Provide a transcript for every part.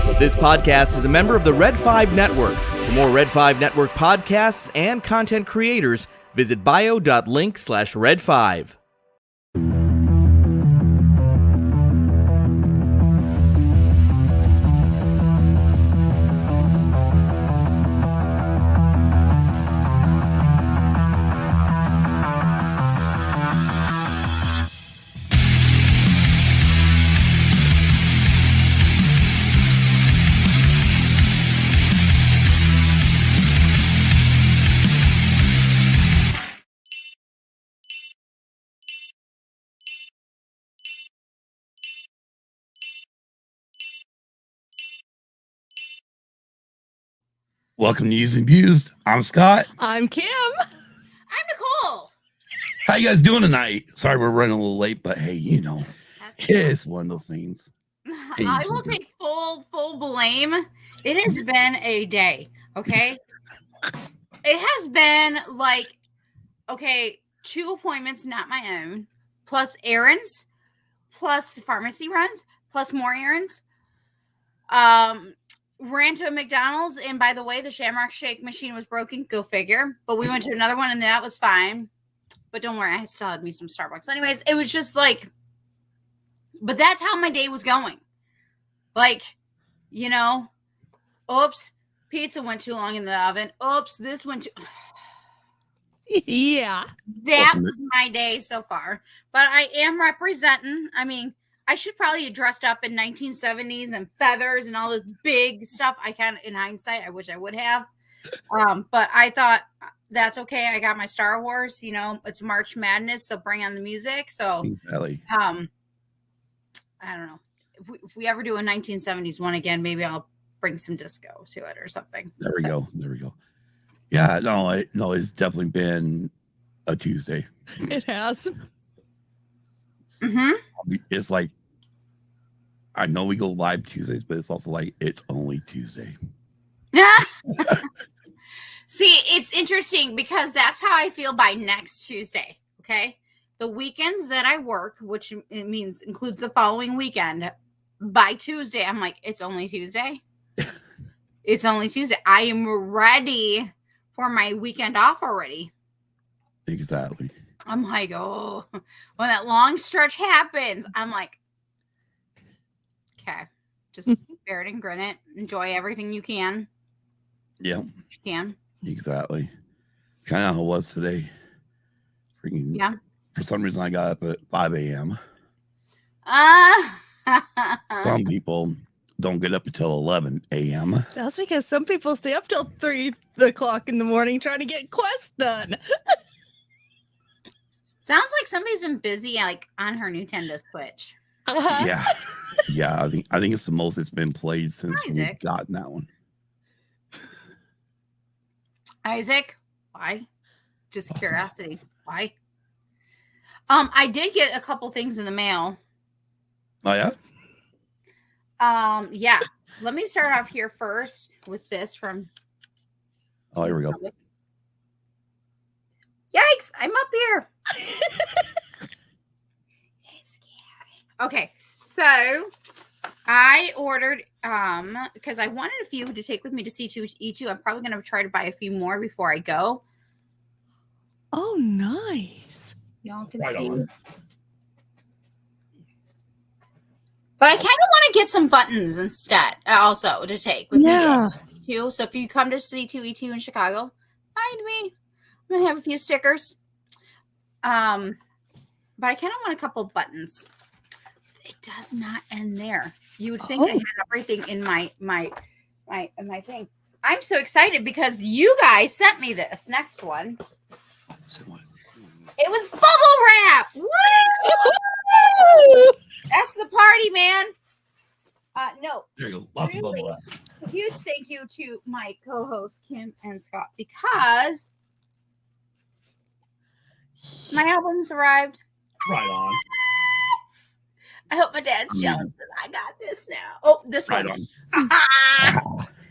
This podcast is a member of the Red 5 Network. For more Red 5 Network podcasts and content creators, visit bio.link/Red5. Welcome to Used and Abused. I'm Scott. I'm Kim. I'm Nicole. How you guys doing tonight? Sorry we're running a little late, but hey, you know, it's one of those things. I will take full blame. It has been a day, okay? It has been like, okay, 2 appointments, not my own, plus errands, plus pharmacy runs, plus more errands. Ran to a McDonald's, and by the way, the Shamrock Shake machine was broken. Go figure. But we went to another one, and that was fine. But don't worry, I still had me some Starbucks. Anyways, it was just like, but that's how my day was going. Like, you know, oops, pizza went too long in the oven. Oops, this went too. Yeah. That was my day so far. But I am representing. I mean, I should probably have dressed up in 1970s and feathers and all this big stuff. I can, in hindsight, I wish I would have. But I thought that's okay. I got my Star Wars, you know, it's March Madness, so bring on the music. So, exactly. I don't know. If we ever do a 1970s one again, maybe I'll bring some disco to it or something. There we go. Yeah, no, it's definitely been a Tuesday. It has. Mm-hmm. It's like, I know we go live Tuesdays, but it's also like, it's only Tuesday. See, it's interesting because that's how I feel by next Tuesday. Okay. The weekends that I work, which it means includes the following weekend, by Tuesday, I'm like, it's only Tuesday. It's only Tuesday. I am ready for my weekend off already. Exactly. I'm like, oh, when that long stretch happens, I'm like, okay, just bear it and grin it. Enjoy everything you can. Yeah. You can. Exactly. Kind of how it was today. Freaking, yeah. For some reason, I got up at 5 a.m. Some people don't get up until 11 a.m. That's because some people stay up till 3 o'clock in the morning trying to get quests done. Sounds like somebody's been busy, like on her Nintendo Switch. Yeah, I think it's the most it's been played since we've gotten that one. Isaac, why? Just curiosity, why? I did get a couple things in the mail. Oh yeah. Yeah. Let me start off here first with this from. Oh, here we go. Yikes! I'm up here. It's scary. Okay, so I ordered because I wanted a few to take with me to C2E2. I'm probably going to try to buy a few more before I go. Oh, nice. Y'all can see. But I kind of want to get some buttons instead, also to take with me too. So if you come to C2E2 in Chicago, find me. I'm gonna have a few stickers. But I kind of want a couple buttons. It does not end there. You would think I had everything in my thing. I'm so excited because you guys sent me this next one. It was bubble wrap. Woo! That's the party, man. No. There you go. Lots of bubble wrap. A huge thank you to my co-hosts Kim and Scott because my album's arrived. Right on. I hope my dad's jealous that I got this now. Oh, this Right one. on.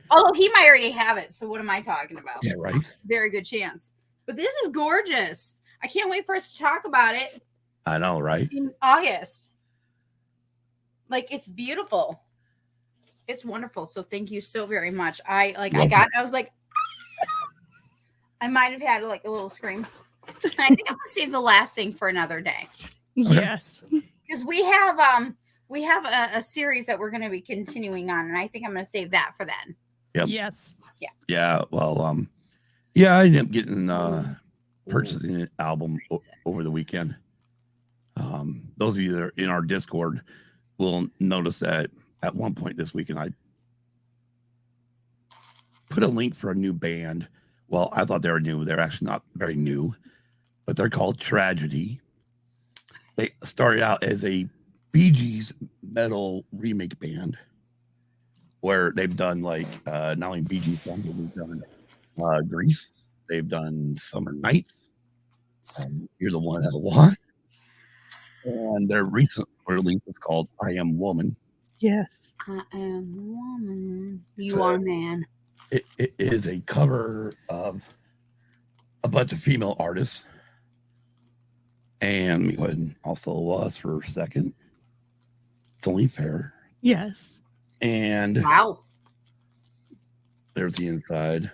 Although he might already have it, so what am I talking about? Yeah, right. Very good chance. But this is gorgeous. I can't wait for us to talk about it. I know, right? In August. Like, it's beautiful. It's wonderful. So thank you so very much. I was like, I might have had like a little scream. And I think I'm gonna save the last thing for another day. Yes. Because we have a series that we're gonna be continuing on, and I think I'm gonna save that for then. Yep. Yes. Yeah. Yeah. Well, I ended up getting purchasing an album over the weekend. Those of you that are in our Discord will notice that at one point this weekend I put a link for a new band. Well, I thought they were new. They're actually not very new, but they're called Tragedy. They started out as a Bee Gees metal remake band where they've done like not only Bee Gees songs, but they've done Grease. They've done Summer Nights. You're the One I Want. And their recent release is called I Am Woman. Yes. I am woman. You are man. It is a cover of a bunch of female artists. And let me go ahead and also was for a second. It's only fair. Yes. And Wow. there's the inside.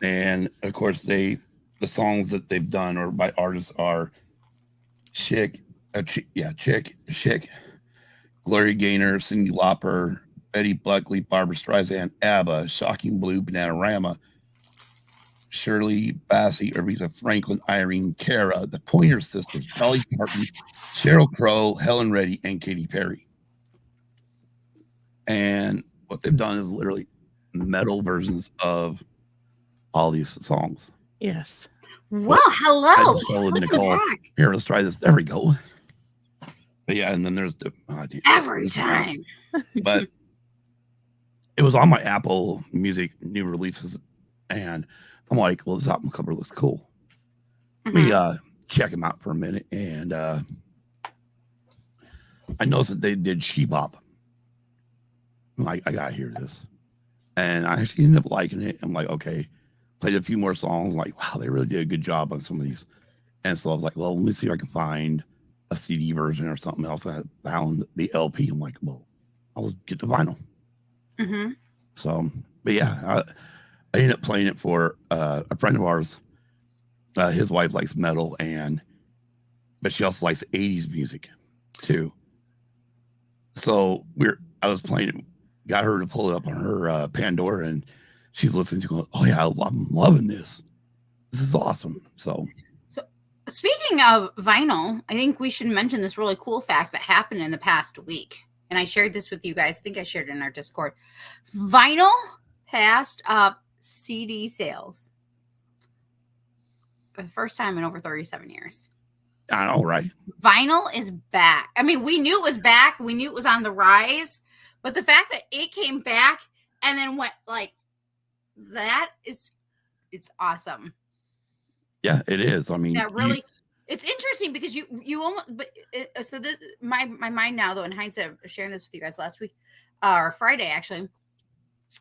And of course, the songs that they've done or by artists are Chick, Gloria Gaynor, Cyndi Lauper, Betty Buckley, Barbara Streisand, ABBA, Shocking Blue, Bananarama, Shirley Bassey, Aretha Franklin, Irene Cara, the Pointer Sisters, Dolly Parton, Sheryl Crow, Helen Reddy, and Katy Perry. And what they've done is literally metal versions of all these songs. Yes. Well, hello. I just told Nicole, here, let's try this. There we go. But yeah, and then there's the every time. But it was on my Apple Music new releases, and I'm like, well, this album cover looks cool. Let me check them out for a minute, and I noticed that they did She Bop. I'm like, I gotta hear this, and I actually ended up liking it. I'm like, okay. Played a few more songs, like, wow, they really did a good job on some of these. And so I was like, well, let me see if I can find a CD version or something else. I found the LP. I'm like, well, I'll just get the vinyl. Mm-hmm. So, but yeah, I ended up playing it for a friend of ours. His wife likes metal, but she also likes 80s music too. So I was playing it, got her to pull it up on her Pandora, and she's listening to going, oh yeah, I'm loving this. This is awesome. So speaking of vinyl, I think we should mention this really cool fact that happened in the past week. And I shared this with you guys. I think I shared it in our Discord. Vinyl passed up CD sales for the first time in over 37 years. I know, right? Vinyl is back. I mean, we knew it was back. We knew it was on the rise. But the fact that it came back and then went like, it's awesome. Yeah, it is. I mean, that really, it's interesting because you almost, but so this, my mind now though, in hindsight of sharing this with you guys last week or Friday actually,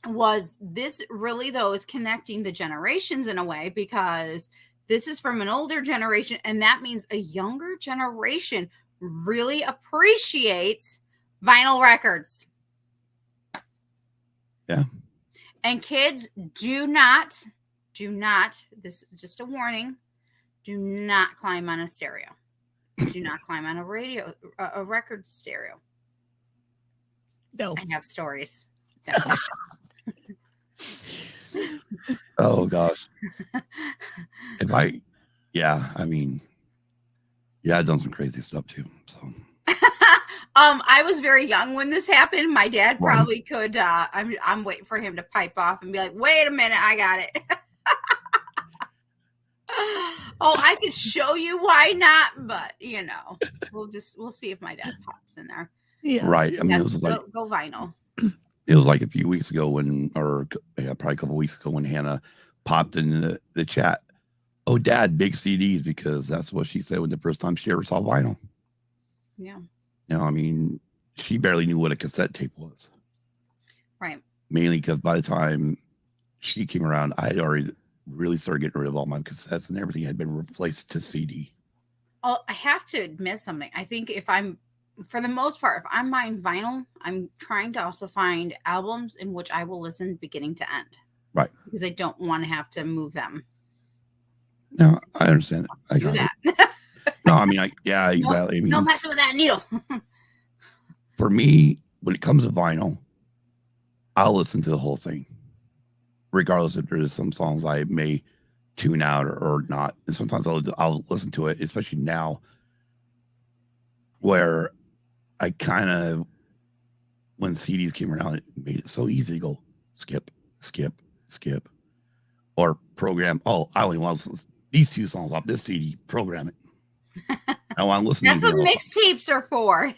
was this really though is connecting the generations in a way, because this is from an older generation, and that means a younger generation really appreciates vinyl records. Yeah. And kids, do not, this is just a warning, do not climb on a stereo. Do not climb on a record stereo. No. I have stories. Oh gosh. I've done some crazy stuff too. So I was very young when this happened. My dad probably could. I'm waiting for him to pipe off and be like, "Wait a minute, I got it." Oh, I could show you why not, but we'll see if my dad pops in there. Yeah, right. I mean, it was like go vinyl. It was like a few weeks ago probably a couple weeks ago when Hannah popped in the chat. Oh, Dad, big CDs, because that's what she said when the first time she ever saw vinyl. Yeah. I mean, she barely knew what a cassette tape was. Right. Mainly because by the time she came around, I had already really started getting rid of all my cassettes, and everything had been replaced to CD. Oh, I have to admit something. I think if I'm for the most part, if I'm buying vinyl, I'm trying to also find albums in which I will listen beginning to end. Right. Because I don't want to have to move them. No, I understand it. I Do got that. it. No, I mean, yeah, exactly. I mean, no messing with that needle. for me, when it comes to vinyl, I'll listen to the whole thing, regardless if there's some songs I may tune out or not. And sometimes I'll listen to it, especially now, where I kind of, when CDs came around, it made it so easy to go skip, skip, skip, or program. Oh, I only want to listen to these 2 songs off this CD. Program it. I want to listen. That's to what mixtapes are for.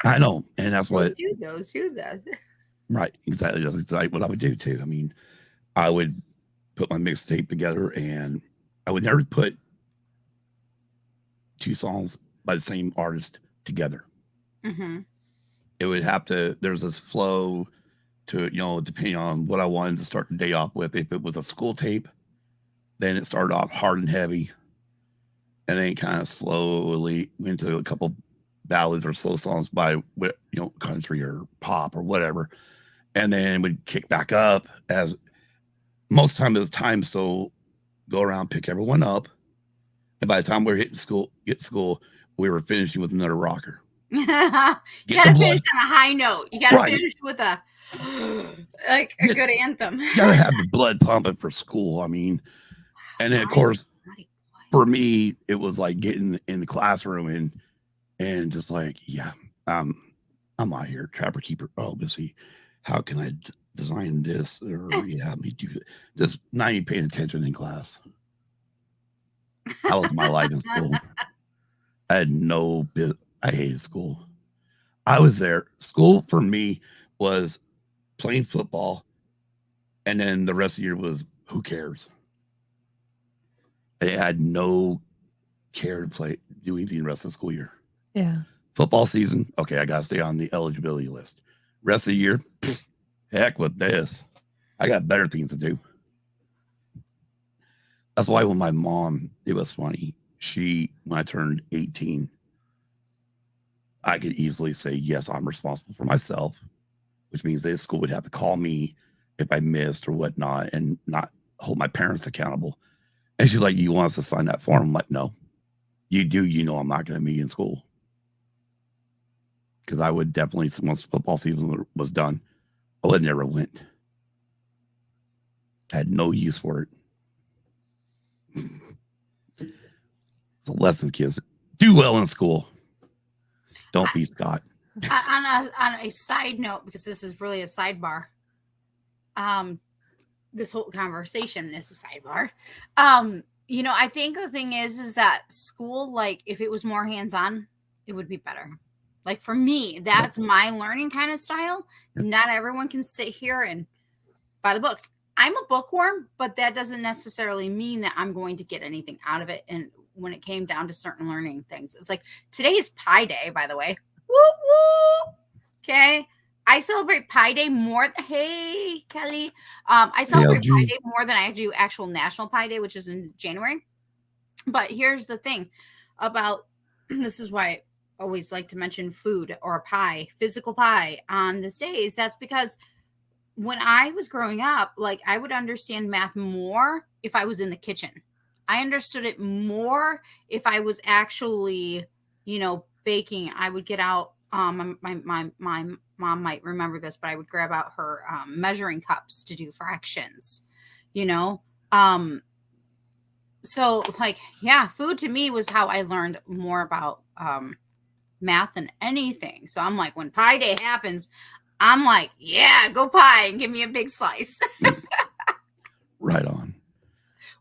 I know, and that's what. Who does? Right, exactly. That's exactly what I would do too. I mean, I would put my mixtape together, and I would never put 2 songs by the same artist together. Mm-hmm. It would have to. There's this flow to, depending on what I wanted to start the day off with. If it was a school tape, then it started off hard and heavy, and then kind of slowly went to a couple ballads or slow songs by country or pop or whatever, and then would kick back up. As most of the time it was time, so go around, pick everyone up, and by the time we were get to school, we were finishing with another rocker. You gotta finish on a high note. You gotta finish with a good anthem. You gotta have the blood pumping for school. I mean, and then of course, for me, it was like getting in the classroom and just like, I'm out here, trapper keeper. Oh, let's see, how can I design this? Or have me do it. Just not even paying attention in class. That was my life in school. I had no bit. I hated school. I was there. School for me was playing football, and then the rest of the year was who cares? I had no care to do anything the rest of the school year. Yeah. Football season, okay, I got to stay on the eligibility list. Rest of the year, heck with this. I got better things to do. That's why when my mom, it was funny, when I turned 18, I could easily say, yes, I'm responsible for myself, which means the school would have to call me if I missed or whatnot and not hold my parents accountable. And she's like, you want us to sign that form? I'm like, no. You do, I'm not going to be in school. Because I would definitely, once football season was done, I would never went. I had no use for it. So lesson, kids, do well in school. Don't be Scott. On a side note, because this is really a sidebar. This whole conversation is a sidebar. I think the thing is that school, like, if it was more hands-on, it would be better. Like, for me, that's my learning kind of style. Not everyone can sit here and buy the books. I'm a bookworm, but that doesn't necessarily mean that I'm going to get anything out of it. And when it came down to certain learning things, it's like, today is Pi Day, by the way. Woo woo. Okay. I celebrate Pi Day more. Hey, Kelly. I celebrate Pi Day more than I do actual National Pi Day, which is in January. But here's the thing about this is why I always like to mention food or pie, physical pie on this day. Is that's because when I was growing up, like, I would understand math more if I was in the kitchen. I understood it more if I was actually, baking. I would get out. My mom might remember this, but I would grab out her measuring cups to do fractions. So like, food to me was how I learned more about math than anything. So I'm like, when Pi Day happens, I'm like, go pie and give me a big slice. Right on.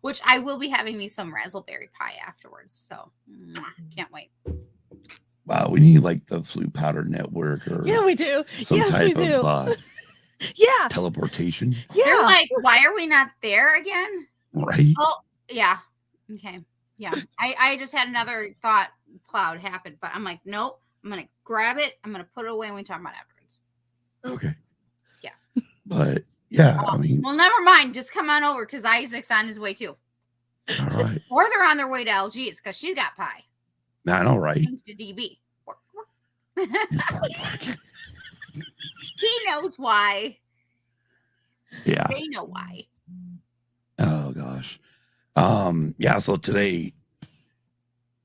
Which I will be having me some raspberry pie afterwards. So can't wait. Wow, we need like the Flute Powder Network or we do. Some type of teleportation. Yeah. They're like, why are we not there again? Right. Oh, yeah. Okay. Yeah. I just had another thought cloud happen, but I'm like, nope. I'm gonna grab it. I'm gonna put it away when we talk about it afterwards. Okay. Yeah. But I mean, well, never mind. Just come on over because Isaac's on his way too. All right. Or they're on their way to LG's because she's got pie. I know, right? Thanks to DB. He knows why. Yeah. They know why. Oh gosh. Yeah, so today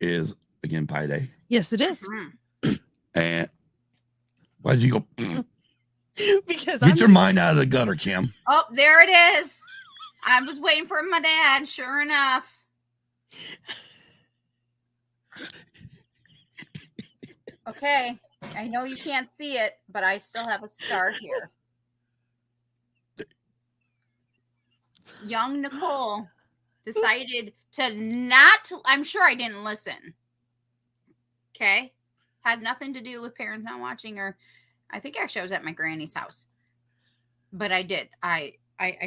is again Pie Day. Yes, it is. And why did you go? Because Get your mind out of the gutter, Kim. Oh, there it is. I was waiting for my dad, sure enough. Okay. I know you can't see it, but I still have a scar here. Young Nicole decided to not, I'm sure I didn't listen. Okay. Had nothing to do with parents not watching, or I think actually I was at my granny's house. But I did. I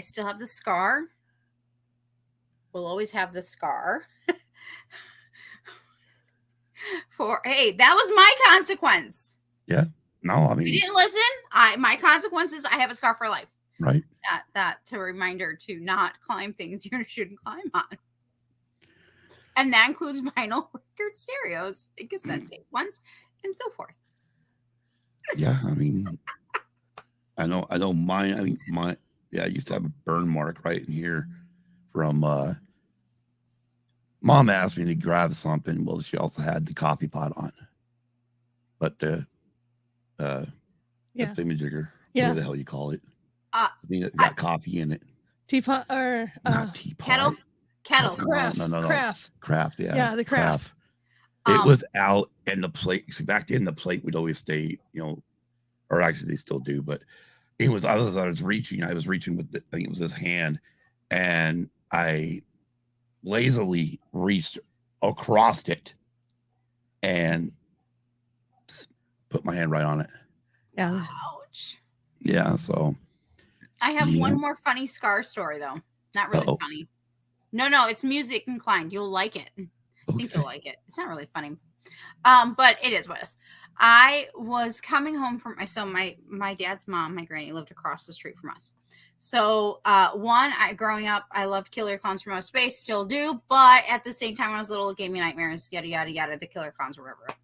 still have the scar. We'll always have the scar. Hey, that was my consequence. Yeah. No, I mean, You didn't listen. My consequence is I have a scar for life. right. That's a reminder to not climb things you shouldn't climb on. And that includes vinyl record stereos, cassette tape ones, and so forth. Yeah, I mean, I know mine. I mean, I used to have a burn mark right in here from mom asked me to grab something. Well, she also had the coffee pot on, but the thingamajigger, whatever the hell you call it. I think it got coffee in it. Teapot or not teapot. Kettle. Craft. No. Craft. Yeah. Yeah, the craft. It was out, and the plate. See, back then the plate would always stay, or actually they still do, but it was. I was reaching with I think it was this hand, and I lazily reached across it and put my hand right on it. Yeah. Ouch. Yeah. So I have one more funny scar story though. Not really funny. No, it's music inclined. You'll like it. I think you'll like it. It's not really funny. But it is what it is. I was coming home from my dad's mom, my granny, lived across the street from us. So growing up, I loved Killer Clowns from Outer Space, still do, but at the same time when I was little, it gave me nightmares, yada yada yada, the Killer Clowns were everywhere.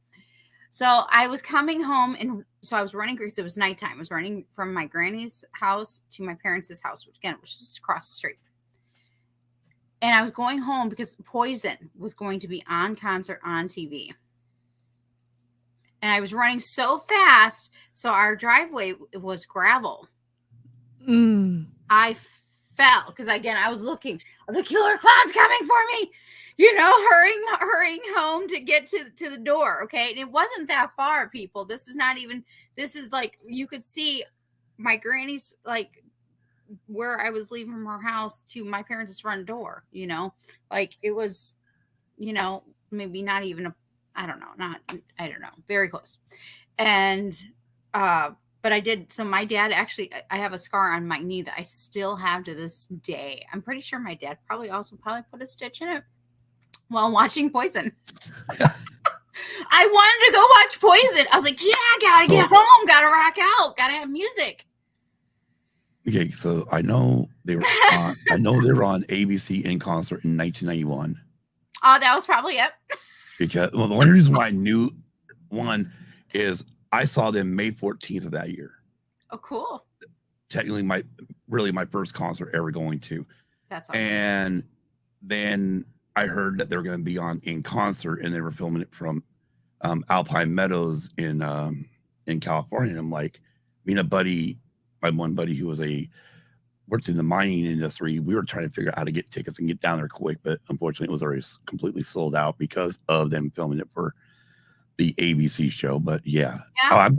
So I was coming home, and so I was running because it was nighttime. I was running from my granny's house to my parents' house, which is just across the street. And I was going home because Poison was going to be on concert on TV. And I was running so fast, so our driveway was gravel. I fell because, again, I was looking. Are the Killer Clowns coming for me? Hurrying home to get to the door. Okay, and it wasn't that far, people. This is like you could see my granny's like where I was leaving from her house to my parents' front door. Like it was, maybe not even I don't know, very close. And but I did. So my dad actually, I have a scar on my knee that I still have to this day. I'm pretty sure my dad probably put a stitch in it while watching Poison. I wanted to go watch Poison. I was like, yeah, gotta get home, gotta rock out, gotta have music. Okay, so I know they were on, ABC in concert in 1991. That was probably it. Because the only reason why I knew one is I saw them May 14th of that year. Oh, cool. Technically my first concert ever going to. That's awesome. And then I heard that they were going to be in concert, and they were filming it from Alpine Meadows in California. And I'm like, my one buddy who worked in the mining industry, we were trying to figure out how to get tickets and get down there quick, but unfortunately it was already completely sold out because of them filming it for the ABC show. But yeah. I've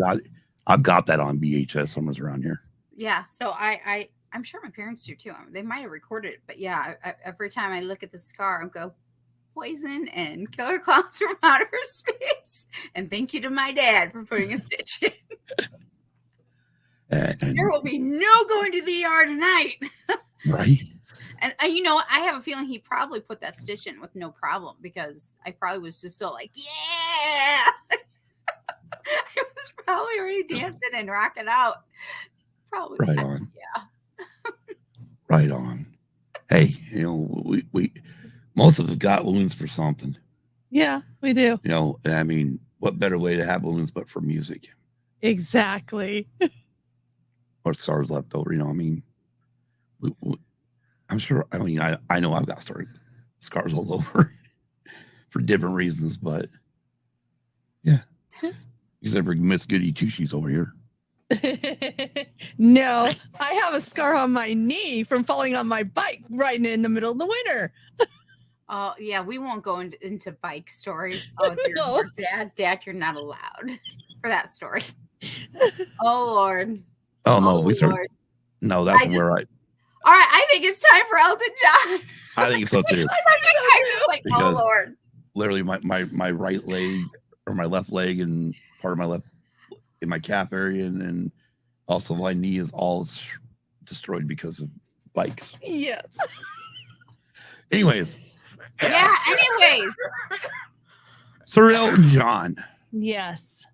got that on VHS somewhere around here. Yeah, so I'm sure my parents do too. They might have recorded it, but yeah, every time I look at the scar, I go, Poison and Killer Clowns from Outer Space. And thank you to my dad for putting a stitch in. There will be no going to the ER tonight. Right. And I have a feeling he probably put that stitch in with no problem, because I probably was just so like, yeah. I was probably already dancing and rocking out. Probably. Right on. Yeah. Right on. Hey, we most of us got wounds for something. Yeah, we do. I mean, what better way to have balloons but for music Exactly. or scars left over? You know, I mean, I'm sure. I mean, I know I've got scars all over for different reasons, but yeah. Except for Miss Goody Two Shoes over here. No, I have a scar on my knee from falling on my bike riding in the middle of the winter. Oh, yeah, we won't go into bike stories. Oh, dear No. Lord, Dad, you're not allowed for that story. Oh, Lord. Oh no, Lord. No, that's where All right, I think it's time for Elton John. I think so too. I was like, oh, Because Lord. literally my right leg or my left leg and part of my left in my calf area and also my knee is all destroyed because of bikes. Yes. Anyways. Yeah, anyways. Sir Elton John. Yes.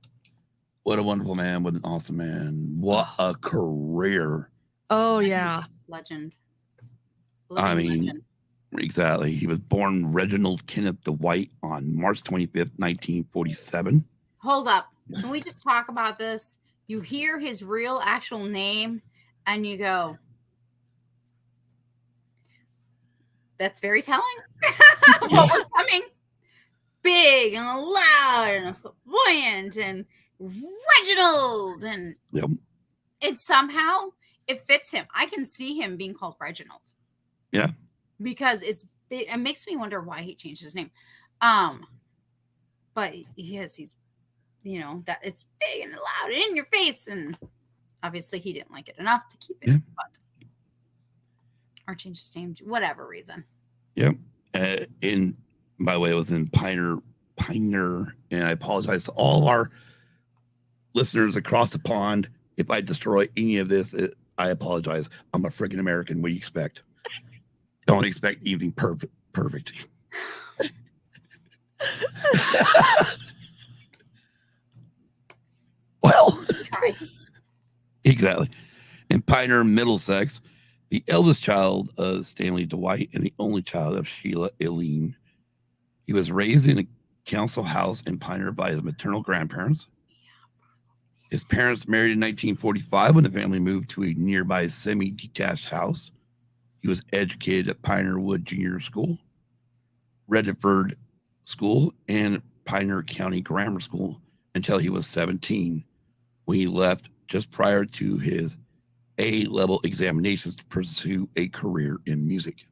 What a wonderful man. What an awesome man. What a career. Oh, yeah. Legend. I mean, legend. exactly. He was born Reginald Kenneth Dwight on March 25th, 1947. Hold up. Can we just talk about this? You hear his real actual name and you go, that's very telling. What was coming? Big and loud and flamboyant and Reginald. And Yep. it somehow, it fits him. I can see him being called Reginald. Yeah. Because it makes me wonder why he changed his name. But he's you know, that it's big and loud and in your face, and obviously he didn't like it enough to keep it, Yeah. or change his name, whatever reason. Yep. In by the way, it was in Pioneer, and I apologize to all of our listeners across the pond if I destroy any of this. I apologize. I'm a freaking American. What do you expect? Don't expect anything perfect. Well, exactly. In Pioneer, Middlesex, the eldest child of Stanley Dwight and the only child of Sheila Eileen. He was raised in a council house in Pioneer by his maternal grandparents. His parents married in 1945 when the family moved to a nearby semi-detached house. He was educated at Pioneer Wood Junior School, Redford School, and Pioneer County Grammar School until he was 17, when he left just prior to his A-level examinations to pursue a career in music.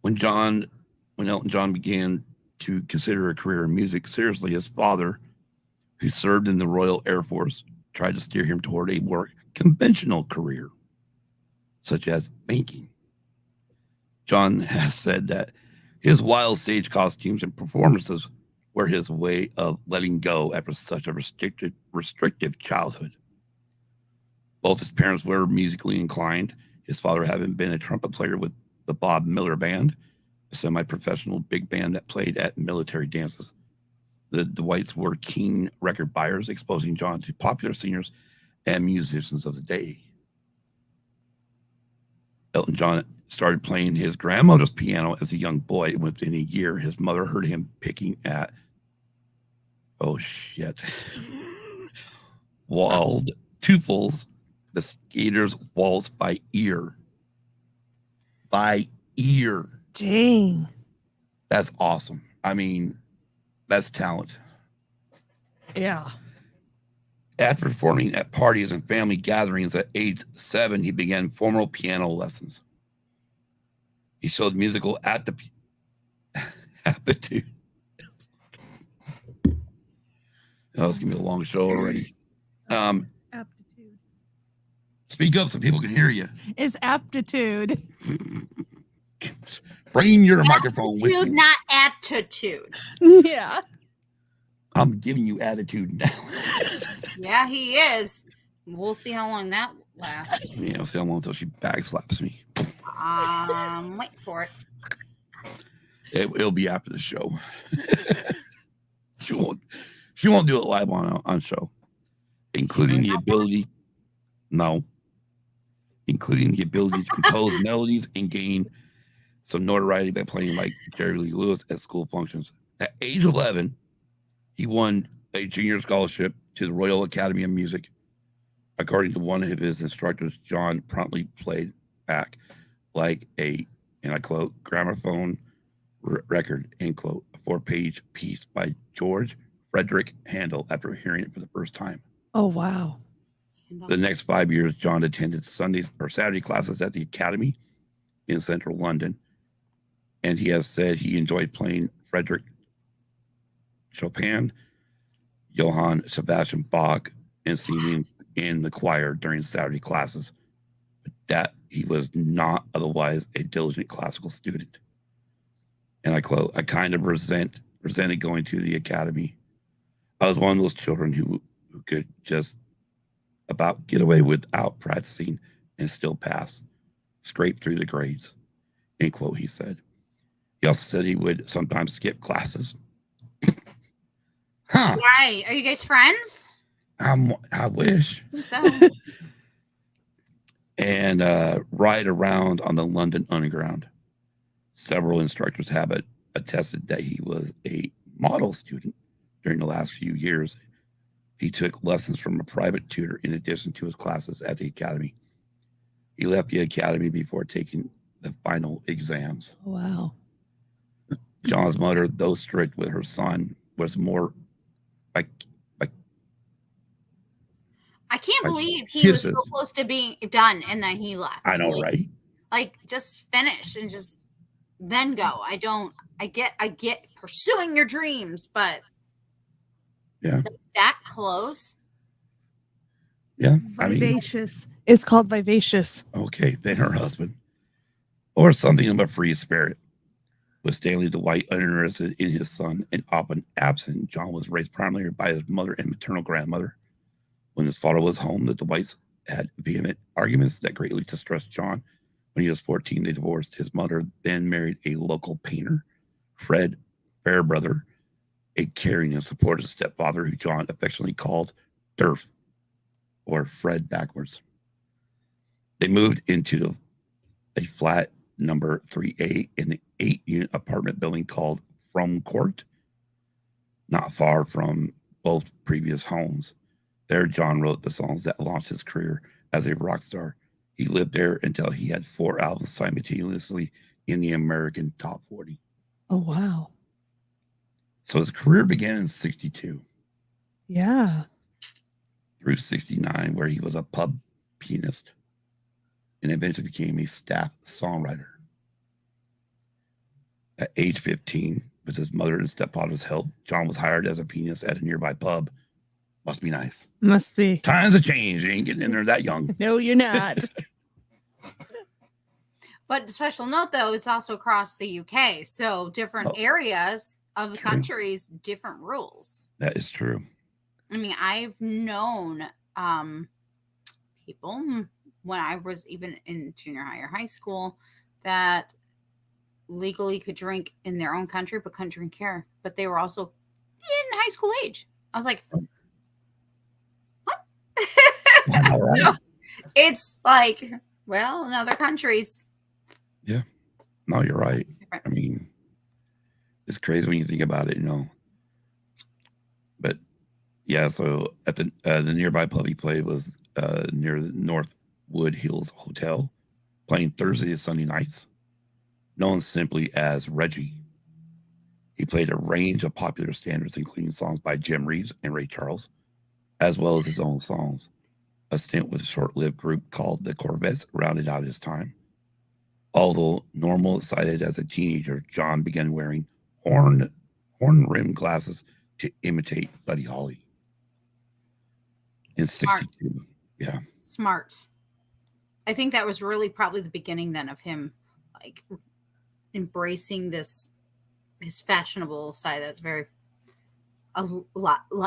When Elton John began to consider a career in music seriously, his father, who served in the Royal Air Force, tried to steer him toward a more conventional career, such as banking. John has said that his wild stage costumes and performances were his way of letting go after such a restrictive childhood. Both his parents were musically inclined, his father having been a trumpet player with the Bob Miller Band, a semi-professional big band that played at military dances. The Dwights were keen record buyers, exposing John to popular singers and musicians of the day. Elton John started playing his grandmother's piano as a young boy, and within a year, his mother heard him picking at, Wald Teufels, the Skater's Waltz by ear. By ear. Dang. That's awesome. I mean, that's talent. Yeah. After performing at parties and family gatherings at age 7, he began formal piano lessons. He showed musical aptitude. Oh, it's going to be a long show already. Aptitude. Speak up so people can hear you. It's aptitude. Bring your microphone with you. Not attitude. Yeah. I'm giving you attitude now. Yeah, he is. We'll see how long that lasts. Yeah, I'll see how long until she backslaps me. Wait for it. It'll be after the show. She won't do it live on show, including the ability to compose melodies and gain some notoriety by playing like Jerry Lee Lewis at school functions. At age 11, He won a junior scholarship to the Royal Academy of Music. According to one of his instructors, John promptly played back like a, and I quote, gramophone record, end quote, a 4-page piece by George Frederick Handel after hearing it for the first time. Oh, wow. The next 5 years, John attended Sundays or Saturday classes at the Academy in central London. And he has said he enjoyed playing Frederick Chopin, Johann Sebastian Bach, and singing in the choir during Saturday classes, but that he was not otherwise a diligent classical student. And I quote, I kind of resented going to the academy. I was one of those children who could just about get away without practicing and still pass, scrape through the grades, end quote, he said. He also said he would sometimes skip classes. Huh. Right. Are you guys friends? I wish. So. And ride around on the London Underground. Several instructors have attested that he was a model student during the last few years. He took lessons from a private tutor in addition to his classes at the academy. He left the academy before taking the final exams. Wow. John's mother, though strict with her son, was more like I can't believe he kisses. was so close to being done and then he left. I know, right? Like, just finish and just then go. I get pursuing your dreams, but yeah, that close. Yeah, Vivacious. It's called vivacious. Okay, then her husband, or something of a free spirit. With Stanley Dwight uninterested in his son and often absent, John was raised primarily by his mother and maternal grandmother. When his father was home, the Dwights had vehement arguments that greatly distressed John. When he was 14, they divorced. His mother then married a local painter, Fred Fairbrother, a caring and supportive stepfather who John affectionately called Durf, or Fred backwards. They moved into a flat number 3A in the 8-unit apartment building called From Court, not far from both previous homes. There, John wrote the songs that launched his career as a rock star. He lived there until he had 4 albums simultaneously in the American Top 40. Oh, wow. So his career began in 62. Yeah. Through 69, where he was a pub pianist and eventually became a staff songwriter. At age 15, with his mother and stepfather's help, John was hired as a pianist at a nearby pub. Must be nice. Must be. Times have changed. You ain't getting in there that young. No, you're not. But special note, though, it's also across the UK. So different areas of the countries, different rules. That is true. I mean, I've known people when I was even in junior high or high school that legally could drink in their own country, but couldn't drink here. But they were also in high school age. I was like, what? Right. So it's like, well, in other countries. Yeah. No, you're right. I mean, it's crazy when you think about it, you know. But yeah, so at the nearby pub he played was near the Northwood Hills Hotel, playing Thursday to Sunday nights, known simply as Reggie. He played a range of popular standards, including songs by Jim Reeves and Ray Charles, as well as his own songs. A stint with a short-lived group called the Corvettes rounded out his time. Although normal sighted as a teenager, John began wearing horn-rimmed glasses to imitate Buddy Holly. In 62, yeah. Smart. I think that was really probably the beginning then of him like embracing his fashionable side that's very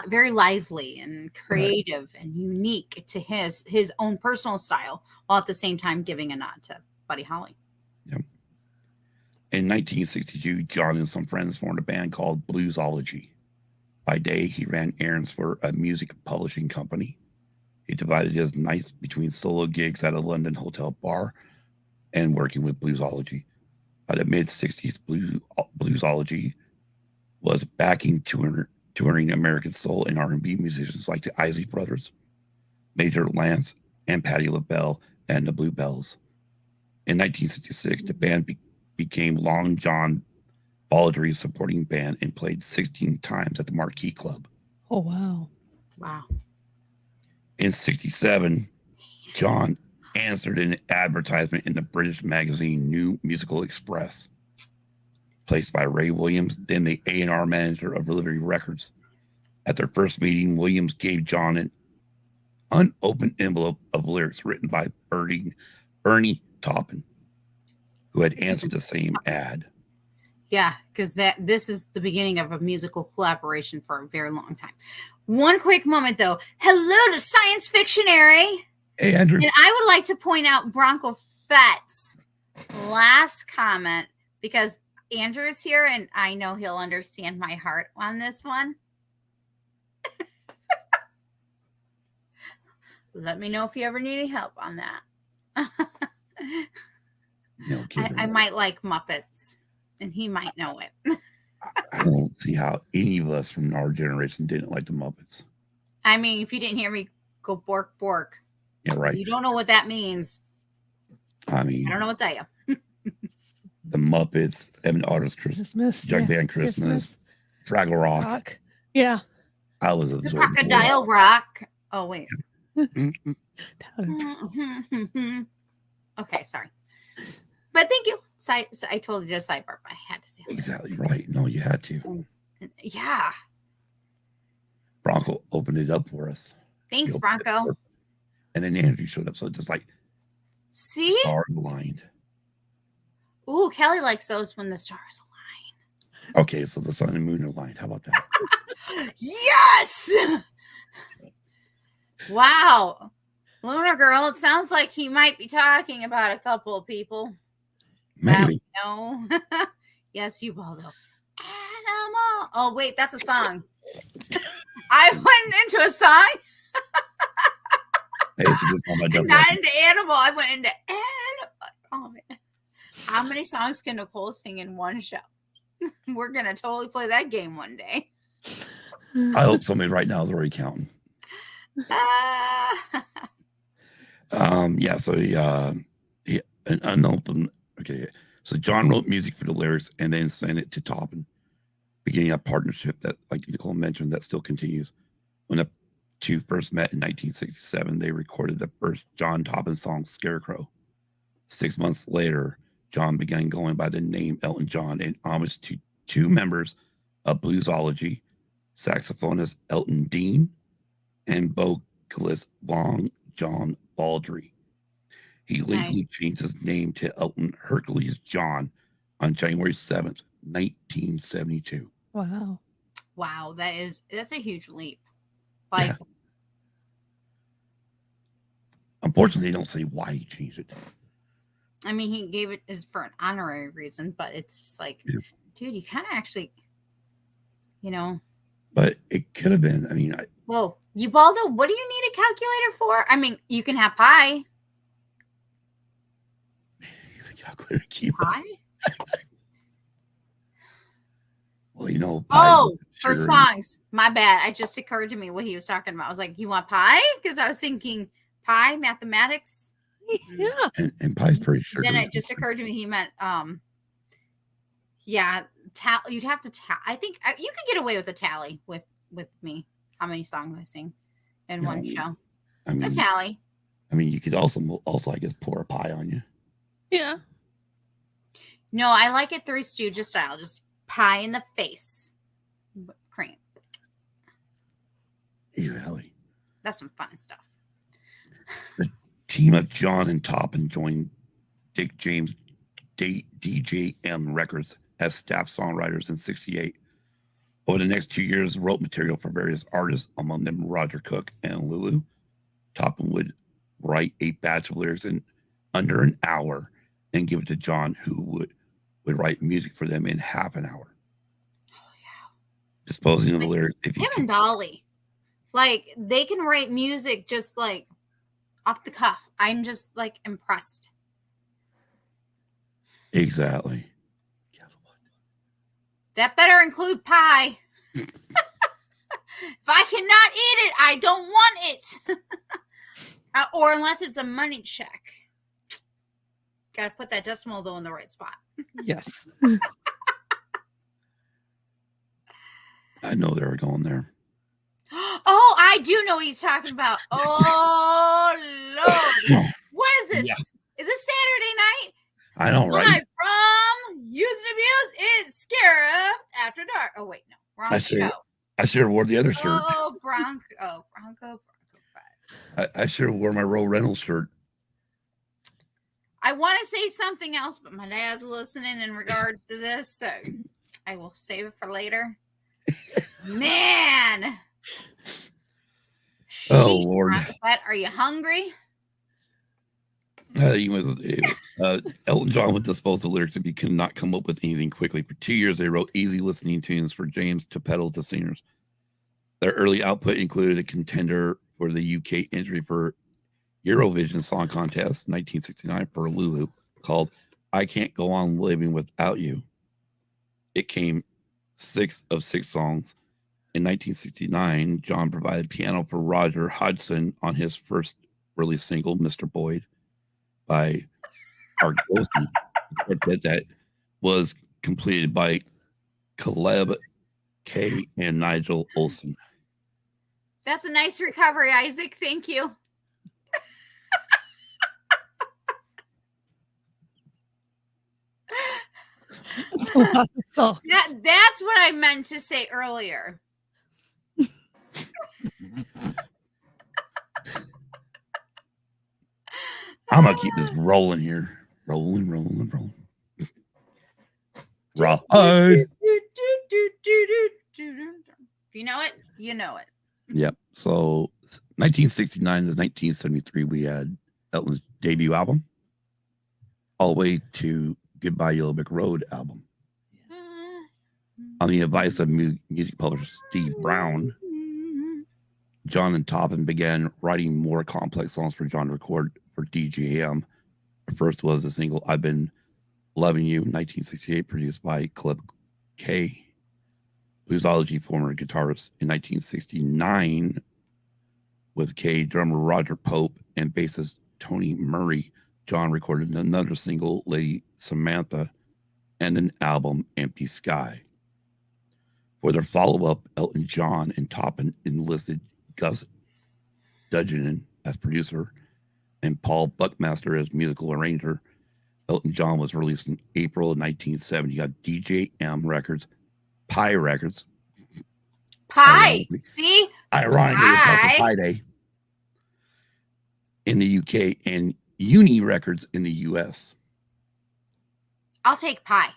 very lively and creative and unique to his own personal style, while at the same time giving a nod to Buddy Holly. Yep. In 1962, John and some friends formed a band called Bluesology. By day, he ran errands for a music publishing company. He divided his nights between solo gigs at a London hotel bar and working with Bluesology. By the mid-60s, Bluesology was backing touring American soul and R&B musicians like the Isley Brothers, Major Lance, and Patti LaBelle and the Bluebells. In 1966, the band became Long John Baldry's supporting band and played 16 times at the Marquee Club. Oh, wow. Wow. In 67, John answered an advertisement in the British magazine New Musical Express, placed by Ray Williams, then the A&R manager of Liberty Records. At their first meeting, Williams gave John an unopened envelope of lyrics written by Bernie Taupin, who had answered the same ad. Yeah, because this is the beginning of a musical collaboration for a very long time. One quick moment, though. Hello to Science Fictionary. Hey, Andrew. And I would like to point out Bronco Fett's last comment, because Andrew is here, and I know he'll understand my heart on this one. Let me know if you ever need any help on that. No, I might like Muppets, and he might know it. I don't see how any of us from our generation didn't like the Muppets. I mean, if you didn't hear me go bork, bork. Yeah, right. You don't know what that means. I mean, I don't know what to tell you. the Muppets, Evan Artist Christmas, Jug Band Christmas, Fraggle Rock. Yeah. I was The absorbed. Crocodile Rock. Oh, wait. Mm-hmm. Okay, sorry. But thank you. I told you just sidebar, but I had to say that. Exactly right. No, you had to. Yeah. Bronco opened it up for us. Thanks, Bronco. And then Andrew showed up. So just like see, stars aligned. Ooh, Kelly likes those when the stars align. Okay, so the sun and moon aligned. How about that? Yes. Wow. Lunar Girl, it sounds like he might be talking about a couple of people. Maybe. No. Yes, you Baldo. Animal. Oh, wait, that's a song. I went into a song. Hey, it's a good song by Doug Not Wilson. into animal. I went into animal. Oh, man. How many songs can Nicole sing in one show? We're going to totally play that game one day. I hope somebody right now is already counting. Yeah, so he an unopened. Okay, so John wrote music for the lyrics and then sent it to Taupin, beginning a partnership that, like Nicole mentioned, that still continues. When the two first met in 1967, they recorded the first John Taupin song, "Scarecrow." 6 months later, John began going by the name Elton John in homage to two members of Bluesology, saxophonist Elton Dean and vocalist Long John Baldry. He legally changed his name to Elton Hercules John on January 7th, 1972. Wow. Wow, that's a huge leap. Like, Yeah. Unfortunately, they don't say why he changed it. I mean, he gave it as for an honorary reason, but it's just like, dude, you kind of actually, But it could have been. I mean, whoa, Ubaldo, what do you need a calculator for? I mean, you can have pi. calculator keyboard. Pi? Well, Oh, for songs. My bad. It just occurred to me what he was talking about. I was like, you want pi? Because I was thinking pi, mathematics. Yeah. And pie's pretty sure. Then it just occurred to me he meant, you'd have to I think you could get away with a tally with me. How many songs I sing in one show? I mean, a tally. I mean, you could also, I guess, pour a pie on you. Yeah. No, I like it Three Stooges style. Just pie in the face. Cream. Exactly. That's some fun stuff. The team of John and Taupin joined Dick James DJM Records as staff songwriters in 1968. Over the next 2 years, wrote material for various artists, among them Roger Cook and Lulu. Taupin would write a batch of lyrics in under an hour and give it to John, who would write music for them in half an hour. Oh, yeah. Disposing of the lyrics. Him and Dolly. Like, they can write music just like off the cuff. I'm just like impressed. Exactly. That better include pie. If I cannot eat it, I don't want it. Or unless it's a money check. Got to put that decimal, though, in the right spot. Yes. I know they were going there. Oh, I do know what he's talking about. Oh, Lord. What is this? Yeah. Is this Saturday night? I know, right? Live from Use and Abuse. It's Scarif After Dark. Oh, wait, no. Wrong show. I should have wore the other shirt. Bronco 5. I should have wore my Roe Reynolds shirt. I want to say something else, but my dad's listening in regards to this, so I will save it for later. Man. Oh, Sheesh, Lord. Bronco Fett, are you hungry? Elton John with disposal lyrics if he could not come up with anything quickly. For 2 years, they wrote easy listening tunes for James to peddle to singers. Their early output included a contender for the UK entry for Eurovision Song Contest 1969 for Lulu called I Can't Go On Living Without You. It came 6 of 6 songs. In 1969, John provided piano for Roger Hodgson on his first release single, Mr. Boyd, by Argosy, quartet that was completed by Caleb Kay and Nigel Olsen. That's a nice recovery, Isaac. Thank you. So That's what I meant to say earlier. I'm gonna keep this rolling here. Rolling. Raw. If you know it, you know it. Yep. So 1969 to 1973, we had Elton's debut album, all the way to Goodbye Yellow Brick Road album. On the advice of music publisher Steve Brown, John and Toppin began writing more complex songs for John to record for DJM. The first was the single I've Been Loving You, 1968, produced by Caleb Kay, Bluesology former guitarist. In 1969, with Kay, drummer Roger Pope, and bassist Tony Murray, John recorded another single, Lady Samantha, and an album, Empty Sky. For their follow-up, Elton John and Toppin enlisted Gus Dudgeon as producer and Paul Buckmaster as musical arranger. Elton John was released in April of 1970 on DJM Records, Pi Records. Pie. See? Ironically, it's Pi Day in the UK and Uni Records in the US. I'll take pie.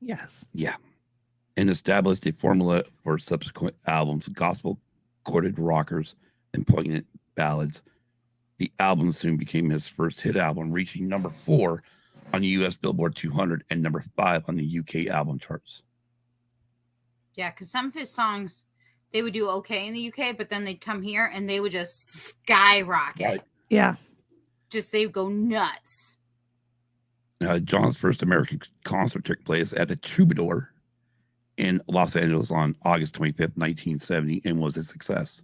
yes. Yeah. And established a formula for subsequent albums, gospel chorded rockers and poignant ballads. The album soon became his first hit album, reaching number 4 on the US Billboard 200 and number 5 on the UK album charts. Yeah, because some of his songs, they would do okay in the UK, but then they'd come here and they would just skyrocket. Right. Yeah. Just they would go nuts. John's first American concert took place at the Troubadour in Los Angeles on August 25th, 1970, and was a success.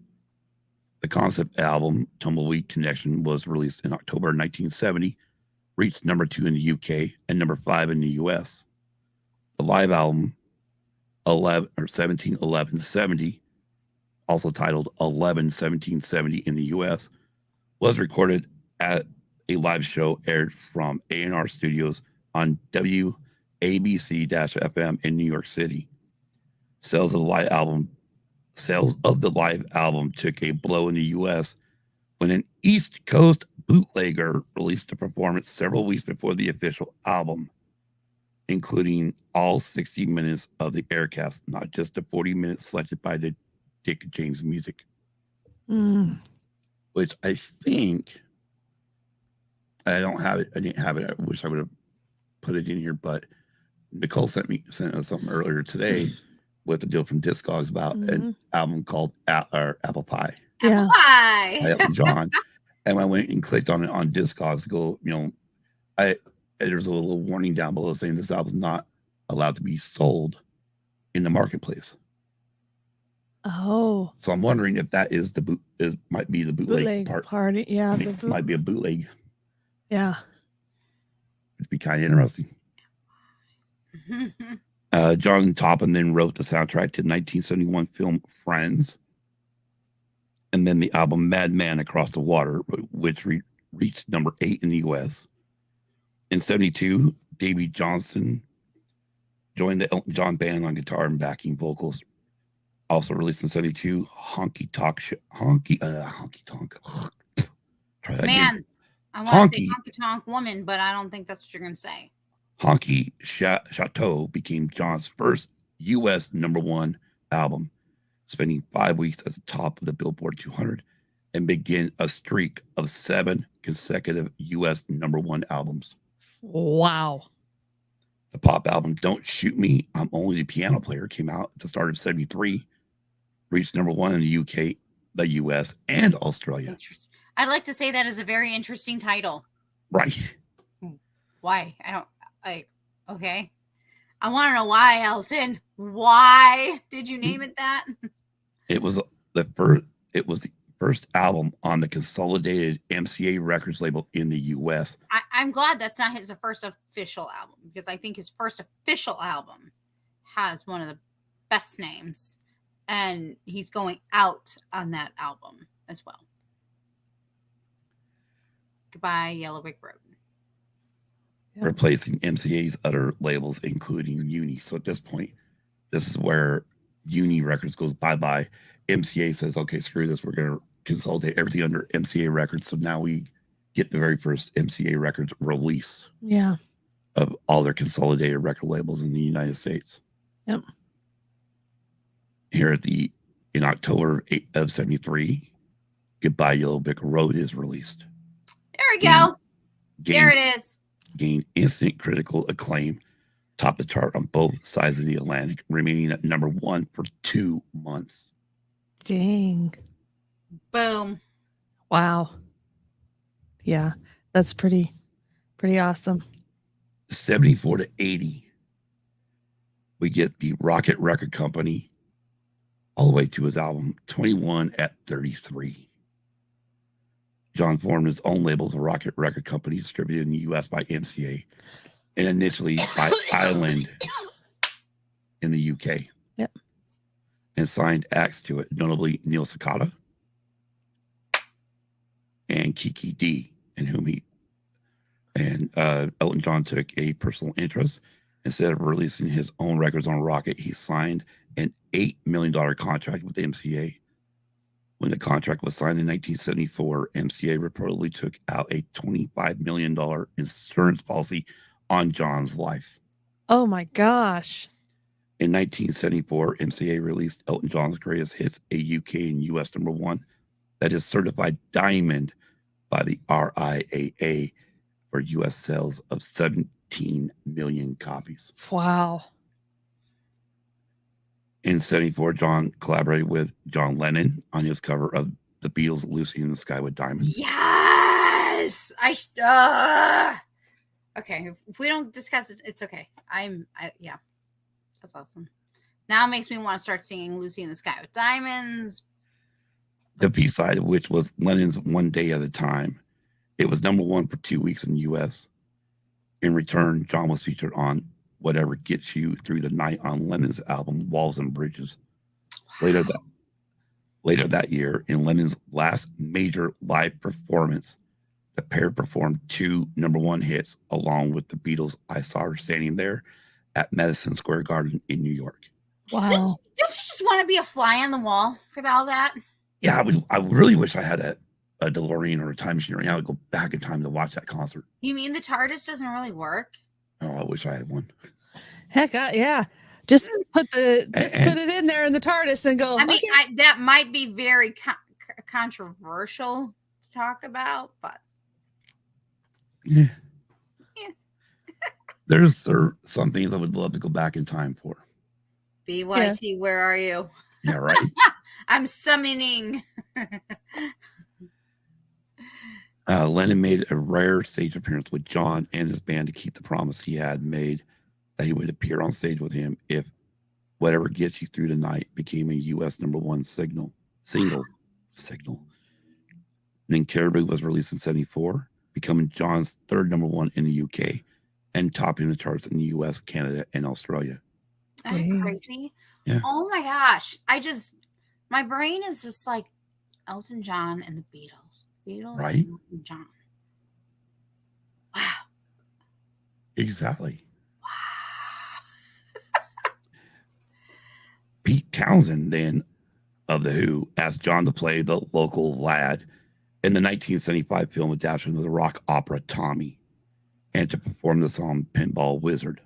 The concept album, Tumbleweed Connection, was released in October 1970, reached number 2 in the UK and number 5 in the US. The live album, 171170, also titled 11-1770 in the US, was recorded at a live show aired from A&R Studios on WABC-FM in New York City. Sales of the live album took a blow in the US when an East Coast bootlegger released a performance several weeks before the official album, including all 60 minutes of the aircast, not just the 40 minutes selected by the Dick James Music. Which I think, I don't have it. I didn't have it. I wish I would have put it in here, but Nicole sent us something earlier today with a deal from Discogs about an album called Apple Pie. Yeah. Pie. By Elton John. And I went and clicked on it on Discogs. Go, there's a little warning down below saying this album's not allowed to be sold in the marketplace. Oh, So I'm wondering if that is might be the bootleg part. party. Yeah, I mean, might be a bootleg. yeah. It'd be kind of interesting. John Topham then wrote the soundtrack to the 1971 film Friends, and then the album Madman Across the Water, which reached number 8 in the U.S. In 72, Davy Johnson joined the Elton John band on guitar and backing vocals. Also released in 72, Honky Tonk. Try that Man, again. I want to say honky tonk woman, but I don't think that's what you're going to say. Honky Chateau became John's first U.S. #1 album, spending 5 weeks at the top of the Billboard 200 and began a streak of 7 consecutive U.S. #1 albums. Wow. The pop album Don't Shoot Me, I'm Only the Piano Player came out at the start of 73, reached #1 in the UK, the US, and Australia. I'd like to say that is a very interesting title. Right. Why? Okay. I want to know why, Elton. Why did you name it that? It was the first album on the consolidated MCA Records label in the US. I'm glad that's not his first official album, because I think his first official album has one of the best names, and he's going out on that album as well. Goodbye, Yellow Brick Road. Replacing MCA's other labels, including Uni. So at this point, this is where Uni Records goes bye-bye. MCA says, okay, screw this. We're going to consolidate everything under MCA Records. So now we get the very first MCA Records release of all their consolidated record labels in the United States. Yep. Here in October of 73, Goodbye Yellow Brick Road is released. There we go. There it is. Gained instant critical acclaim, topped the chart on both sides of the Atlantic, remaining at #1 for 2 months. Dang. Boom. Wow. Yeah, that's pretty awesome. 74 to 80, we get the Rocket Record Company all the way to his album 21 at 33. John formed his own label, the Rocket Record Company, distributed in the U.S. by MCA and initially by Island in the UK. Yep. And signed acts to it, notably Neil Sakata and Kiki D, in whom Elton John took a personal interest. Instead of releasing his own records on Rocket, he signed an $8 million contract with MCA. When the contract was signed in 1974, MCA reportedly took out a $25 million insurance policy on John's life. Oh my gosh. In 1974, MCA released Elton John's Greatest Hits, a UK and US #1 that is certified diamond by the RIAA for US sales of 17 million copies. Wow. In 74, John collaborated with John Lennon on his cover of the Beatles' Lucy in the Sky with Diamonds. Yes! Okay, if we don't discuss it, it's okay. Yeah. That's awesome. Now it makes me want to start singing Lucy in the Sky with Diamonds. The B-side, which was Lennon's One Day at a Time. It was #1 for 2 weeks in the U.S. In return, John was featured on Whatever Gets You Through the Night on Lennon's album Walls and Bridges. Wow. Later that year, in Lennon's last major live performance, the pair performed 2 #1 hits along with the Beatles' I Saw Her Standing There at Madison Square Garden in New York. Wow. Don't you just want to be a fly on the wall for all that? Yeah, I really wish I had a DeLorean or a time machine right now to go back in time to watch that concert. You mean the TARDIS doesn't really work? Oh, I wish I had one. Heck, yeah. Just put it in there in the TARDIS and go. I mean, okay. that might be very controversial to talk about, but yeah. There's some things I would love to go back in time for. BYT, where are you? Yeah, right. I'm summoning. Lennon made a rare stage appearance with John and his band to keep the promise he had made that he would appear on stage with him if Whatever Gets You Through the Night became a U.S. #1 single. And then Caribou was released in 74, becoming John's third #1 in the UK and topping the charts in the US, Canada, and Australia. I'm crazy. Yeah. Oh my gosh. My brain is just like Elton John and the Beatles. Right? And Elton John. Wow. Exactly. Wow. Pete Townsend, then, of The Who, asked John to play the local lad in the 1975 film adaptation of the rock opera Tommy, and to perform the song Pinball Wizard,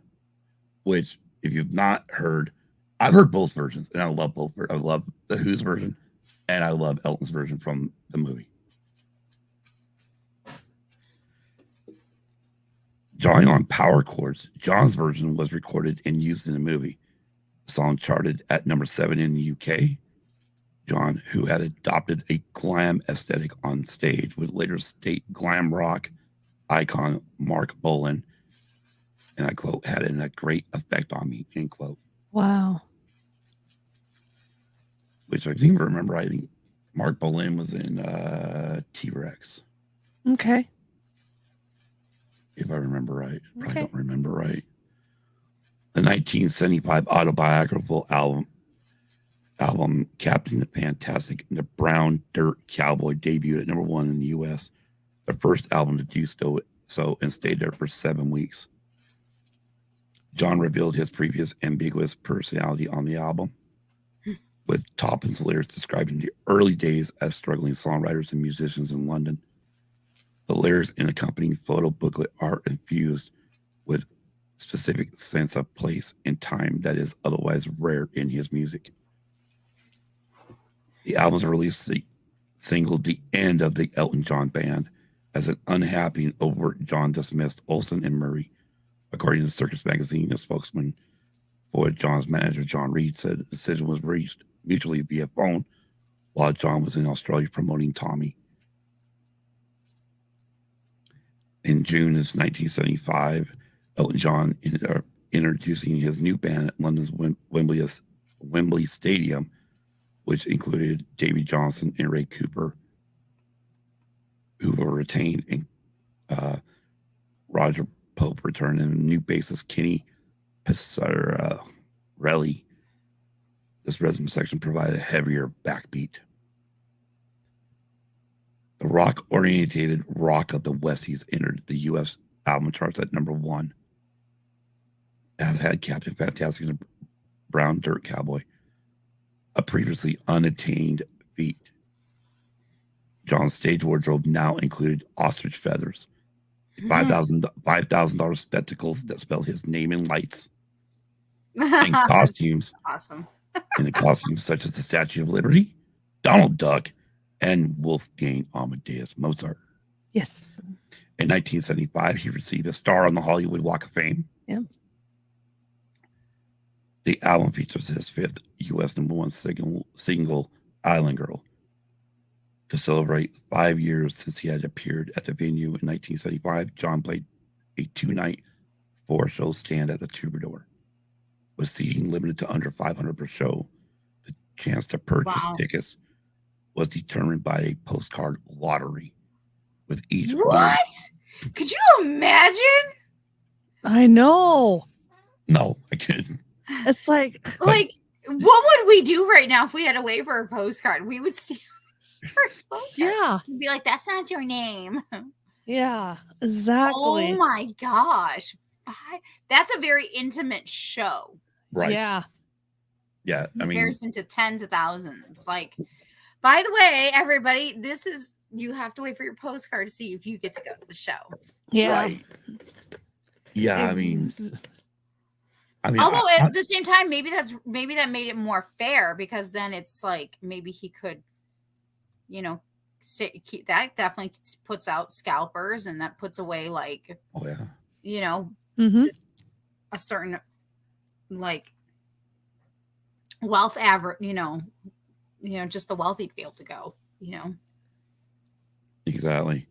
which, if you've not heard, I've heard both versions, and I love both. I love The Who's version, and I love Elton's version from the movie. Drawing on power chords, John's version was recorded and used in the movie. The song charted at #7 in the UK. John, who had adopted a glam aesthetic on stage, would later state glam rock icon Mark Bolan, and I quote, had a great effect on me, end quote. Wow. Which I think, remember, I think Mark Bolan was in T-Rex. Okay. If I remember right. Probably Okay. don't remember right. The 1975 autobiographical album Captain the Fantastic and the Brown Dirt Cowboy debuted at #1 in the US. The first album to do so and stayed there for 7 weeks. John revealed his previous ambiguous personality on the album, with Toppin's lyrics describing the early days as struggling songwriters and musicians in London. The lyrics and accompanying photo booklet are infused with specific sense of place and time that is otherwise rare in his music. The album's released single The End of the Elton John Band as an unhappy and overt John dismissed Olsen and Murray. According to Circus Magazine, a spokesman for John's manager, John Reed, said the decision was reached mutually via phone while John was in Australia promoting Tommy. In June of 1975, Elton John introducing his new band at London's Wembley Stadium, which included Davy Johnson and Ray Cooper, who were retained, and Roger Pope returned, and new bassist Kenny Passarelli. This rhythm section provided a heavier backbeat. The rock-orientated Rock of the Westies entered the U.S. album charts at #1, as had Captain Fantastic and the Brown Dirt Cowboy, a previously unattained feat. John's stage wardrobe now included ostrich feathers, $5,000 spectacles that spelled his name in lights, and costumes. Awesome. And the costumes such as the Statue of Liberty, Donald Duck, and Wolfgang Amadeus Mozart. Yes. In 1975, he received a star on the Hollywood Walk of Fame. Yeah. The album features his fifth U.S. #1 single, Island Girl. To celebrate 5 years since he had appeared at the venue in 1975, John played a 2-night 4-show stand at the Troubadour, with seating limited to under 500 per show. The chance to purchase tickets was determined by a postcard lottery, with each What? Could you imagine? I know. No, I couldn't. It's like what would we do right now if we had to wait for a postcard? We would steal the first postcard. yeah. We'd be like, that's not your name. Yeah, exactly. Oh my gosh. That's a very intimate show. Right. Yeah. Yeah. In comparison to tens of thousands. Like, by the way, everybody, you have to wait for your postcard to see if you get to go to the show. Yeah. Right. Yeah, I mean, although at the same time, maybe that made it more fair, because then it's like maybe he could, keep that definitely puts out scalpers, and that puts away just a certain wealth average, just the wealthy to be able to go, Exactly.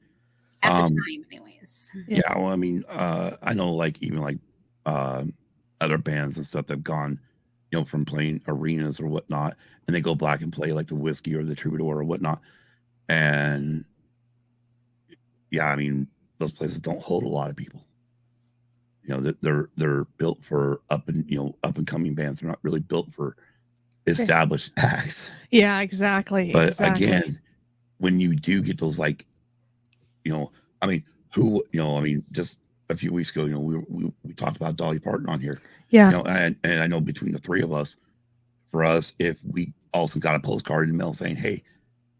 at the time, anyways. Yeah. Well, I mean, I know, even other bands and stuff that have gone from playing arenas or whatnot, and they go back and play like the Whiskey or the Troubadour or whatnot. And yeah, I mean, those places don't hold a lot of people. They're built for up and coming bands. They're not really built for established acts. Yeah, exactly. But exactly. again, when you do get those, like, I mean, just a few weeks ago, we talked about Dolly Parton on here. Yeah. And I know between the three of us, for us, if we also got a postcard in the mail saying, hey,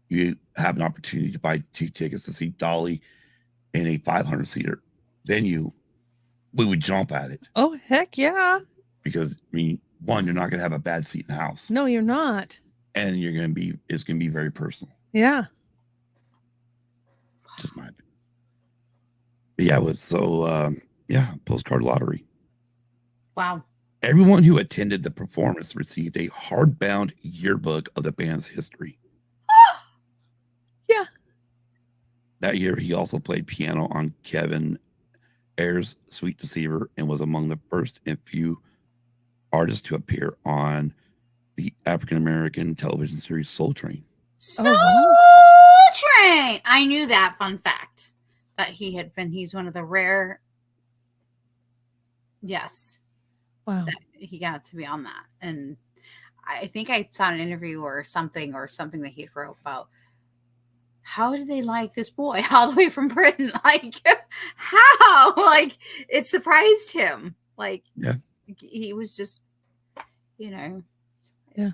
you have an opportunity to buy 2 tickets to see Dolly in a 500-seater venue, we would jump at it. Oh, heck yeah. Because, I mean, one, you're not going to have a bad seat in the house. No, you're not. And it's going to be very personal. Yeah. Just my opinion. But yeah, postcard lottery. Wow. Everyone who attended the performance received a hardbound yearbook of the band's history. Yeah. That year, he also played piano on Kevin Ayers' Sweet Deceiver and was among the first and few artists to appear on the African-American television series Soul Train. Soul Train! I knew that fun fact, that he's one of the rare, yes. Wow. That he got to be on that. And I think I saw an interview or something that he wrote about, how did they like this boy all the way from Britain? Like, how? Like, it surprised him. Like, yeah, he was just, surprised. Yeah.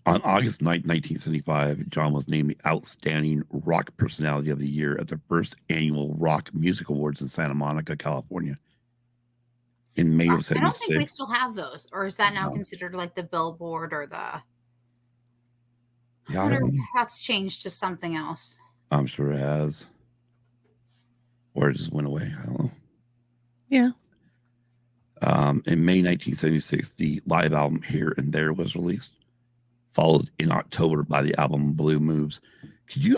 On August 9th, 1975, John was named the Outstanding Rock Personality of the Year at the first annual Rock Music Awards in Santa Monica, California. In May of 76. I don't think we still have those. Or is that now considered like the Billboard or the... Yeah, I wonder if that's changed to something else. I'm sure it has. Or it just went away. I don't know. Yeah. In May 1976, the live album Here and There was released, followed in October by the album Blue Moves. When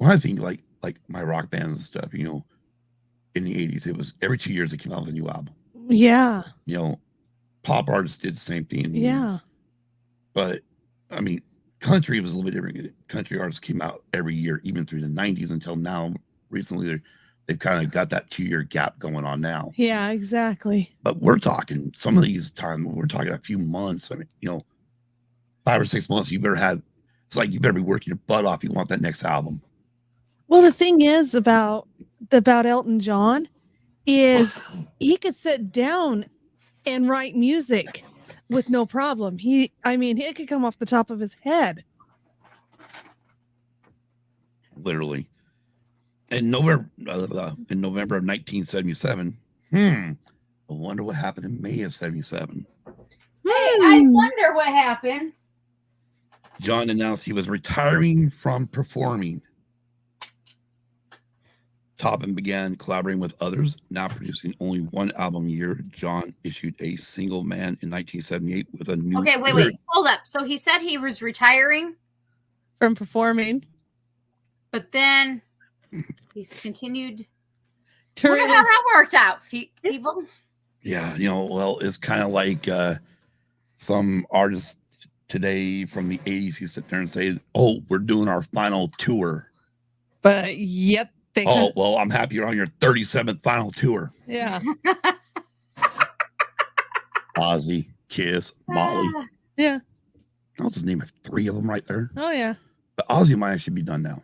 I think like my rock bands and stuff, in the 80s, it was every 2 years it came out with a new album. Yeah. Pop artists did the same thing in the 80s. But, I mean, country was a little bit different. Country artists came out every year, even through the 90s until now. Recently, they've kind of got that 2-year gap going on now. Yeah, exactly. But we're talking, some of these times, we're talking a few months. I mean, 5 or 6 months, it's like you better be working your butt off if you want that next album. Well, the thing is about Elton John is he could sit down and write music with no problem. It could come off the top of his head. Literally. In November of 1977, I wonder what happened in May of 77. Hey, I wonder what happened. John announced he was retiring from performing. Taupin began collaborating with others, now producing only one album a year. John issued a single Man in 1978 with a new... Okay, wait. Hold up. So he said he was retiring? From performing. But then he's continued... I wonder how that worked out, people. Yeah, it's kind of like some artists today from the 80s who sit there and say, oh, we're doing our final tour. But yet... well, I'm happy you're on your 37th final tour. Yeah. Ozzy, Kiss, Molly. Yeah. I'll just name 3 of them right there. Oh, yeah. But Ozzy might actually be done now.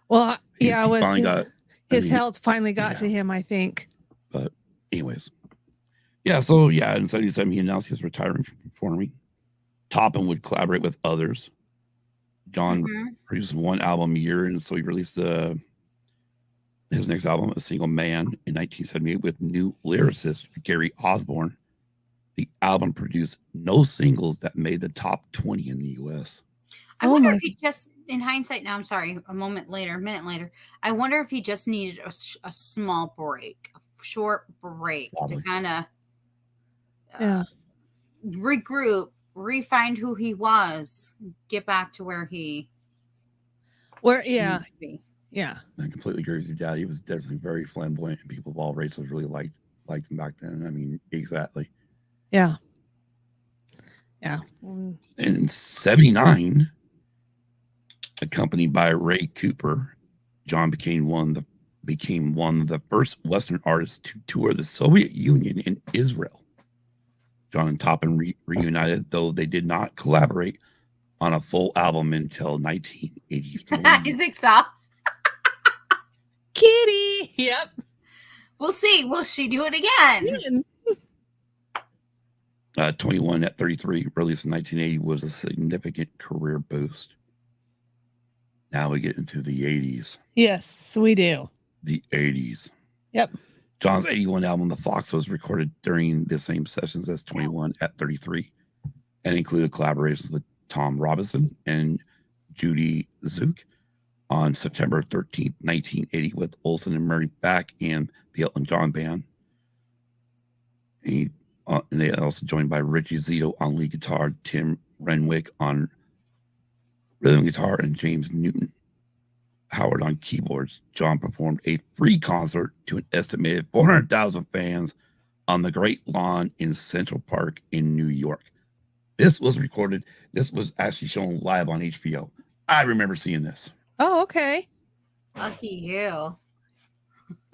Well, his health finally got to him, I think. But anyways. Yeah, so in 77, he announced he was retiring from performing. Taupin would collaborate with others. John produced one album a year, and so he released his next album, A Single Man, in 1978 with new lyricist Gary Osborne. The album produced no singles that made the top 20 in the U.S. I wonder if he just, in hindsight now, I'm sorry, a minute later, I wonder if he just needed a small break, a short break to kind of regroup, refine who he was, get back to where he needs to be. Yeah. I completely agree with your dad. He was definitely very flamboyant, and people of all races really liked liked him back then. I mean, exactly. Yeah. In 79, accompanied by Ray Cooper, John became one of the first Western artists to tour the Soviet Union in Israel. John and Toppin reunited, though they did not collaborate on a full album until 1983. Isaac saw. Kitty. Yep. We'll see. Will she do it again? 21 at 33, released in 1980, was a significant career boost. Now we get into the 80s. Yes, we do. The 80s. Yep. John's 81 album, The Fox, was recorded during the same sessions as 21 at 33 and included collaborations with Tom Robinson and Judy Zook on September 13th, 1980, with Olsen and Murray back in the Elton John band. And they also joined by Richie Zito on lead guitar, Tim Renwick on rhythm guitar, and James Newton Howard on keyboards. John performed a free concert to an estimated 400,000 fans on the Great Lawn in Central Park in New York. This was recorded. This was actually shown live on HBO. I remember seeing this. Oh, okay. Lucky you.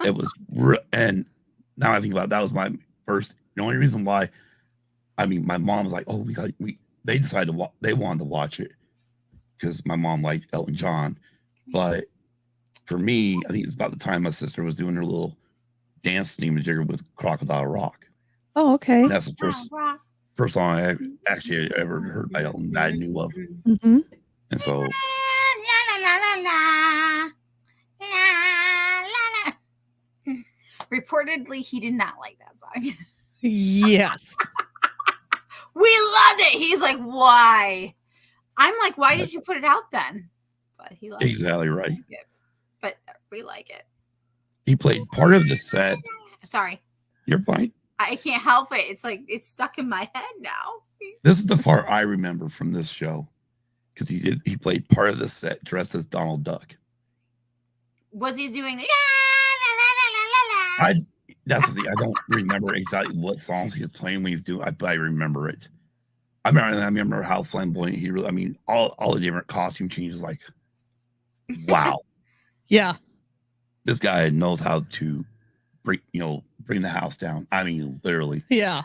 It was, and now I think about it, that was my first. The only reason why, I mean, my mom was like, "Oh, they decided they wanted to watch it because my mom liked Elton John." But for me, I think it was about the time my sister was doing her little dance thingamajigger with Crocodile Rock. Oh, okay. And that's the first song I actually ever heard by Elton that I knew of. Mm-hmm. And so, La, la, la, la, la. La, la, la. Reportedly, he did not like that song. Yes. We loved it. He's like, why? I'm like, why did you put it out then? But he liked exactly right. it. But we like it. He played part of the set. Sorry. You're fine. I can't help it. It's like it's stuck in my head now. This is the part I remember from this show because he played part of the set dressed as Donald Duck. Was he doing la la la la la la? I don't remember exactly what songs he was playing when he's doing. But I remember it. I remember how flamboyant he really. I mean, all the different costume changes. Like, wow. Yeah. This guy knows how to bring the house down. I mean, literally. Yeah.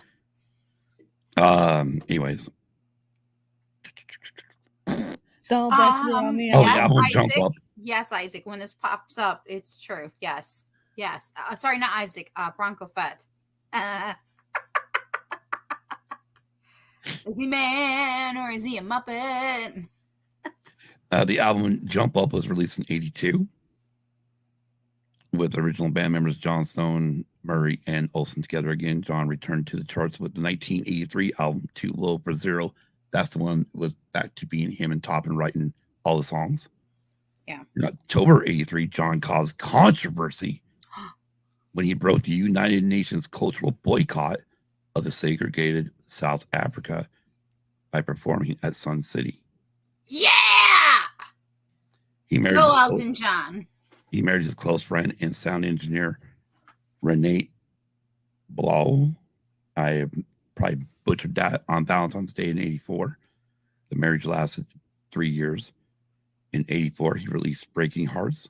Anyways. Donald Duck on the Oh, yes, yeah, I will Isaac. jump up. Yes, Isaac. When this pops up, it's true. Yes. Yes. Sorry, not Isaac. Bronco Fett. Is he man or is he a Muppet? The album Jump Up was released in 82 with original band members John Stone, Murray, and Olsen together again. John returned to the charts with the 1983 album Too Low for Zero. That's the one that was back to being him and Toppin writing all the songs. Yeah. In October 83, John caused controversy when he broke the United Nations cultural boycott of the segregated South Africa by performing at Sun City. Yeah. He married Go Elton John. He married his close friend and sound engineer, Renee Blau. I probably butchered that, on Valentine's Day in 84. The marriage lasted 3 years. In 84, he released Breaking Hearts.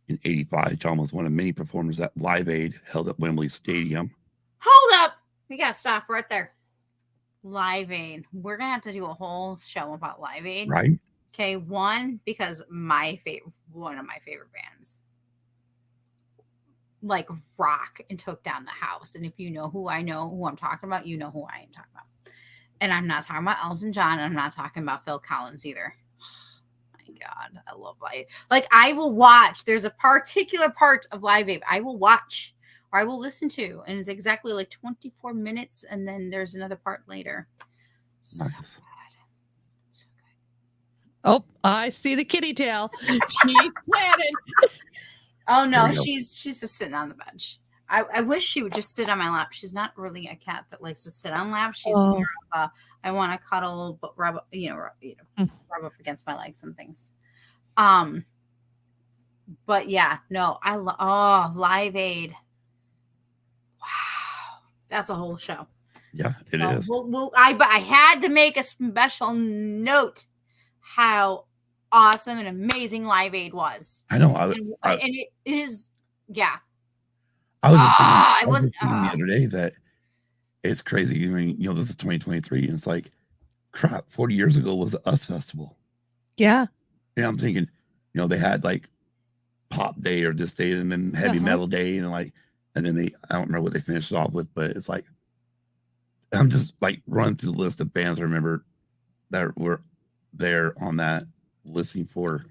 In 85, John was one of many performers at Live Aid held at Wembley Stadium. Hold up. We got to stop right there. Live Aid. We're going to have to do a whole show about Live Aid. Right? Okay. One, because one of my favorite bands like rock and took down the house. And if you know who I'm talking about, you know who I am talking about. And I'm not talking about Elton John. And I'm not talking about Phil Collins either. God, I love Live Aid. Like, I will watch. There's a particular part of Live Aid I will watch or I will listen to, and it's exactly like 24 minutes, and then there's another part later. So Nice. good. So good. Oh, I see the kitty tail. She's planted. Oh no, There you go. she's just sitting on the bench. I wish she would just sit on my lap. She's not really a cat that likes to sit on laps. She's more of a, I want to cuddle, but rub up against my legs and things. But yeah, no, Live Aid. Wow. That's a whole show. Yeah, it is. I had to make a special note how awesome and amazing Live Aid was. I know. And it is, yeah. I was just thinking the other day that it's crazy. I mean, this is 2023, and it's like, crap, 40 years ago was the US Festival. Yeah. And I'm thinking, they had like Pop Day or this day, and then Heavy Metal Day, and then I don't remember what they finished off with, but it's like, I'm just like running through the list of bands I remember that were there on that, listening for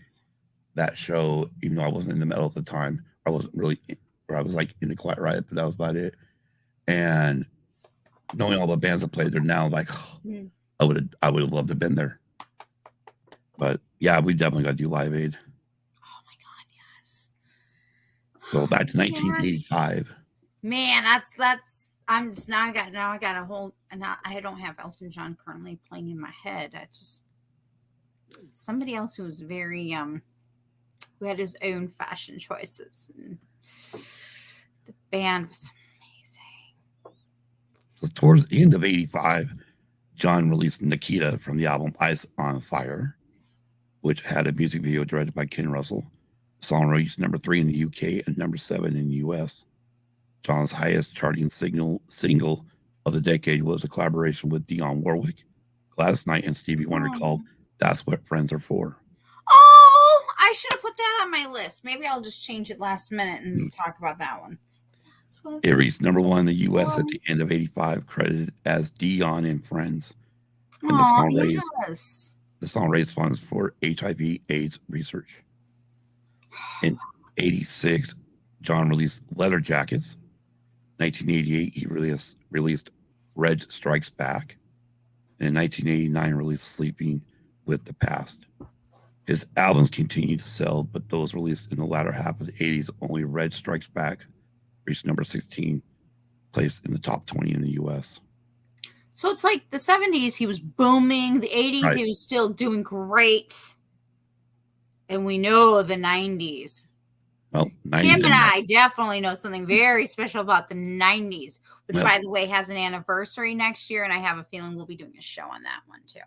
that show, even though I wasn't in the metal at the time. I wasn't really, or I was like in the Quiet Riot, but that was about it. And knowing all the bands that played there now, like, I would have loved to have been there. But yeah, we definitely got to do Live Aid. Oh my God, yes. So that's 1985. Man, that's. I'm just I got a whole, and I don't have Elton John currently playing in my head. I just somebody else who was very who had his own fashion choices, and the band was amazing. So towards the end of 85, John released Nikita from the album Ice on Fire, which had a music video directed by Ken Russell. The song reached number 3 in the UK and number 7 in the US. John's highest charting single of the decade was a collaboration with Dionne Warwick, Gladys Knight, and Stevie Wonder called That's What Friends Are For. Oh, I should have put that on my list. Maybe I'll just change it last minute and talk about that one. It reached number 1 in the US at the end of 85, credited as Dionne and Friends. And the song raised funds for HIV/AIDS research. In 86, John released Leather Jackets. 1988, he released Red Strikes Back. And in 1989, released Sleeping with the Past. His albums continued to sell, but those released in the latter half of the 80s, only Red Strikes Back reached number 16, placed in the top 20 in the US. So it's like the 70s, he was booming. The 80s, Right. He was still doing great. And we know the 90s. Well, Kim and I definitely know something very special about the 90s, which, Yeah. by the way, has an anniversary next year. And I have a feeling we'll be doing a show on that one, too.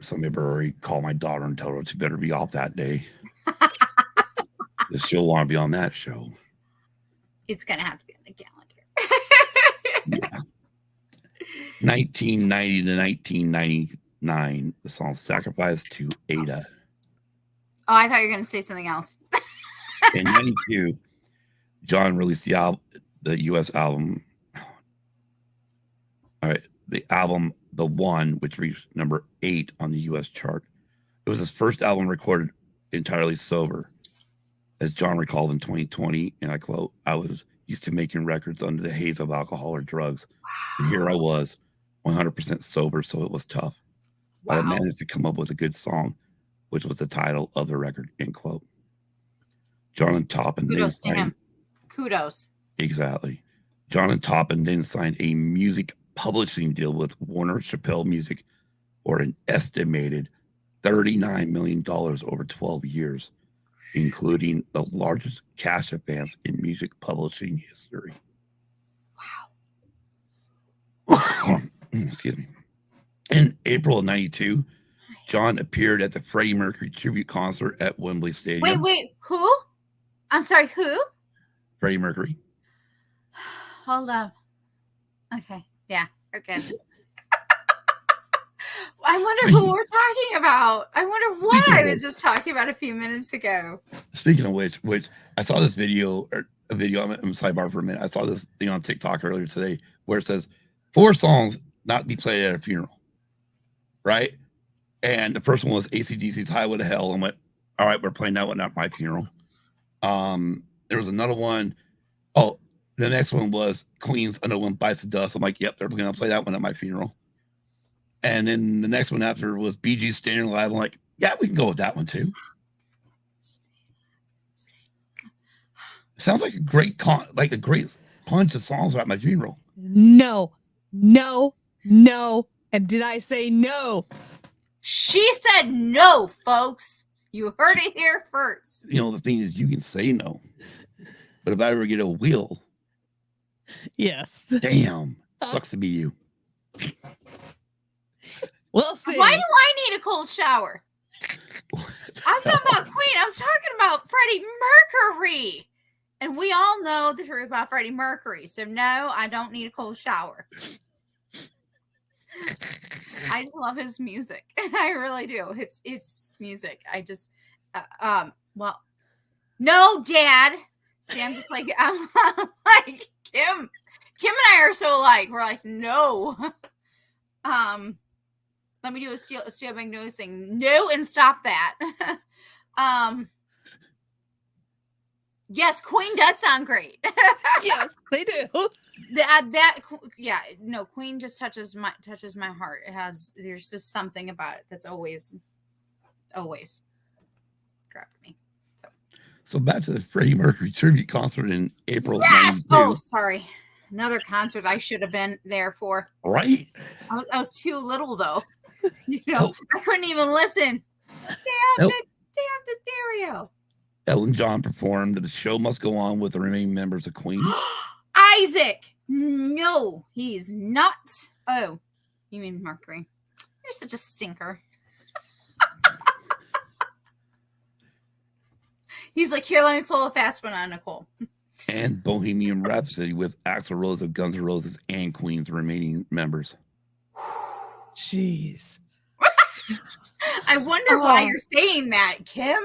Somebody already called my daughter and told her she better be off that day. She'll want to be on that show. It's going to have to be on the calendar. Yeah. 1990 to 1999, the song Sacrifice to Ada. Oh, I thought you were going to say something else. In 92, John released the US album. All right, the album The One, which reached number 8 on the US chart. It was his first album recorded entirely sober. As John recalled in 2020, and I quote, "I was used to making records under the haze of alcohol or drugs. And here I was, 100% sober, so it was tough. But I managed to come up with a good song, which was the title of the record," end quote. John and Toppin then signed. Kudos. Exactly. John and Toppin then signed a music publishing deal with Warner Chappell Music for an estimated $39 million over 12 years, including the largest cash advance in music publishing history. Wow. Excuse me. In April of 92, John appeared at the Freddie Mercury tribute concert at Wembley Stadium. Wait, who? I'm sorry, who? Freddie Mercury. Hold up. Okay, yeah, okay. I wonder who we're talking about. I wonder what I was just talking about a few minutes ago. Speaking of which I saw this video, I'm sidebar for a minute. I saw this thing on TikTok earlier today where it says 4 songs not be played at a funeral, right? And the first one was AC/DC's Highway to Hell. And went, all right, we're playing that one at my funeral. There was another one. Oh, the next one was Queen's Another One Bites the Dust. I'm like, yep, they're going to play that one at my funeral. And then the next one after was Bee Gees Staying Alive. I'm like, yeah, we can go with that one too. Sounds like a great punch of songs at my funeral. No. And did I say no? She said no, folks. You heard it here first. The thing is, you can say no. But if I ever get a wheel, Yes. Damn. Sucks to be you. We'll see. Why do I need a cold shower? I was talking about Queen. I was talking about Freddie Mercury. And we all know the truth about Freddie Mercury. So no, I don't need a cold shower. I just love his music. I really do. It's music. I just well, no, Dad. See, I'm just like I'm like Kim. Kim and I are so alike. We're like, no. Let me do a steel bang nose thing. No, and stop that. Yes, Queen does sound great. Yes, they do. No, Queen just touches my heart. There's just something about it that's always grabbed me. So back to the Freddie Mercury tribute concert in April. Yes. 92. Oh, sorry. Another concert I should have been there for. Right? I was too little though. I couldn't even listen. Stay off the stereo. Elton John performed "The Show Must Go On" with the remaining members of Queen. Isaac. No, he's not. Oh, you mean Mercury? You're such a stinker. He's like, here, let me pull a fast one on Nicole. And Bohemian Rhapsody with Axl Rose of Guns N' Roses and Queen's remaining members. Jeez. I wonder why you're saying that, Kim.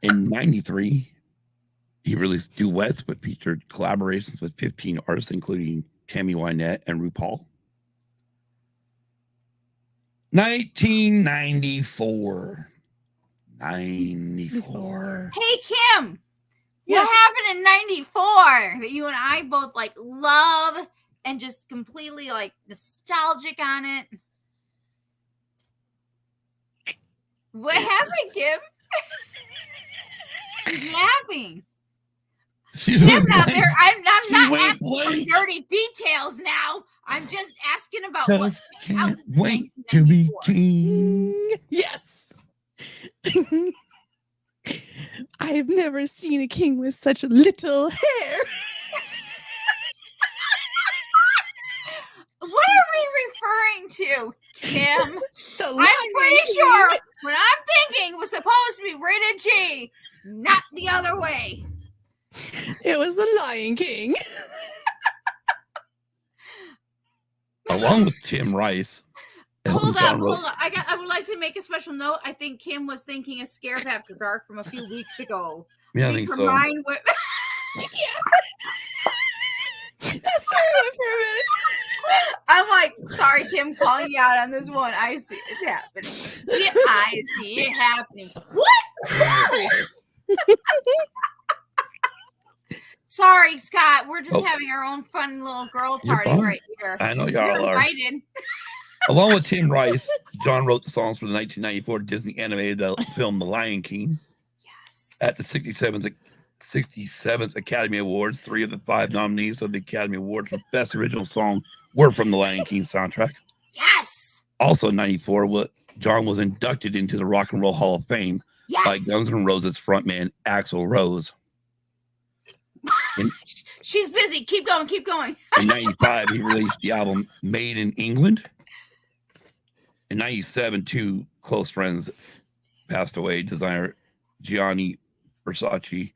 In 93, he released duets which featured collaborations with 15 artists, including Tammy Wynette and RuPaul. 1994. 94. Hey, Kim. What happened in 94 that you and I both like love and just completely like nostalgic on it? What happened, Kim? She's laughing. Kim, now I'm not asking for dirty details now. I'm just asking about what. Can't wait to be king. Yes. I've never seen a king with such little hair. What are we referring to, Kim? I'm pretty sure what I'm thinking was supposed to be rated G, not the other way. It was the Lion King. Along with Tim Rice. Hold on. I would like to make a special note. I think Kim was thinking of Scared After Dark from a few weeks ago. Yeah, I think so. Mind with... That's where I went for a minute. I'm like, sorry, Kim, calling you out on this one. I see it happening. Yeah, I see it happening. What? Sorry, Scott. We're just having our own fun little girl party right here. I know y'all are. Along with Tim Rice, John wrote the songs for the 1994 Disney animated film The Lion King. Yes. At the 67th Academy Awards, 3 of the 5 nominees of the Academy Award for Best Original Song were from the Lion King soundtrack. Yes. Also in 94, John was inducted into the Rock and Roll Hall of Fame by Guns N' Roses frontman Axl Rose. She's busy. Keep going. In 95, he released the album Made in England. In 97, 2 close friends passed away. Designer Gianni Versace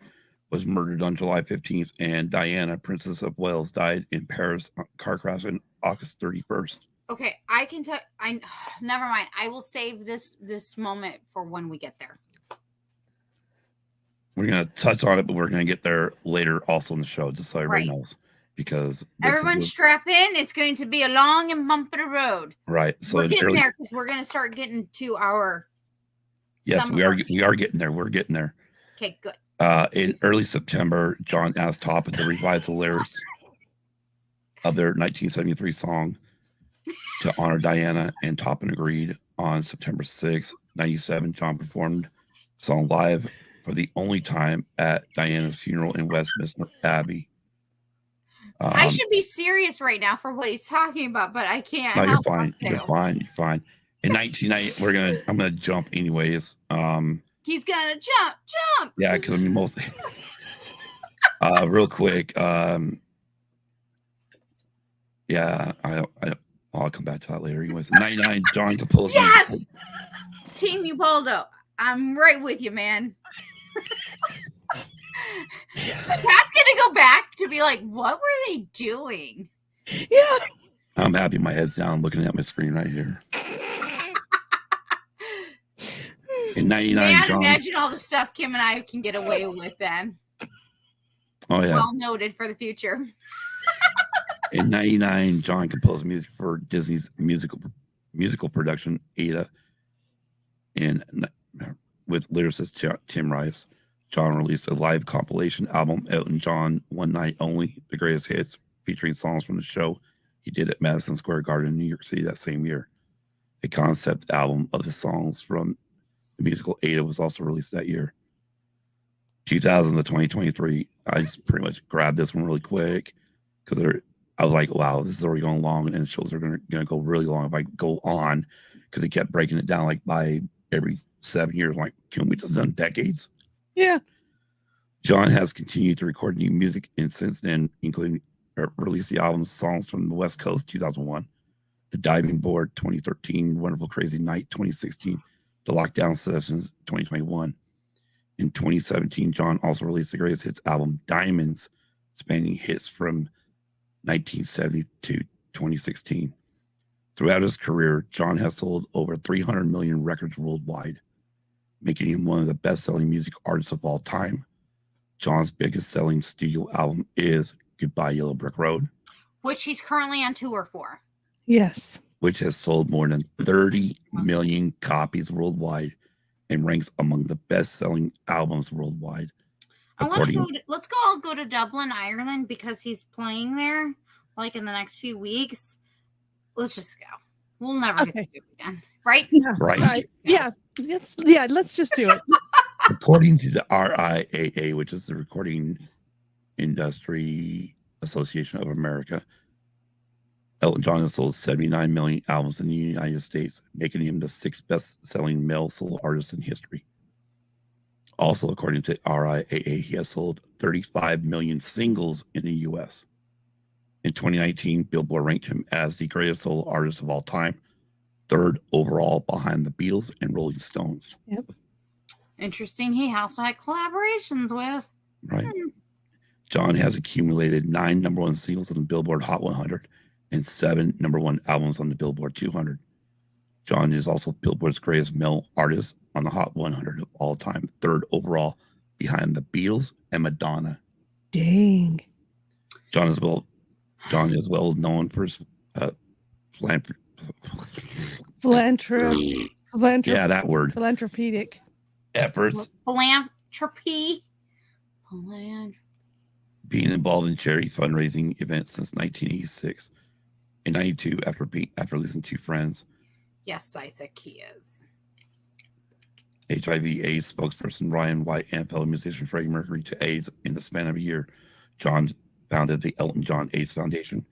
was murdered on July 15th, and Diana, Princess of Wales, died in Paris car crash on August 31st. Okay, I can tell. Never mind. I will save this moment for when we get there. We're going to touch on it, but we're going to get there later also in the show, just so everybody knows. Because everyone strap in. It's going to be a long and bumpy road. Right. So we're getting there because we're going to start getting to our. Yes, we are getting there. We're getting there. Okay, good. In early September, John asked Toppin to revise the lyrics of their 1973 song to honor Diana, and Toppin agreed. On September 6th, 97, John performed the song live for the only time at Diana's funeral in Westminster Abbey. I should be serious right now for what he's talking about, but I can't. No, you're fine. You're fine. In 1990, I'm gonna jump anyways. He's gonna jump. Yeah, because I mean mostly. Real quick, Yeah, I'll come back to that later. Anyways, 99, John composed. Yes! Team Upoldo. I'm right with you, man. That's gonna go back to be like, what were they doing? Yeah. I'm happy my head's down looking at my screen right here. In 99, Man, John. imagine all the stuff Kim and I can get away with then. Oh, yeah. Well noted for the future. In 99, John composed music for Disney's musical production, Ada. And with lyricist Tim Rice, John released a live compilation album, Elton John One Night Only, the greatest hits, featuring songs from the show he did at Madison Square Garden in New York City that same year. A concept album of the songs from the musical Ada was also released that year. 2000 to 2023, I just pretty much grabbed this one really quick because I was like, wow, this is already going long, and shows are going to go really long if I go on, because he kept breaking it down like by every 7 years. Like, can we just done decades? Yeah. John has continued to record new music and since then, including release the album Songs from the West Coast 2001, The Diving Board 2013, Wonderful Crazy Night 2016, The Lockdown Sessions 2021. In 2017, John also released the greatest hits album Diamonds, spanning hits from 1970 to 2016. Throughout his career, John has sold over 300 million records worldwide, making him one of the best-selling music artists of all time. John's biggest selling studio album is Goodbye Yellow Brick Road, which he's currently on tour for. Yes. which has sold more than 30 million copies worldwide and ranks among the best-selling albums worldwide. Let's all go to Dublin, Ireland, because he's playing there like in the next few weeks. Let's just go. We'll never get to do it again. Right? Yeah. Right. Yeah. Let's just do it. According to the RIAA, which is the Recording Industry Association of America, Elton John has sold 79 million albums in the United States, making him the 6th best-selling male solo artist in history. Also, according to RIAA, he has sold 35 million singles in the U.S. In 2019, Billboard ranked him as the greatest solo artist of all time, 3rd overall behind the Beatles and Rolling Stones. Yep. Interesting. He also had collaborations with. Right. John has accumulated 9 number 1 singles on the Billboard Hot 100 and 7 number 1 albums on the Billboard 200. John is also Billboard's greatest male artist on the Hot 100 of all time, 3rd overall behind the Beatles and Madonna. Dang. John is well known for his Philanthropy. Yeah, that word. Philanthropic Efforts. Philanthropy. Being involved in charity fundraising events since 1986. In 92, after losing 2 friends. Yes, Isaac, he is. HIV/AIDS spokesperson Ryan White and fellow musician Freddie Mercury to AIDS in the span of a year. John founded the Elton John AIDS Foundation,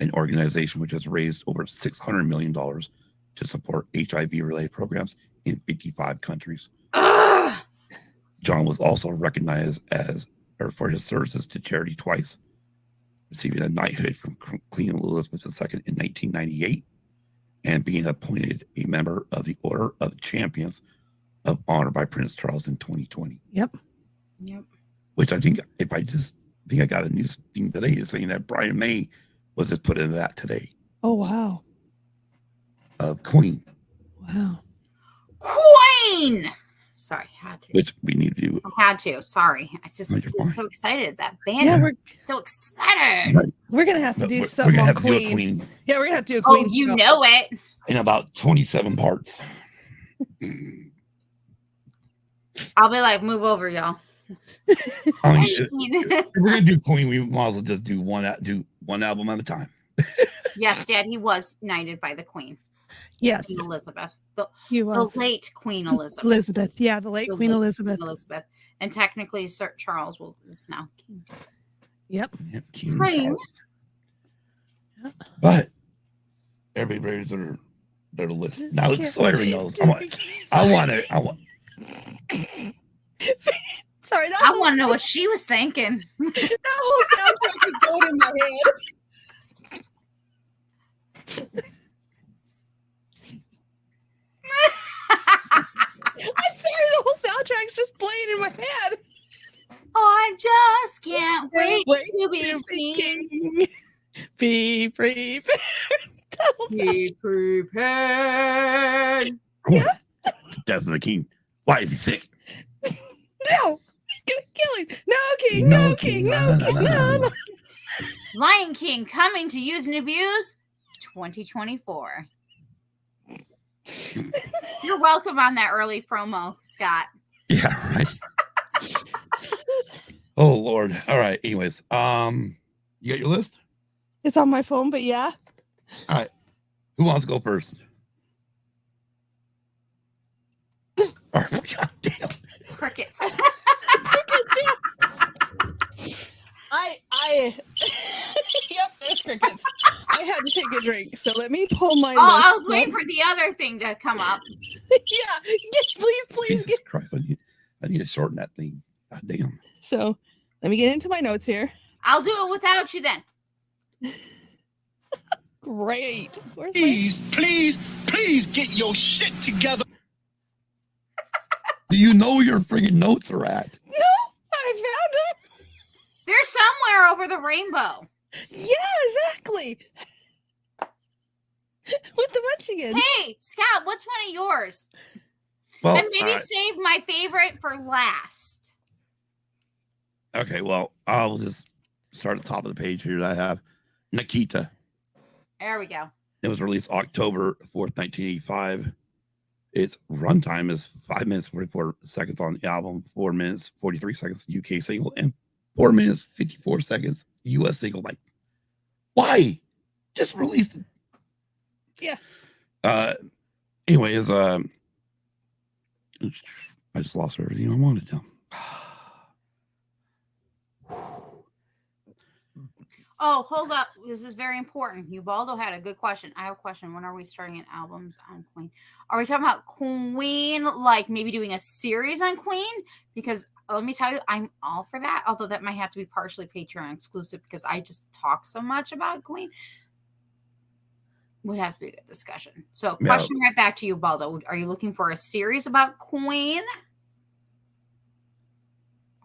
an organization which has raised over $600 million to support HIV-related programs in 55 countries. Ugh. John was also recognized for his services to charity twice, receiving a knighthood from Queen Elizabeth II in 1998 and being appointed a member of the Order of the Champions of Honor by Prince Charles in 2020. Yep. Which I think I got a news thing today saying that Brian May was just put into that today. Oh, wow. Queen. Wow. Queen! Sorry, had to. Which we need to do. I had to. Sorry. I just was so excited. That band is so excited. Right. We're going to have to do something on Queen. Yeah, we're going to have to do a Queen. Oh, you know it. In about 27 parts. I'll be like, move over, y'all. I mean, if we're going to do Queen, we might as well just do one album at a time. Yes, Dad, he was knighted by the Queen. Yes. Queen Elizabeth. The late Queen Elizabeth. Yeah, the late Queen Elizabeth. And technically, Sir Charles is now King. Yep. King Queen. Charles. But everybody's their list. Now, so everybody knows. I want Sorry, I want to know what she was thinking. that whole soundtrack is going in my head. my head. I just can't wait to be king. Be prepared. Be prepared. Yeah. Death of the king. Why is he sick? No, gonna kill him. No king, no king, no king, no. Lion King coming to Use and Abuse 2024. You're welcome on that early promo, Scott. Yeah, right. Oh Lord. All right. Anyways, you got your list? It's on my phone, but yeah. All right. Who wants to go first? God damn. Crickets. Yep, there's crickets. I had to take a drink, so let me pull my. I was waiting for the other thing to come up. Yeah, please. Jesus Christ, I need to shorten that thing. God damn. So, let me get into my notes here. I'll do it without you then. Great. Where's Please get your shit together. Do you know where your friggin' notes are at? No, I found them. They're somewhere over the rainbow. Yeah, exactly. With the munchkins. Hey, Scott, what's one of yours? Well, And maybe all right. save my favorite for last. Okay, well, I'll just start at the top of the page here. I have Nikita. There we go. It was released October 4th, 1985. Its runtime is 5 minutes 44 seconds on the album, 4 minutes 43 seconds UK single, and 4 minutes 54 seconds US single. Like, why? Just released it. Yeah. Anyways, I just lost everything I wanted to. Oh, hold up. This is very important. Ubaldo had a good question. I have a question. When are we starting albums on Queen? Are we talking about Queen, like maybe doing a series on Queen? Because let me tell you, I'm all for that. Although that might have to be partially Patreon exclusive because I just talk so much about Queen. Would have to be a good discussion. So, question right back to you, Baldo. Are you looking for a series about Queen?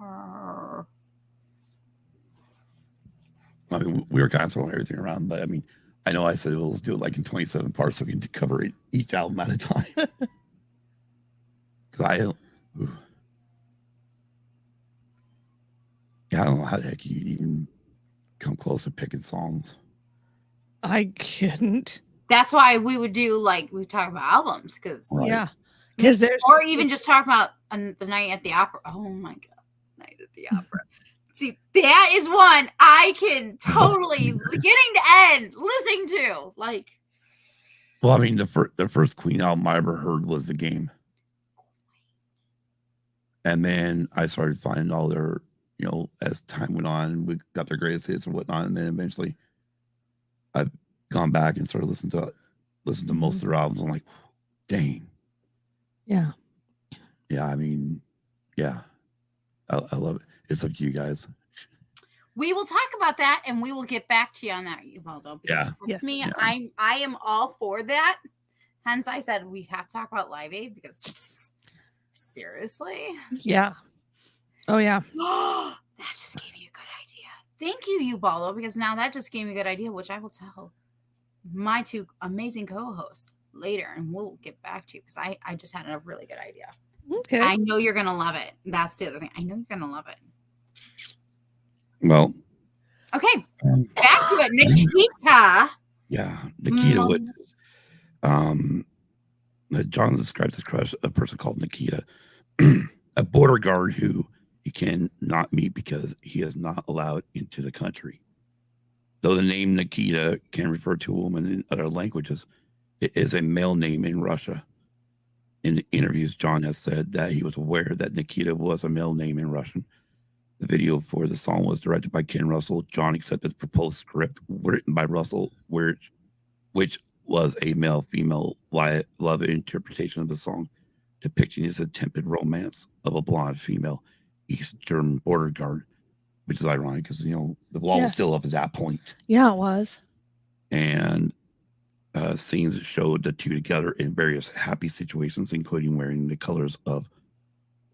Or... I mean, we were kind of throwing everything around, but I mean, I know I said, well, let's do it like in 27 parts so we can cover each album at a time. Because I don't know how the heck you'd even come close to picking songs. I couldn't. That's why we would do like we talk about albums because Right. Yeah, because there's or even just talk about the Night at the Opera. Oh my god, Night at the Opera. See, that is one I can totally beginning to end listening to. Like, Well, I mean, the first Queen album I ever heard was The Game. And then I started finding all their, as time went on, we got their greatest hits and whatnot. And then eventually I've gone back and started listening to most of their albums. I'm like, dang. yeah. Yeah, I mean, yeah. I love it. It's up to you guys. we will talk about that and we will get back to you on that, Ubaldo. Yeah. Yes. Me, Yeah. I am all for that. Hence, I said we have to talk about Live Aid because seriously. Yeah. Oh yeah. That just gave me a good idea. Thank you, Ubaldo, because now that just gave me a good idea, which I will tell my two amazing co-hosts later, and we'll get back to you because I just had a really good idea. Okay. I know you're gonna love it. That's the other thing. I know you're gonna love it. Well, Okay, back to it. Nikita. yeah, Nikita Wood. John describes his crush, a person called Nikita, a border guard who he can not meet because he is not allowed into the country. Though the name Nikita can refer to a woman in other languages, it is a male name in Russia. In interviews, John has said that he was aware that Nikita was a male name in Russian. The video for the song was directed by Ken Russell. John accepted the proposed script written by Russell, which was a male-female love interpretation of the song, depicting his attempted romance of a blonde female East German border guard, which is ironic because, the wall was still up at that point. Yeah, it was. And scenes showed the two together in various happy situations, including wearing the colors of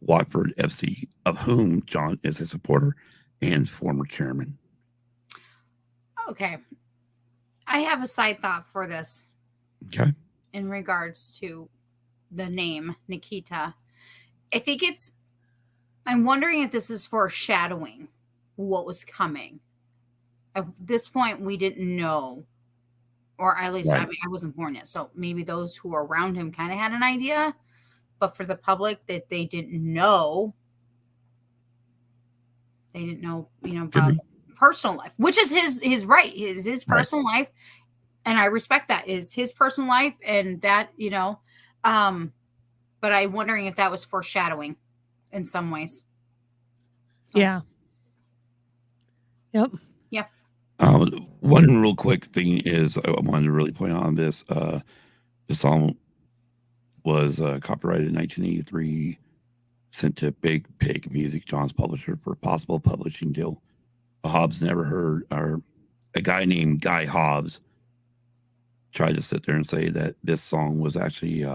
Watford FC, of whom John is a supporter and former chairman. Okay. I have a side thought for this Okay. in regards to the name Nikita. I'm wondering if this is foreshadowing what was coming. At this point, we didn't know, or at least Right. I wasn't born yet. So maybe those who were around him kind of had an idea, but for the public that they didn't know, about personal life, which is his right, his personal life. And I respect that is his personal life and that, but I'm wondering if that was foreshadowing in some ways. So, Yeah. Yep. Yep. One real quick thing is I wanted to really point out on this. The song was copyrighted in 1983, sent to Big Pig Music, John's publisher, for a possible publishing deal. Hobbs never heard, or a guy named Guy Hobbs tried to sit there and say that this song was actually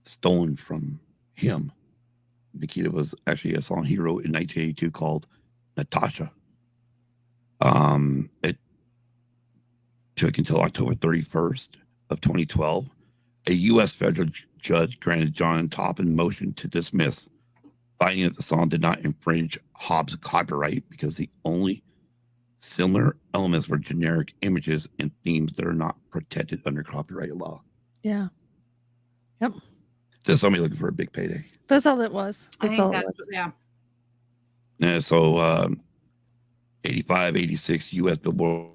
stolen from him. Nikita was actually a song he wrote in 1982 called Natasha. It took until October 31st of 2012. A U.S. federal judge granted John Toppin motion to dismiss, finding that the song did not infringe Hobbs' copyright because the only similar elements were generic images and themes that are not protected under copyright law. Yeah. Yep. Just somebody looking for a big payday. That's all it was. I That's think all it that's, was. yeah. Yeah, so 85, 86 U.S. Billboard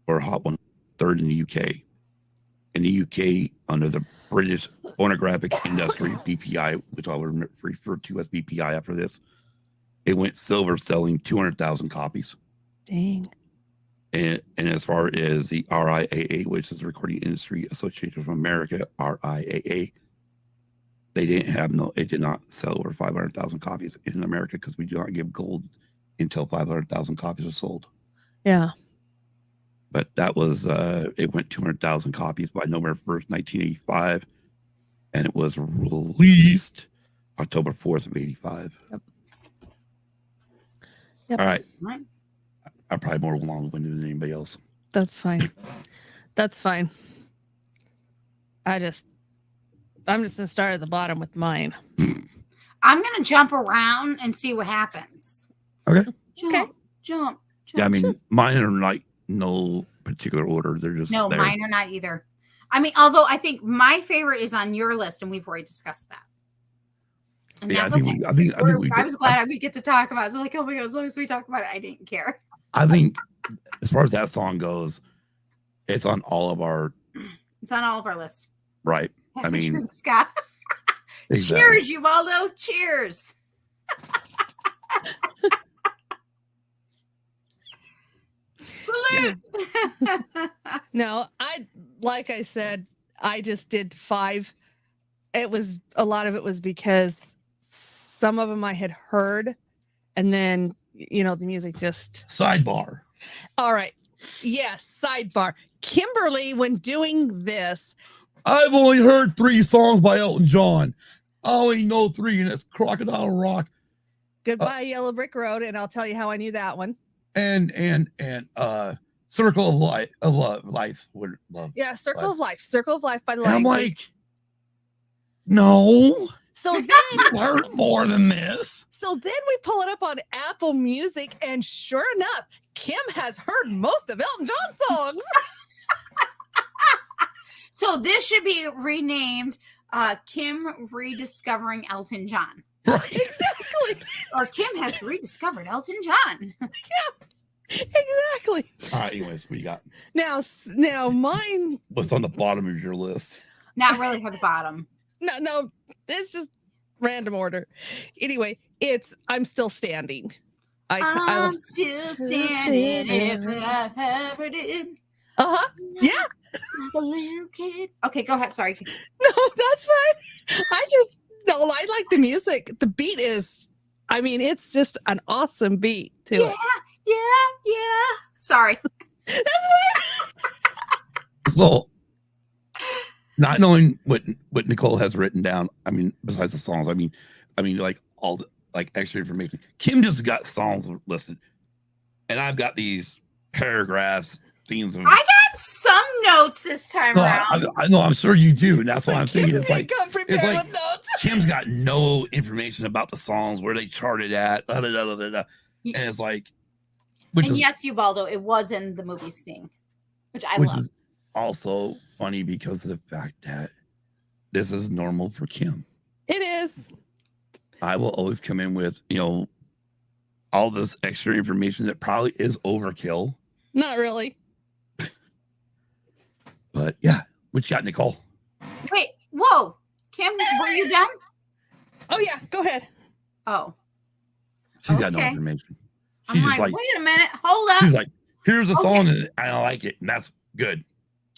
or Hot 103rd in the UK. In the UK, under the British Phonographic Industry, BPI, which I'll refer to as BPI after this, it went silver, selling 200,000 copies. Dang. And as far as the RIAA, which is the Recording Industry Association of America, RIAA, it did not sell over 500,000 copies in America because we do not give gold until 500,000 copies are sold. Yeah. But that was, it went 200,000 copies by November 1st, 1985. And it was released October 4th of 85. Yep. All right. Right. I'm probably more long-winded than anybody else. That's fine. That's fine. I'm just going to start at the bottom with mine. I'm going to jump around and see what happens. Okay. Jump. Yeah, I mean, mine are like no particular order. They're just No, there. mine are not either. I mean, although I think my favorite is on your list, and we've already discussed that. And Yeah, that's I think okay. I I was glad we get to talk about it. So like, oh my God, as long as we talk about it, I didn't care. I think as far as that song goes, it's on all of our It's on all of our lists. right. Have I a mean, drink, Scott. exactly. Cheers, Ubaldo. Cheers. Salute. No, like I said, I just did 5. A lot of it was because some of them I had heard, and then, the music just. Sidebar. All right. Yes. Sidebar. Kimberly, when doing this. I've only heard 3 songs by Elton John. I only know 3, and it's Crocodile Rock. Goodbye, Yellow Brick Road, and I'll tell you how I knew that one. And Circle of Life, Love. Yeah, Circle of Life. Circle of Life by the And I'm Lion like, no, So then you've heard more than this. So then we pull it up on Apple Music, and sure enough, Kim has heard most of Elton John's songs. So this should be renamed Kim Rediscovering Elton John. Right. Exactly. Or Kim has rediscovered Elton John. Exactly. All right, anyways, what you got? Now mine. What's on the bottom of your list? Not really for the bottom. No, it's just random order. Anyway, it's I'm Still Standing. I'm still standing if I ever did. Yeah. Like a little kid. Okay, go ahead. Sorry. No, that's fine. I like the music. The beat is, it's just an awesome beat to it. Yeah. Sorry. That's fine. So not knowing what Nicole has written down. I mean, besides the songs, I mean, like all the like extra information. Kim just got songs listed, and I've got these paragraphs, themes of. I got some notes this time around. I know, I'm sure you do, and that's what I'm thinking. It's like prepared with notes. Kim's got no information about the songs, where they charted at, and it's like, yes, Ubaldo, it was in the movie's thing, which love. Is also funny because of the fact that this is normal for Kim. It is. I will always come in with, all this extra information that probably is overkill. Not really. But yeah, what you got, Nicole? Wait, whoa. Kim, were you done? Oh, yeah, go ahead. Oh. She's got no information. She's just like, wait a minute, hold up. She's like, here's a song and I don't like it, and that's good.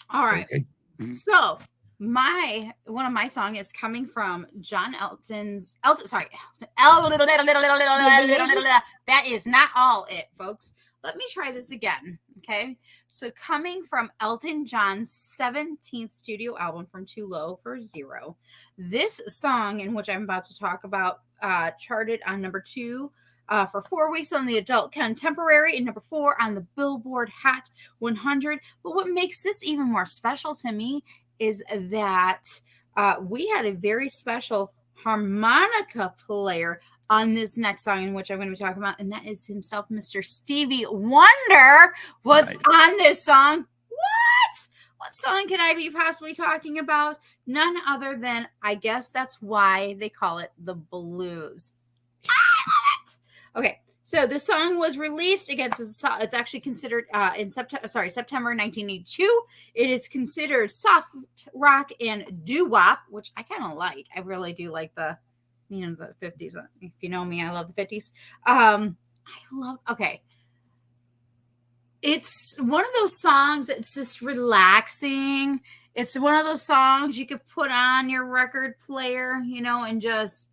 All right. Okay. So one of my songs is coming from John Elton's that is not all it, folks. Let me try this again. Okay. So coming from Elton John's 17th studio album, From Too Low for Zero, this song, in which I'm about to talk about, charted on number 2 for 4 weeks on the Adult Contemporary and number 4 on the Billboard Hot 100. But what makes this even more special to me is that we had a very special harmonica player on this next song, in which I'm going to be talking about, and that is himself, Mr. Stevie Wonder, was on this song. What song could I be possibly talking about? None other than, I guess that's why they call it the blues. I love it. Okay, so the song was released it's actually considered in September 1982. It is considered soft rock and doo-wop, which I kind of like. I really do like the 50s. If you know me, I love the 50s. It's one of those songs that's just relaxing. It's one of those songs you could put on your record player, and just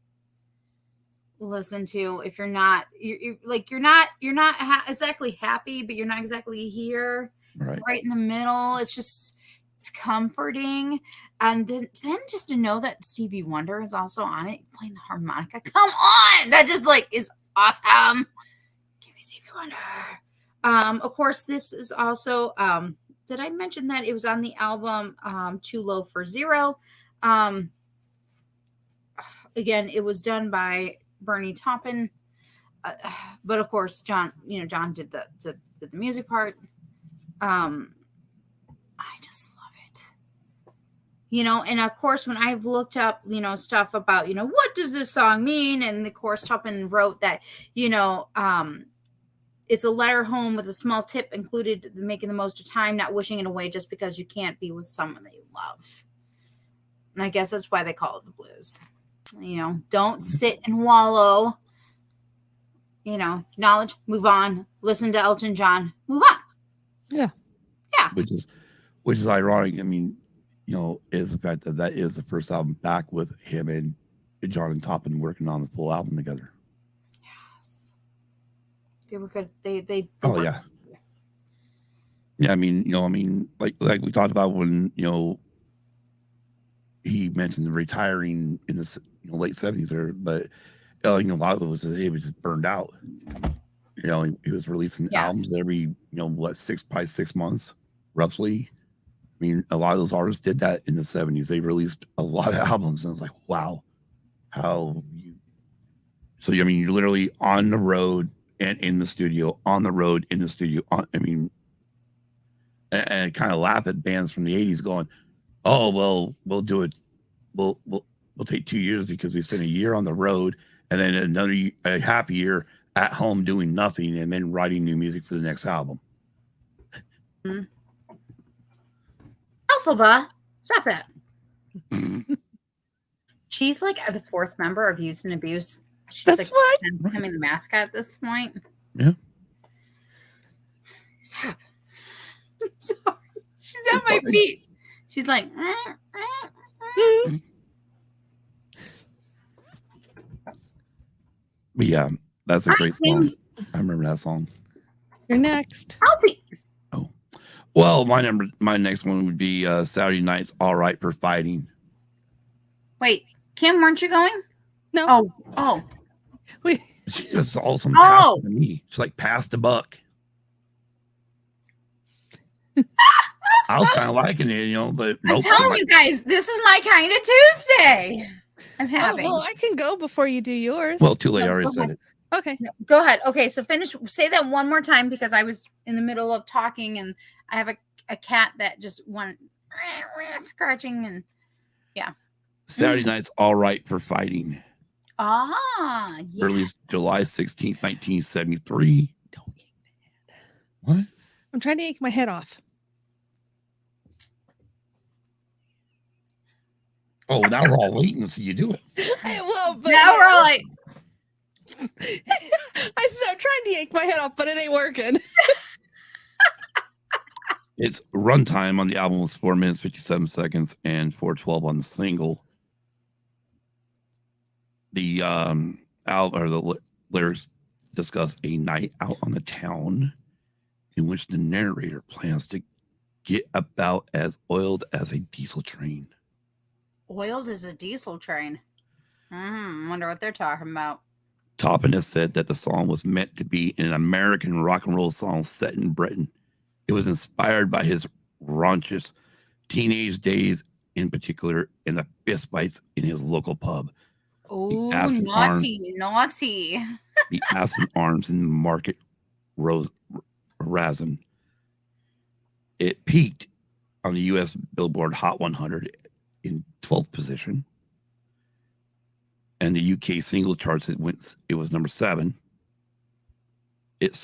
listen to. If you're not exactly happy, but you're not exactly here, right in the middle. It's comforting. And then just to know that Stevie Wonder is also on it playing the harmonica. Come on, that just is awesome. Give me Stevie Wonder. Of course, this is also, did I mention that it was on the album Too Low for Zero? Again, it was done by Bernie Taupin, but of course, John did the music part. I just love it. And of course, when I've looked up, stuff about, what does this song mean? And of course, Taupin wrote that, it's a letter home with a small tip included, making the most of time, not wishing it away just because you can't be with someone that you love. And I guess that's why they call it the blues. Don't sit and wallow. Acknowledge, move on, listen to Elton John, move on. Yeah. Which is ironic. I mean, is the fact that is the first album back with him and John and Taupin working on the full album together. They were good. They oh yeah. Yeah, I mean, like we talked about when, he mentioned retiring in the late 70s there, but a lot of it was he was just burned out. He was releasing albums every, 6 months, roughly. I mean, a lot of those artists did that in the 70s. They released a lot of albums, and it's like, wow, you're literally on the road and in the studio, on the road, in the studio. And kind of laugh at bands from the 80s going, oh, well, we'll do it. We'll take 2 years because we spent a year on the road and then a half year at home doing nothing and then writing new music for the next album. Alphaba, stop that. She's like the 4th member of Use and Abuse. She's becoming the mascot at this point. Yeah. Stop. Sorry. She's at my feet. She's like, But yeah, that's a great song. I remember that song. You're next. Alfie. Oh, Well, my next one would be Saturday Night's All Right for Fighting. Wait, Kim, weren't you going? No. Oh. We, She just awesome Oh. to me. She's like passed the buck. I was kind of liking it, but I'm telling you guys, this is my kind of Tuesday. I'm having. well, I can go before you do yours. Well, too late. I No, already go said ahead. it. Okay. No, go ahead. Okay, so say that one more time because I was in the middle of talking and I have a cat that just went scratching and Saturday Night's All Right for Fighting. yes. Released July 16th, 1973. Don't yank the head. What? I'm trying to yank my head off. Oh, now we're all waiting to see you do it. Well, but Now we're all like, I'm trying to yank my head off, but it ain't working. Its runtime on the album was 4 minutes 57 seconds and 4:12 on the single. The lyrics discuss a night out on the town in which the narrator plans to get about as oiled as a diesel train. oiled as a diesel train. Wonder what they're talking about. Toppin has said that the song was meant to be an American rock and roll song set in Britain. It was inspired by his raunchous teenage days, in particular, in the fistfights in his local pub. Oh, acid naughty. The Acid Arms in Market Razin. It peaked on the U.S. Billboard Hot 100 in 12th position. And the UK single charts, it was number 7. It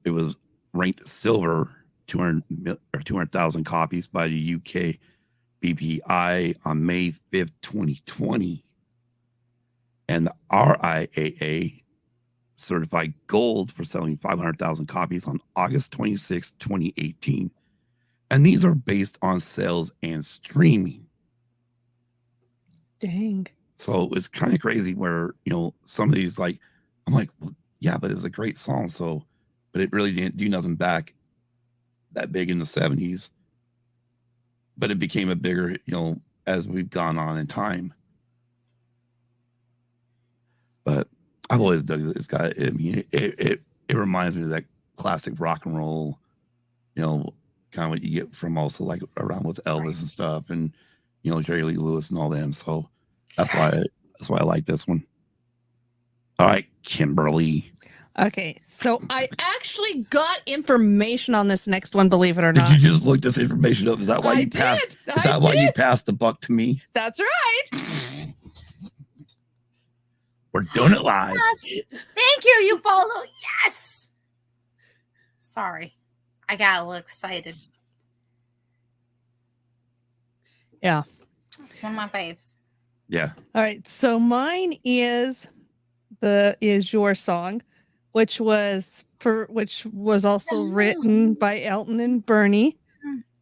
was ranked silver, 200,000 copies by the UK BPI on May 5th, 2020. And the RIAA certified gold for selling 500,000 copies on August 26, 2018. And these are based on sales and streaming. Dang. So it's kind of crazy where, some of these, like, I'm like, well, yeah, but it was a great song. So, but it really didn't do nothing back that big in the 70s. But it became a bigger, as we've gone on in time. But I've always dug this guy. I mean, it reminds me of that classic rock and roll, kind of what you get from also like around with Elvis and stuff, and Jerry Lee Lewis and all them. So that's why I like this one. All right, Kimberly. Okay, so I actually got information on this next one, believe it or Did not. you just look this information up? Is that why I you passed? did. Is that why you passed the buck to me? That's right. We're doing it live. Yes. Thank you, you follow. Yes. Sorry. I got a little excited. Yeah. It's one of my faves. Yeah. All right. So mine is your song, which was also written by Elton and Bernie,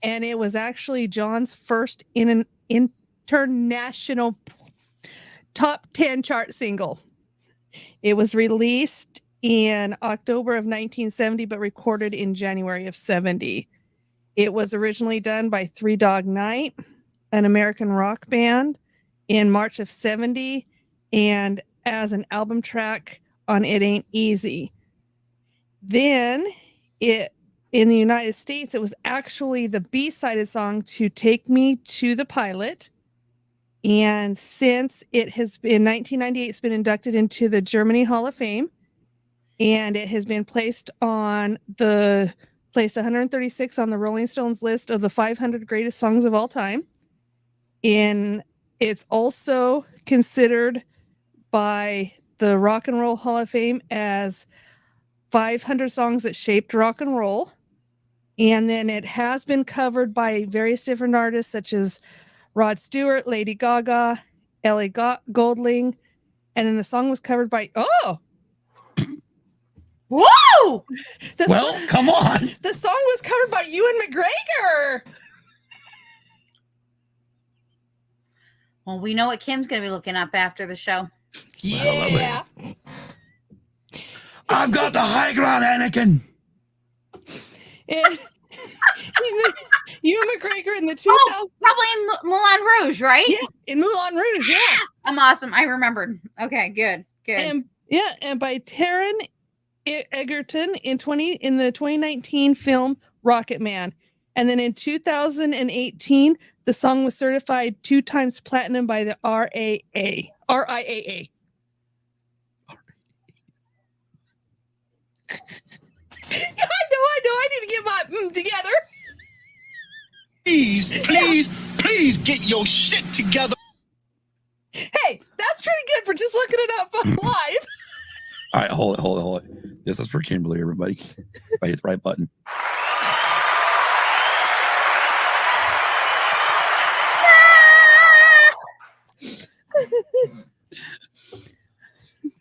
and it was actually John's first in an international top 10 chart single. It was released in October of 1970, but recorded in January of 70. It was originally done by Three Dog Night, an American rock band, in March of 70, and as an album track on It Ain't Easy. Then in the United States, it was actually the B-sided song to Take Me to the Pilot. And since it has in 1998, it's been inducted into the Germany Hall of Fame, and it has been placed 136 on the Rolling Stones list of the 500 greatest songs of all time. It's also considered by the Rock and Roll Hall of Fame as 500 songs that shaped rock and roll. And then it has been covered by various different artists such as Rod Stewart, Lady Gaga, Ellie Goulding, and then the song was covered by Whoa! Come on. The song was covered by Ewan McGregor. Well, we know what Kim's going to be looking up after the show. Yeah. I've got the high ground, Anakin. And Ewan McGregor in the 2000s. Oh, probably in Moulin Rouge, right? Yeah, in Moulin Rouge. Yeah. I'm awesome. I remembered. Okay, good. And by Taron Egerton in the 2019 film Rocket Man. And then in 2018, the song was certified 2 times platinum by the RIAA. I know. I need to get my together. Please get your shit together. Hey, that's pretty good for just looking it up live. All right, hold it. This is for Kimberly, everybody. I hit the right button.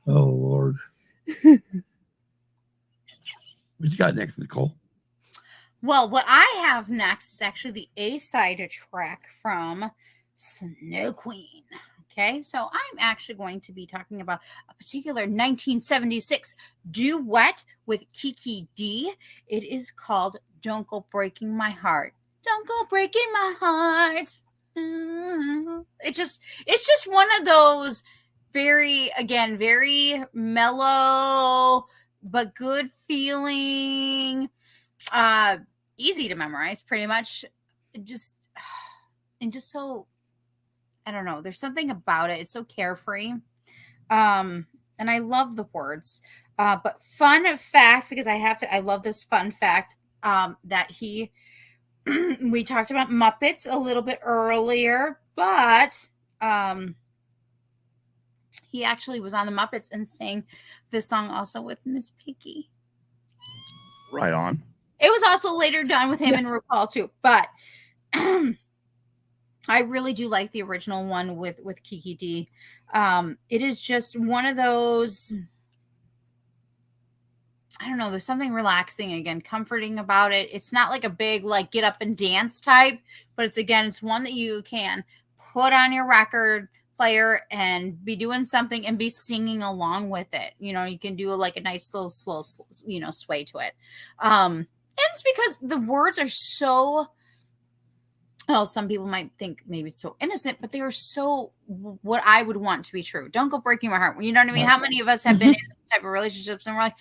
Oh, Lord. What you got next, Nicole? Well, what I have next is actually the A-side track from Snow Queen. Okay, so I'm actually going to be talking about a particular 1976 duet with Kiki D. It is called Don't Go Breaking My Heart. Don't go breaking my heart. It's just one of those very mellow but good feeling, easy to memorize pretty much. Just so, I don't know, there's something about it. It's so carefree. And I love the words. But fun fact, because I love this fun fact, that we talked about Muppets a little bit earlier, but he actually was on the Muppets and sang this song also with Miss Piggy. Right on. It was also later done with him and RuPaul too, but I really do like the original one with Kiki D. It is just one of those, I don't know, there's something relaxing, again, comforting about it. It's not like a big, like, get up and dance type, but it's one that you can put on your record player and be doing something and be singing along with it. You know, you can do like a nice little slow, sway to it. And it's because the words are so, well, some people might think maybe it's so innocent, but they are so what I would want to be true. Don't go breaking my heart. You know what I mean? How many of us have been in this type of relationships and we're like,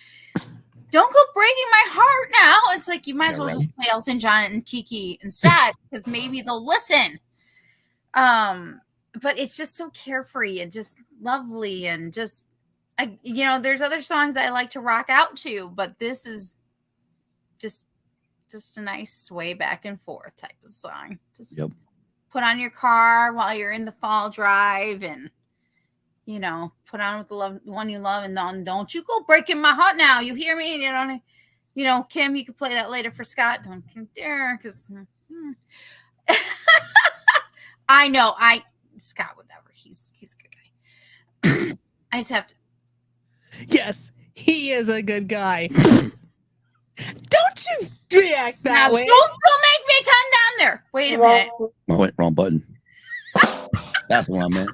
don't go breaking my heart now. It's like, you might as well just play Elton John and Kiki instead, because maybe they'll listen. But it's just so carefree and just lovely, and just, there's other songs that I like to rock out to, but this is just a nice sway back and forth type of song. Just put on your car while you're in the fall drive, and put on with the one you love, and don't you go breaking my heart now. You hear me? Kim, you can play that later for Scott. Don't you dare, because I know Scott would never. He's a good guy. I just have to. Yes, he is a good guy. Don't you react that now, way. Don't make me come down there. Wait a minute. Oh, wait, wrong button. That's the one I meant.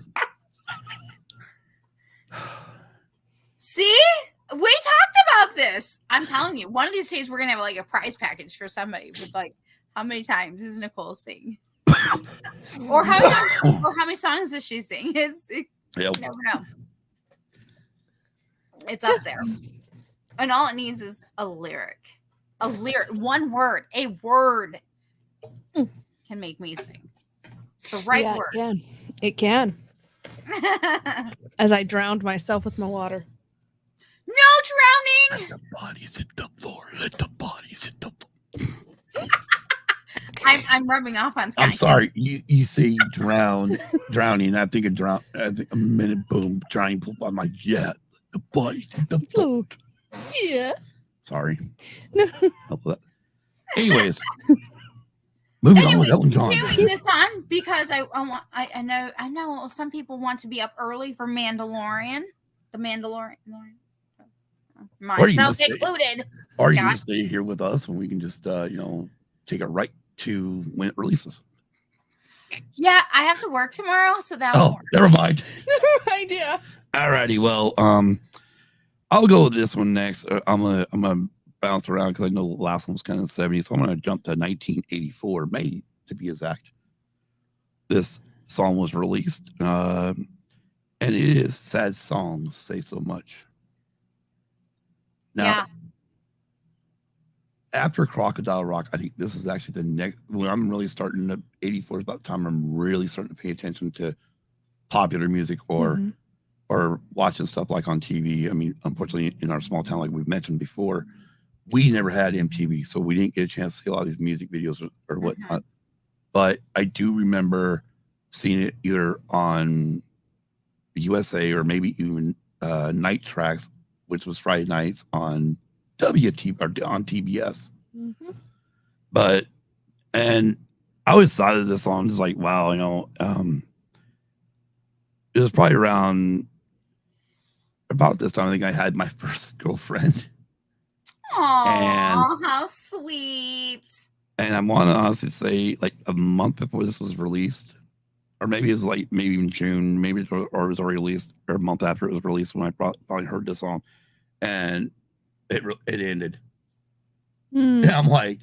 See? We talked about this. I'm telling you, one of these days we're going to have like a prize package for somebody with like, how many times does Nicole sing? or how many songs does she sing? You never know. It's up there. And all it needs is a lyric. One word. A word can make me sing. The right word. It can. As I drowned myself with my water. No drowning. Let the bodies hit the floor. Let the bodies hit the floor. I'm rubbing off on Scott. I'm sorry. You say drowning. I think a minute, boom, drowning. I'm like, yeah, the bodies hit the floor. Yeah. Sorry. No. Anyways, moving on with Elton John. Continuing this on because I know some people want to be up early for Mandalorian. The Mandalorian. Myself included. Or you can stay here with us and we can just take it right to when it releases. Yeah, I have to work tomorrow, so that. Oh, never mind. Never idea. Alrighty, well, I'll go with this one next. I'm gonna bounce around because I know the last one was kind of the 70s. So I'm going to jump to 1984, May to be exact. This song was released. And it is Sad Songs Say So Much. Now, Yeah. after Crocodile Rock, I think this is actually the next, when I'm really starting to, 84 is about the time I'm really starting to pay attention to popular music or watching stuff like on TV. I mean, unfortunately, in our small town, like we've mentioned before, we never had MTV, so we didn't get a chance to see a lot of these music videos or whatnot. But I do remember seeing it either on USA or maybe even Night Tracks, which was Friday nights on WTV or on TBS. But and I always thought of this song as like, wow, you know, it was probably around about this time I think I had my first girlfriend. Oh, how sweet. And I want to honestly say, like a month before this was released, or maybe it was like maybe even June, maybe it was already released, or a month after it was released when I probably heard this song, and it ended. And I'm like,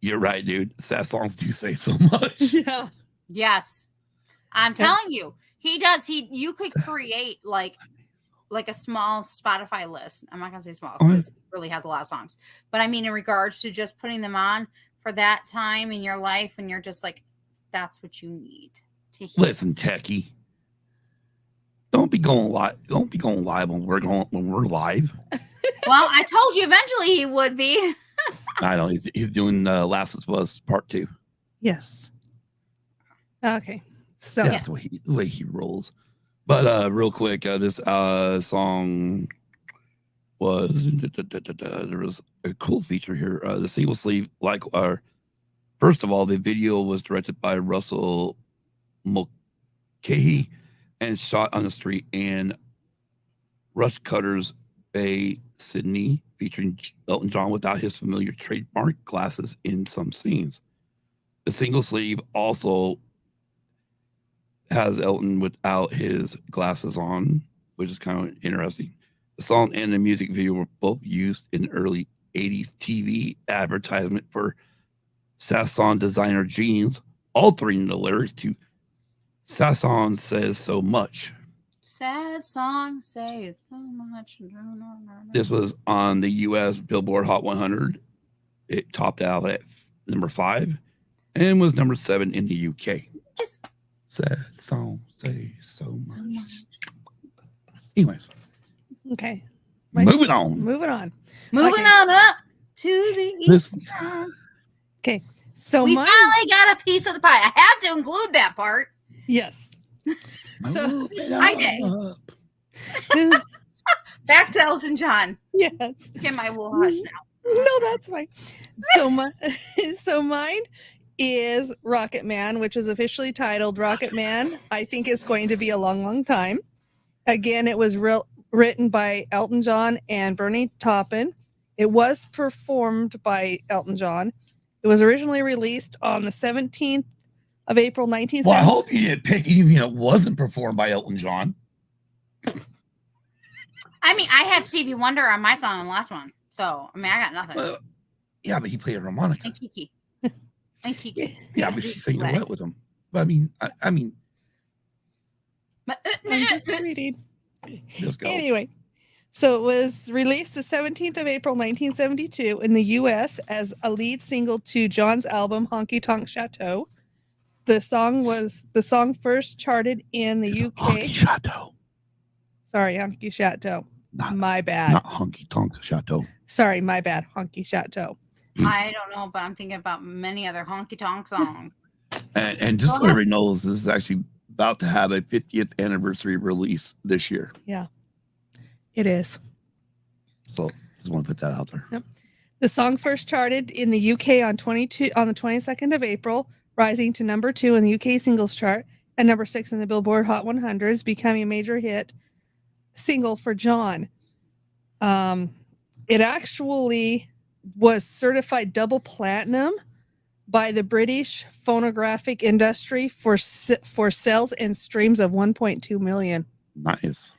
you're right, dude. Sad songs do say so much. Yeah. Yes. I'm telling you, he does. You could create like a small Spotify list. I'm not gonna say small because it really has a lot of songs. But I mean, in regards to just putting them on for that time in your life when you're just like, that's what you need to hear. Listen, Techie. Don't be going live when we're live. Well, I told you eventually he would be. I know he's doing Last of Us Part 2. Yes. Okay. So Yeah, that's the way he rolls. But real quick, this song was there was a cool feature here. The single sleeve, first of all, the video was directed by Russell Mulcahy and shot on the street in Rushcutters Bay, Sydney, featuring Elton John without his familiar trademark glasses in some scenes. The single sleeve also has Elton without his glasses on, which is kind of interesting. The song and the music video were both used in early 80s TV advertisement for Sasson designer jeans, altering the lyrics to Sasson Says So Much. Sad song says so much. This was on the US Billboard Hot 100. It topped out at number 5 and was number 7 in the UK. Just Sad song say so much. Anyways. okay. Moving on. Moving on up to the east. Okay. So we finally got a piece of the pie. I had to include that part. Yes. So I did. Back to Elton John. Yes. Kim, I will hush now. No, that's fine. So mine is Rocket Man, which is officially titled Rocket Man. I think it's going to be a long, long time. Again, it was written by Elton John and Bernie Taupin. It was performed by Elton John. It was originally released on the 17th of April, 1970. Well, I hope you didn't pick even it wasn't performed by Elton John. I mean, I had Stevie Wonder on my song on the last one. So, I mean, I got nothing. Yeah, but he played a harmonica. And Kiki. And Kiki. Yeah, but she sang the wet with him. But I mean, I'm just reading. Just go. Anyway, so it was released the 17th of April, 1972 in the U.S. as a lead single to John's album Honky Tonk Chateau. The song first charted in the UK. Honky Chateau. Sorry, Honky Chateau. My bad. Not Honky Tonk Chateau. Sorry, my bad. Honky Chateau. I don't know, but I'm thinking about many other honky tonk songs. And just so everybody knows, this is actually about to have a 50th anniversary release this year. Yeah, it is. So just want to put that out there. Yep. The song first charted in the UK on the 22nd of April, rising to number 2 in the UK singles chart and number 6 in the Billboard Hot 100s, becoming a major hit single for John. It actually was certified double platinum by the British phonographic industry for sales and streams of 1.2 million. Nice.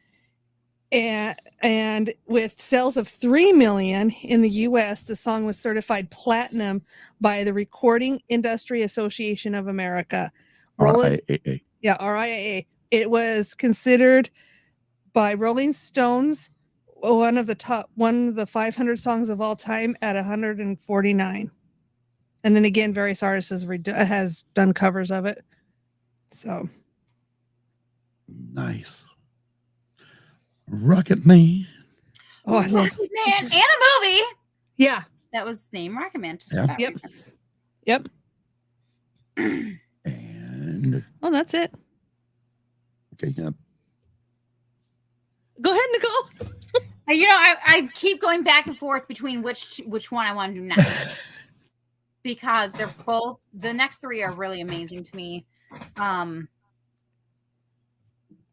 And with sales of 3 million in the US, the song was certified platinum by the Recording Industry Association of America. RIAA. Yeah, RIAA. It was considered by Rolling Stones one of the 500 songs of all time at 149. And then again, various artists has done covers of it. So Nice. Rocket Man. oh, I love Rocket Man and a movie yeah. that was named Rocket Man. Yeah. Yep. And Oh, that's it. okay, yeah. Go ahead, Nicole. I keep going back and forth between which one I want to do next because they're both the next three are really amazing to me.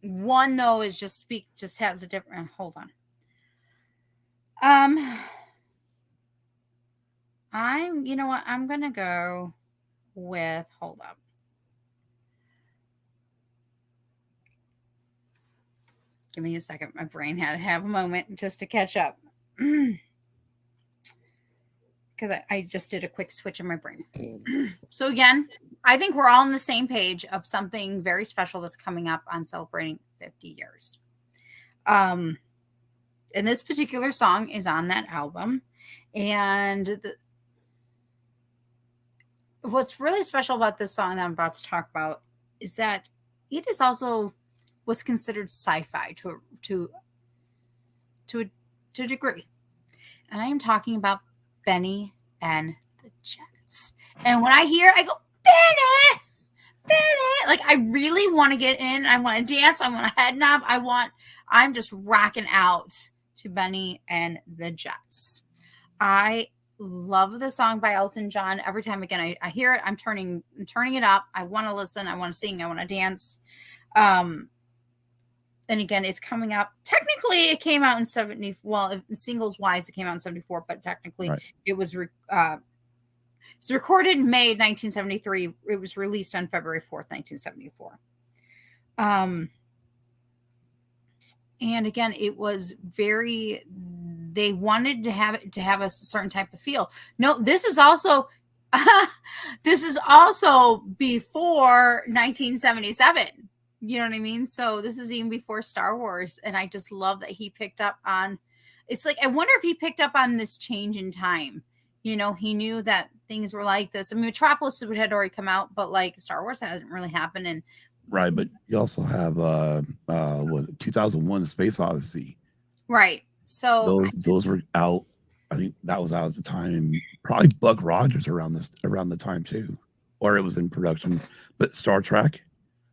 One though is just has a different. Hold on. I'm gonna go with. Hold up. Give me a second. My brain had to have a moment just to catch up. Because I just did a quick switch in my brain. So again, I think we're all on the same page of something very special that's coming up on celebrating 50 years. And this particular song is on that album. And what's really special about this song that I'm about to talk about is that it is also was considered sci-fi to a degree. And I am talking about Benny and the Jets. And when I hear it, I go, Benny! Like, I really want to get in. I want to dance. I want to head nod. I'm just rocking out to Benny and the Jets. I love the song by Elton John. Every time again I hear it, I'm turning it up. I want to listen. I want to sing. I want to dance. And again, it's coming out. Technically, it came out in 70. Well, singles wise, it came out in 74, but technically, it was recorded in May 1973. It was released on February 4th, 1974. And again, it was very. They wanted to have a certain type of feel. No, this is also before 1977. You know what I mean? So this is even before Star Wars. And I just love that he picked up on, it's like, I wonder if he picked up on this change in time. You know, he knew that things were like this. I mean, Metropolis had already come out, but like Star Wars hasn't really happened. And right. But you also have, 2001 The Space Odyssey. Right. So those were out. I think that was out at the time. Probably Buck Rogers around the time too, or it was in production, but Star Trek.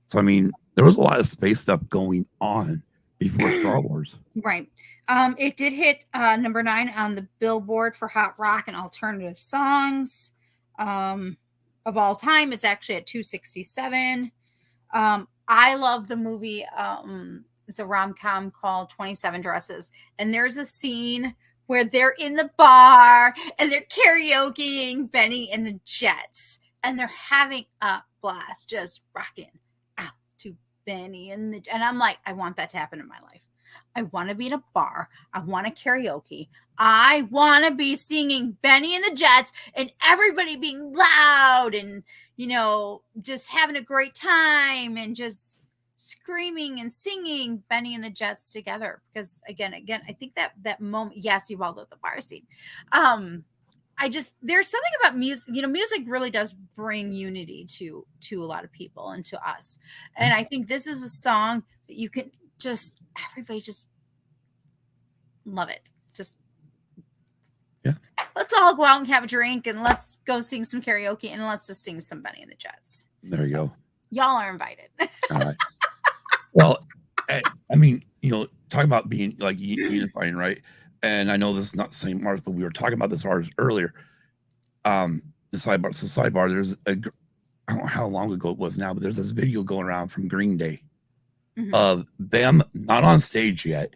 So, I mean, there was a lot of space stuff going on before Star Wars. Right. It did hit number 9 on the Billboard for Hot Rock and Alternative Songs of all time. It's actually at 267. I love the movie. It's a rom-com called 27 Dresses. And there's a scene where they're in the bar and they're karaokeing Benny and the Jets. And they're having a blast, just rocking out to Benny and I'm like, I want that to happen in my life. I want to be in a bar. I want to karaoke. I want to be singing Benny and the Jets and everybody being loud and, you know, just having a great time and just screaming and singing Benny and the Jets together. Because again, I think that moment, yes, you all know the bar scene. There's something about music, you know, music really does bring unity to a lot of people and to us. And I think this is a song that you can everybody just love it. Just, yeah. Let's all go out and have a drink and let's go sing some karaoke and let's just sing some Benny and the Jets. There you go. Y'all are invited. All right. Well, I mean, you know, talking about being like unifying, right? And I know this is not the same artist, but we were talking about this artist earlier. The sidebar. So sidebar, there's I don't know how long ago it was now, but there's this video going around from Green Day of them not on stage yet.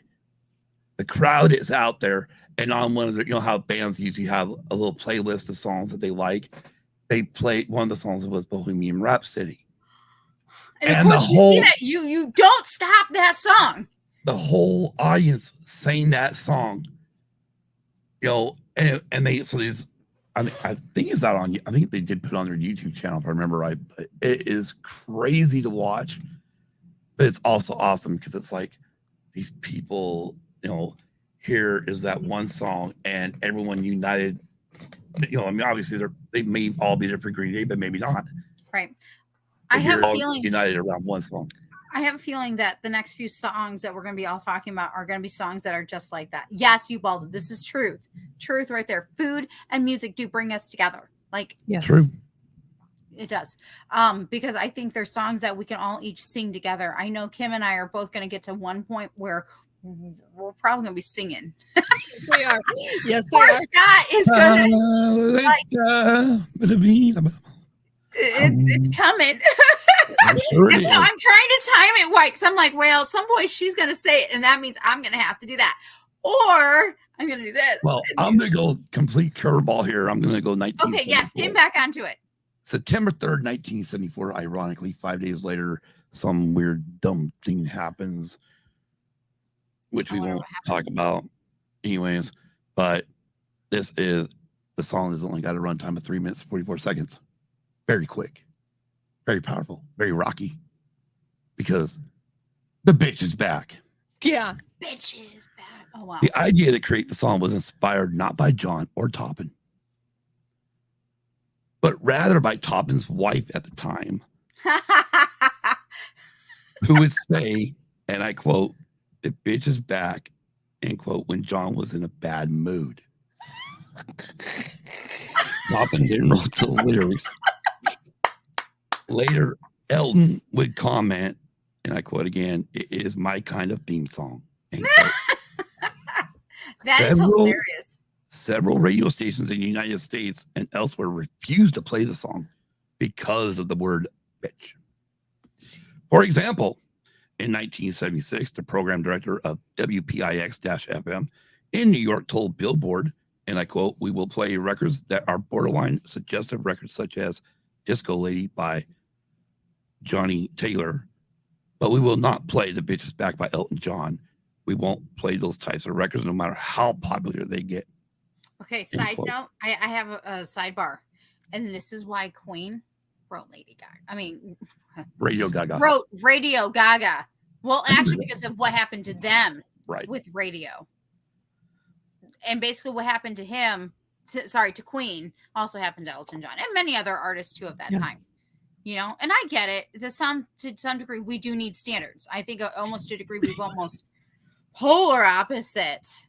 The crowd is out there, and on one of the, you know how bands usually have a little playlist of songs that they like. They played one of the songs that was Bohemian Rhapsody. And of course, you see that you don't stop that song. the whole audience sang that song. You know, and they so these. I think it's out on. I think they did put it on their YouTube channel if I remember right. But it is crazy to watch, but it's also awesome because it's like these people. You know, here is that one song, and everyone united. You know, I mean, obviously they may all be different Green Day, but maybe not. Right. But I have you're a all feeling united around one song. I have a feeling that the next few songs that we're going to be all talking about are going to be songs that are just like that. Yes, you bald. This is truth. Truth right there. Food and music do bring us together. Like, Yes. True. it does. Because I think there's songs that we can all each sing together. I know Kim and I are both going to get to one point where we're probably going to be singing. We are. Yes, we Poor are. Scott is going to. It's coming. Sure And it so is. I'm trying to time it right because I'm like, well, at some point she's going to say it, and that means I'm going to have to do that. Or I'm going to do this. Well, I'm going to go complete curveball here. I'm going to go 1974. Okay, yes, get back onto it. September 3rd, 1974. Ironically, 5 days later, some weird, dumb thing happens, which we won't talk about anyways. But this is the song has only got a runtime of 3 minutes, 44 seconds. Very quick, very powerful, very rocky, because the bitch is back. Yeah. Bitch is back. Oh, wow. The idea to create the song was inspired not by John or Toppin, but rather by Toppin's wife at the time, who would say, and I quote, "The bitch is back," end quote, when John was in a bad mood. Toppin didn't write the lyrics. Later, Elton would comment, and I quote again, "It is my kind of theme song." End quote. That is hilarious. Several radio stations in the United States and elsewhere refused to play the song because of the word bitch. For example, in 1976, the program director of WPIX-FM in New York told Billboard, and I quote, "We will play records that are borderline suggestive records such as Disco Lady by Johnny Taylor, but we will not play The Bitch Is Back by Elton John. We won't play those types of records no matter how popular they get." Okay, side note, I have a sidebar. And this is why Queen wrote Lady Gaga. I mean, Radio Gaga. wrote Radio Gaga. Well, actually, because of what happened to them Right. with radio. And basically what happened to him, to Queen, also happened to Elton John and many other artists too of that time. You know, and I get it. To some degree, we do need standards. I think almost to a degree we've almost polar opposite.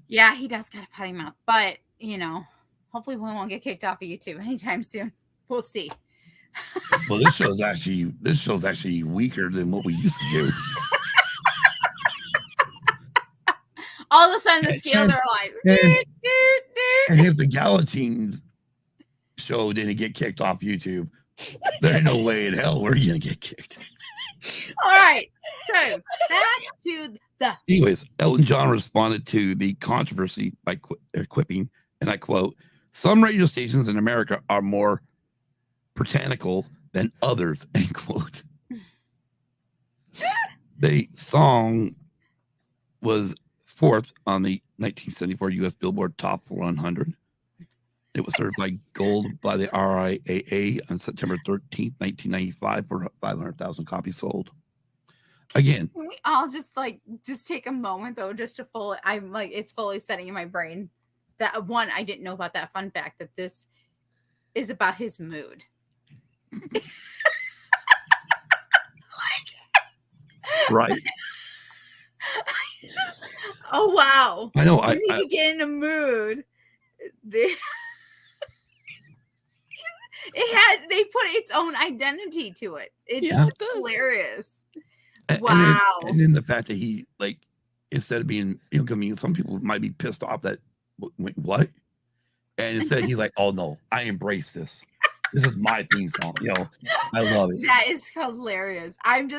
Yeah, he does got a potty mouth, but you know, hopefully we won't get kicked off of YouTube anytime soon. We'll see. Well, this show's actually weaker than what we used to do. All of a sudden, the scale they're like, and if the Galatine show didn't get kicked off YouTube, there ain't no way in hell we're gonna get kicked. all right. So back to the. Anyways, Elton John responded to the controversy by quipping, and I quote, "Some radio stations in America are more puritanical than others," end quote. The song was fourth on the 1974 U.S. Billboard Top 100. It was certified gold by the RIAA on September 13th, 1995 for 500,000 copies sold. Again, Can we all just take a moment though, just to I'm like, it's fully setting in my brain that one, I didn't know about that fun fact that this is about his mood. right. Oh wow! I know. You need to get in a mood. They put its own identity to it. It's hilarious. Wow! And then the fact that he instead of being I mean, some people might be pissed off that what, and instead he's like, "Oh no, I embrace this. This is my theme song." I love it. That is hilarious. I'm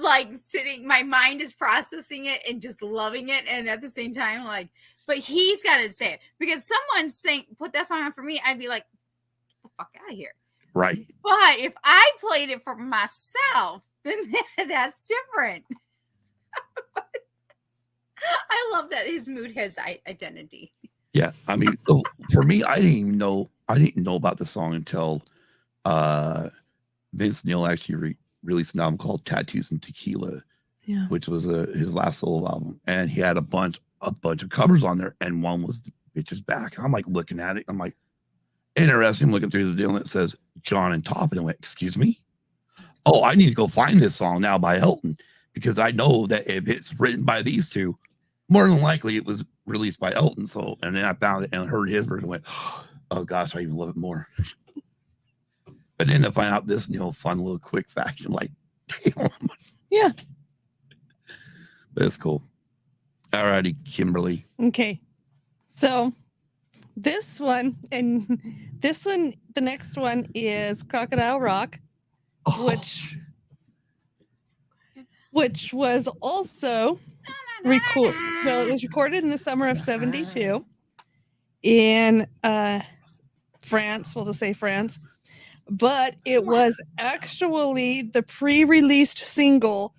like sitting, my mind is processing it and just loving it. And at the same time, but he's got to say it because someone put that song on for me. I'd be like, get the fuck out of here. Right. But if I played it for myself, then that's different. I love that his mood has identity. Yeah, I mean, for me, I didn't know about the song until Vince Neil actually released an album called Tattoos and Tequila, Yeah. which was his last solo album, and he had a bunch of covers on there, and one was the Bitches Back. And I'm like looking at it, I'm like, interesting. Looking through the deal, and it says John and Top, and I went, excuse me? Oh, I need to go find this song now by Elton, because I know that if it's written by these two, more than likely it was released by Elton. So, and then I found it and heard his version, and went, oh gosh, I even love it more. But then to find out this, fun little quick fact, I'm like, damn. Yeah. But it's cool. All righty, Kimberly. Okay. So this one, the next one is Crocodile Rock, which was also it was recorded in the summer of 72 in France, we'll just say France, but it was actually the pre-released single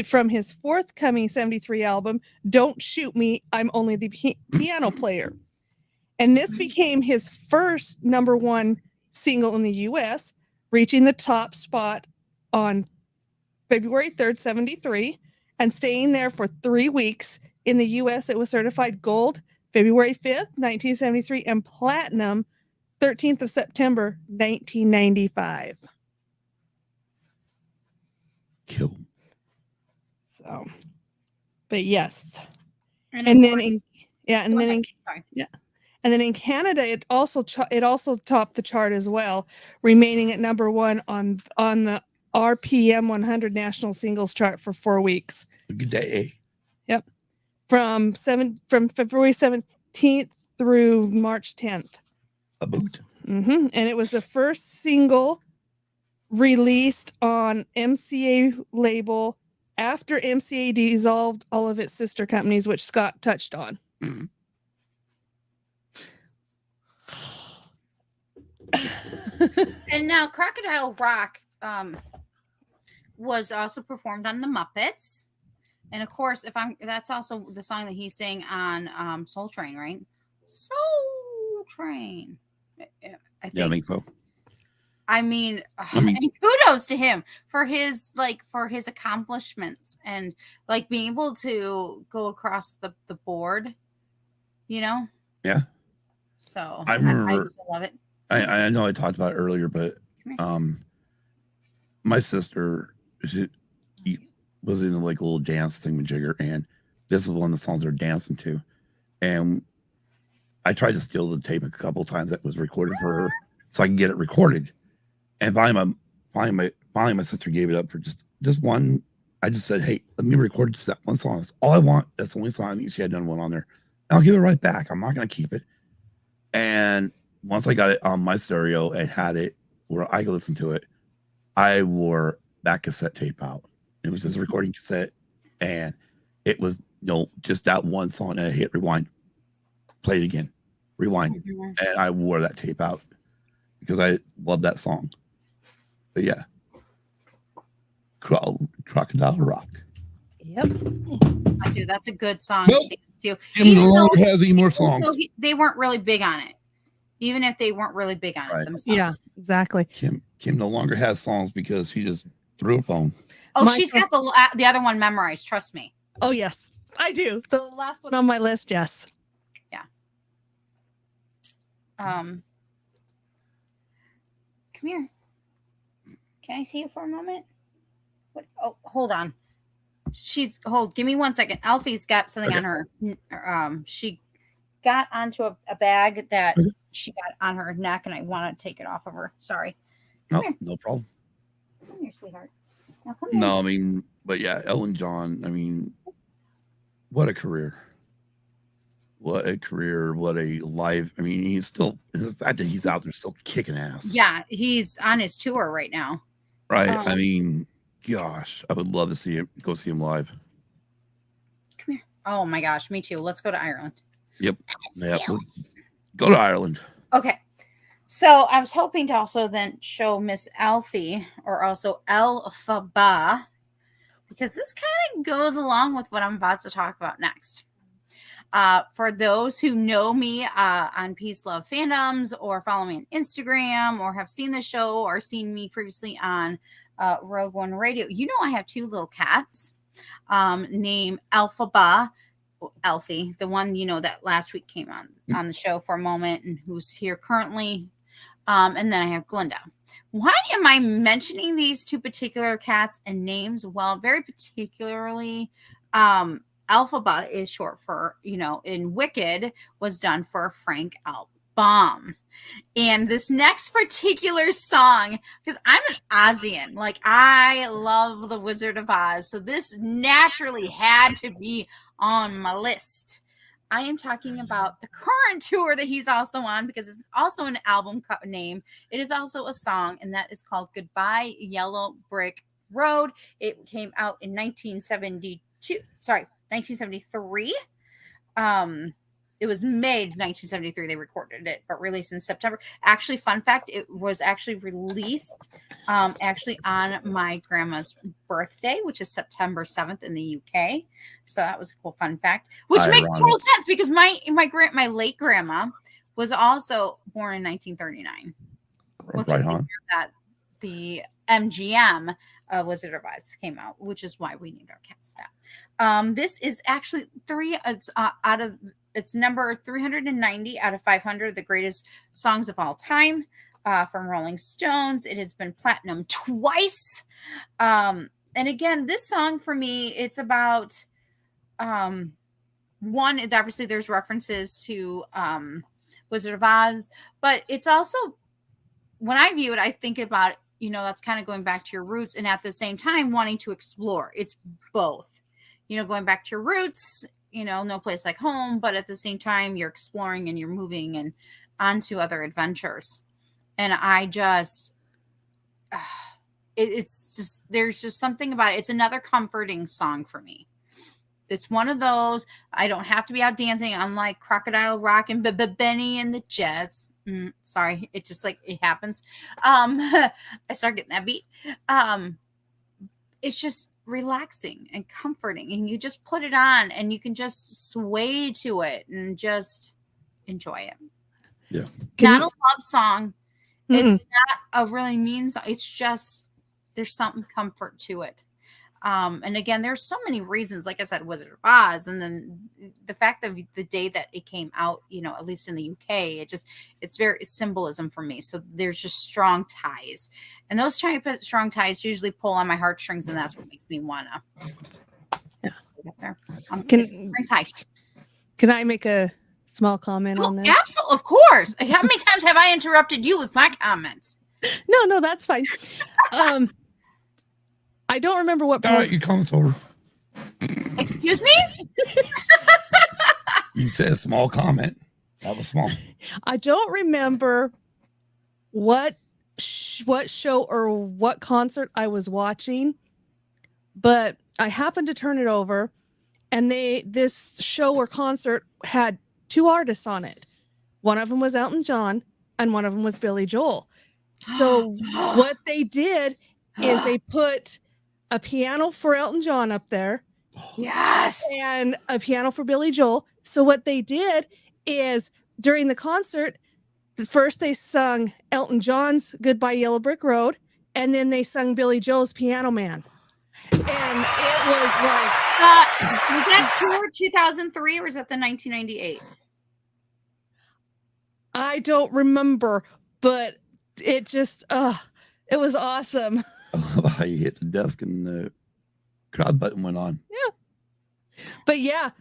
from his forthcoming 73 album, Don't Shoot Me, I'm Only the Piano Player. And this became his first #1 single in the US, reaching the top spot on February 3rd, 73, and staying there for 3 weeks. In the US, it was certified gold February 5th, 1973, and platinum 13th of September, 1995. Cool. So, but yes. And then in Canada, it also topped the chart as well, remaining at #1 on the RPM 100 national singles chart for 4 weeks. Good day. Yep, from February 17th through March 10th. A boot. And it was the first single released on MCA label after MCA dissolved all of its sister companies, which Scott touched on. And now Crocodile Rock was also performed on the Muppets. And of course, that's also the song that he sang on Soul Train, right? Soul Train. I think so. I mean, and kudos to him for his accomplishments and like being able to go across the board, Yeah. So I remember, I just love it. I know I talked about it earlier, but my sister, she was in like a little dance thingamajigger, and this was one of the songs they're dancing to. And I tried to steal the tape a couple of times that was recorded for her so I can get it recorded. And finally my sister gave it up for just one. I just said, hey, let me record just that one song. That's all I want. That's the only song I think she had done one on there. And I'll give it right back. I'm not going to keep it. And once I got it on my stereo and had it where I could listen to it, I wore that cassette tape out. It was just a recording cassette. And it was, just that one song. And I hit rewind, play it again, rewind. Mm-hmm. And I wore that tape out because I love that song. But yeah, Crocodile Rock. Yep, I do. That's a good song to dance to. Jim no longer has any more songs. They weren't really big on it, even if they weren't really big on it themselves. Yeah, exactly. Kim no longer has songs because she just threw a phone. Oh, she's got the other one memorized. Trust me. Oh yes, I do. The last one on my list. Yes. Yeah. Come here. Can I see you for a moment? What? Oh, hold on. Give me 1 second. Alfie's got something on her. She got onto a bag that she got on her neck, and I want to take it off of her. Sorry. No problem. Come here, sweetheart. Now come here. No, I mean, but yeah, Elton John, I mean, what a career. What a career. What a life. I mean, he's still, the fact that he's out there still kicking ass. Yeah, he's on his tour right now. Right. I mean, gosh, I would love to go see him live. Come here. Oh my gosh, me too. Let's go to Ireland. Yep. Let's go to Ireland. Okay. So I was hoping to also then show Miss Alfie, or also Elphaba, because this kind of goes along with what I'm about to talk about next. For those who know me on Peace Love Fandoms or follow me on Instagram or have seen the show or seen me previously on Rogue One Radio, you know I have two little cats named Alphaba, Alfie, the one, you know, that last week came on the show for a moment and who's here currently. And then I have Glinda. Why am I mentioning these two particular cats and names? Well, very particularly, Alphaba is short for, you know, in Wicked was done for Frank Album. And this next particular song, because I'm an Ozian, like I love the Wizard of Oz. So this naturally had to be on my list. I am talking about the current tour that he's also on because it's also an album name. It is also a song, and that is called Goodbye Yellow Brick Road. It came out in 1973. It was made 1973. They recorded it, but released in September. Actually, fun fact, it was actually released actually on my grandma's birthday, which is September 7th in the UK. So that was a cool fun fact, which makes total sense because my late grandma was also born in 1939, which is the year that the MGM Wizard of Oz came out, which is why we named our cats that. This is actually it's number 390 out of 500, the greatest songs of all time from Rolling Stones. It has been platinum twice. And again, this song for me, it's about one, obviously there's references to Wizard of Oz, but it's also, when I view it, I think about, you know, that's kind of going back to your roots and at the same time wanting to explore. It's both, you know, going back to your roots, you know, no place like home, but at the same time you're exploring and you're moving and onto other adventures. And I just, it's just, there's just something about it. It's another comforting song for me. It's one of those, I don't have to be out dancing, unlike Crocodile Rock and Benny and the Jets. Sorry, it just like, it happens. I start getting that beat. It's just relaxing and comforting, and you just put it on and you can just sway to it and just enjoy it. Yeah. It's not a love song. It's not a really mean song. It's just, there's something comfort to it. And again, there's so many reasons, like I said, Wizard of Oz, and then the fact that the day that it came out, you know, at least in the UK, it's very symbolism for me. So there's just strong ties, and those strong ties usually pull on my heartstrings, and that's what makes me wanna. Yeah. There. Can I make a small comment on this? Absolutely, of course. How many times have I interrupted you with my comments? No, that's fine. I don't remember what. All right, your comment's over. Excuse me? You said a small comment. That was small. I don't remember what show or what concert I was watching, but I happened to turn it over, and this show or concert had two artists on it. One of them was Elton John, and one of them was Billy Joel. So what they did is they put a piano for Elton John up there. Yes. And a piano for Billy Joel. So what they did is during the concert, first they sung Elton John's Goodbye Yellow Brick Road, and then they sung Billy Joel's Piano Man. And it was like... was that tour 2003 or was that the 1998? I don't remember, but it just, it was awesome. How you hit the desk and the crowd button went on. Yeah. But yeah,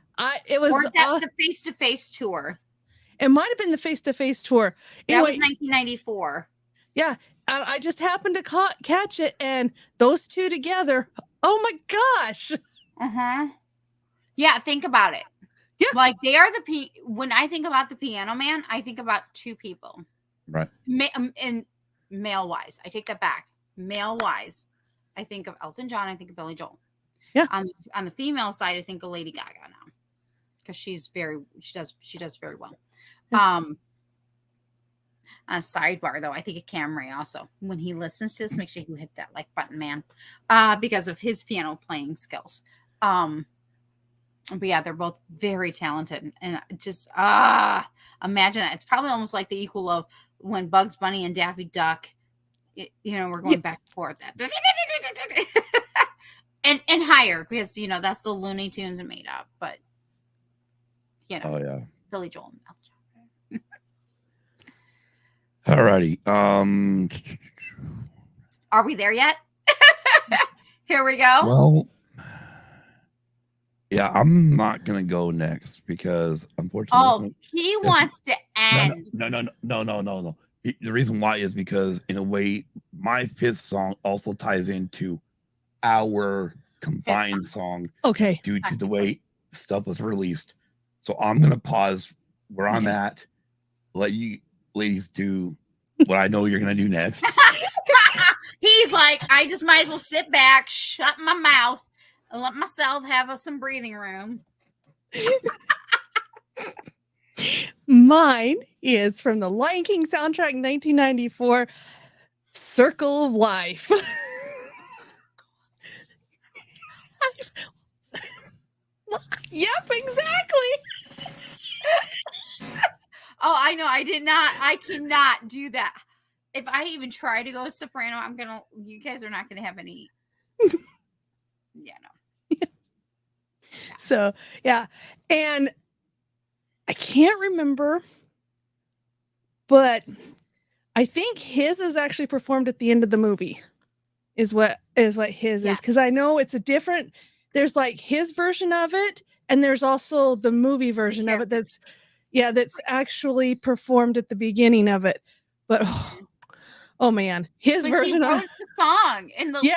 it was. Or is that the face-to-face tour? It might have been the face-to-face tour. That was 1994. Yeah. I just happened to catch it, and those two together. Oh my gosh. Yeah, think about it. Yeah. Like they are when I think about the Piano Man, I think about two people. Right. And male-wise, I take that back. Male-wise, I think of Elton John. I think of Billy Joel. Yeah. On the female side, I think of Lady Gaga now, because she does very well. On a sidebar, though, I think of Camry also. When he listens to this, make sure you hit that like button, man, because of his piano playing skills. But yeah, they're both very talented, and just imagine that. It's probably almost like the equal of when Bugs Bunny and Daffy Duck, we're going back and forth. and higher, because that's the Looney Tunes are made up, but Oh yeah. Billy Joel and Elton John. Alrighty. Are we there yet? Here we go. Well, yeah, I'm not gonna go next because unfortunately. He wants to end. No. The reason why is because in a way, my fifth song also ties into our combined song. Okay. Due to the way stuff was released, so I'm gonna pause where I'm at. Let you ladies do what I know you're gonna do next. He's like, I just might as well sit back, shut my mouth, and let myself have some breathing room. Mine is from the Lion King soundtrack 1994, Circle of Life. Yep, exactly. Oh, I know. I cannot do that. If I even try to go soprano, you guys are not gonna have any. Yeah, no. Yeah. So, yeah. And I can't remember, but I think his is actually performed at the end of the movie is what his is, because I know it's a different, there's like his version of it, and there's also the movie version of it that's actually performed at the beginning of it. But oh man, his version of the song in the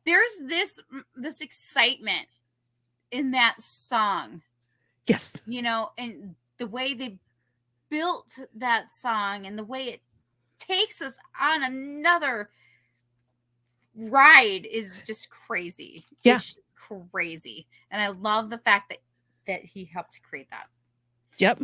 there's this excitement in that song. Yes. And the way they built that song and the way it takes us on another ride is just crazy. Yeah. It's just crazy. And I love the fact that he helped create that. Yep.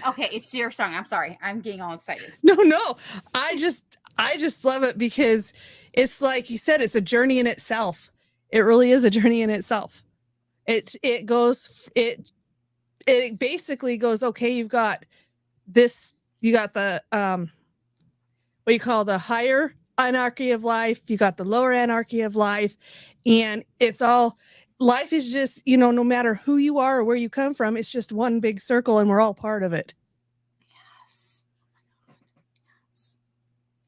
Okay, it's your song. I'm sorry. I'm getting all excited. No. I just love it because it's like you said, it's a journey in itself. It really is a journey in itself. It basically goes, okay, you've got this, you got the what you call the higher anarchy of life, you got the lower anarchy of life, and it's all, life is just, no matter who you are or where you come from, it's just one big circle and we're all part of it. Yes.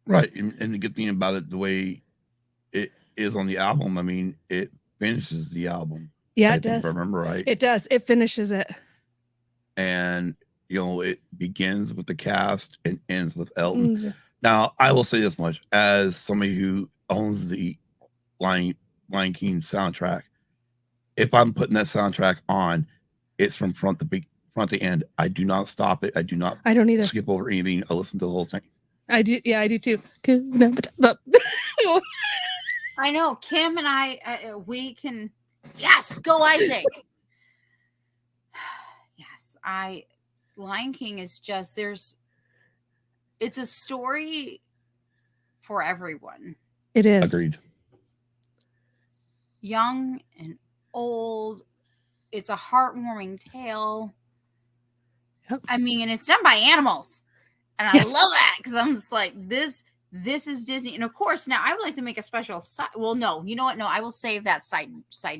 Right. And the good thing about it, the way it is on the album, I mean, it finishes the album. Yeah, it does. If I remember right. It does. It finishes it. And, it begins with the cast and ends with Elton. Mm-hmm. Now, I will say this much. As somebody who owns the Lion King soundtrack, if I'm putting that soundtrack on, it's from front to end. I do not stop it. I don't either. Skip over anything. I listen to the whole thing. I do. Yeah, I do too. I know. Kim and I, we can. Yes, go Isaac. Yes, Lion King is just, it's a story for everyone. It is. Agreed. Young and old. It's a heartwarming tale. Yep. I mean, and it's done by animals. And I love that, because I'm just like, this is Disney. And of course, now I would like to make a special well, no, you know what? No, I will save that side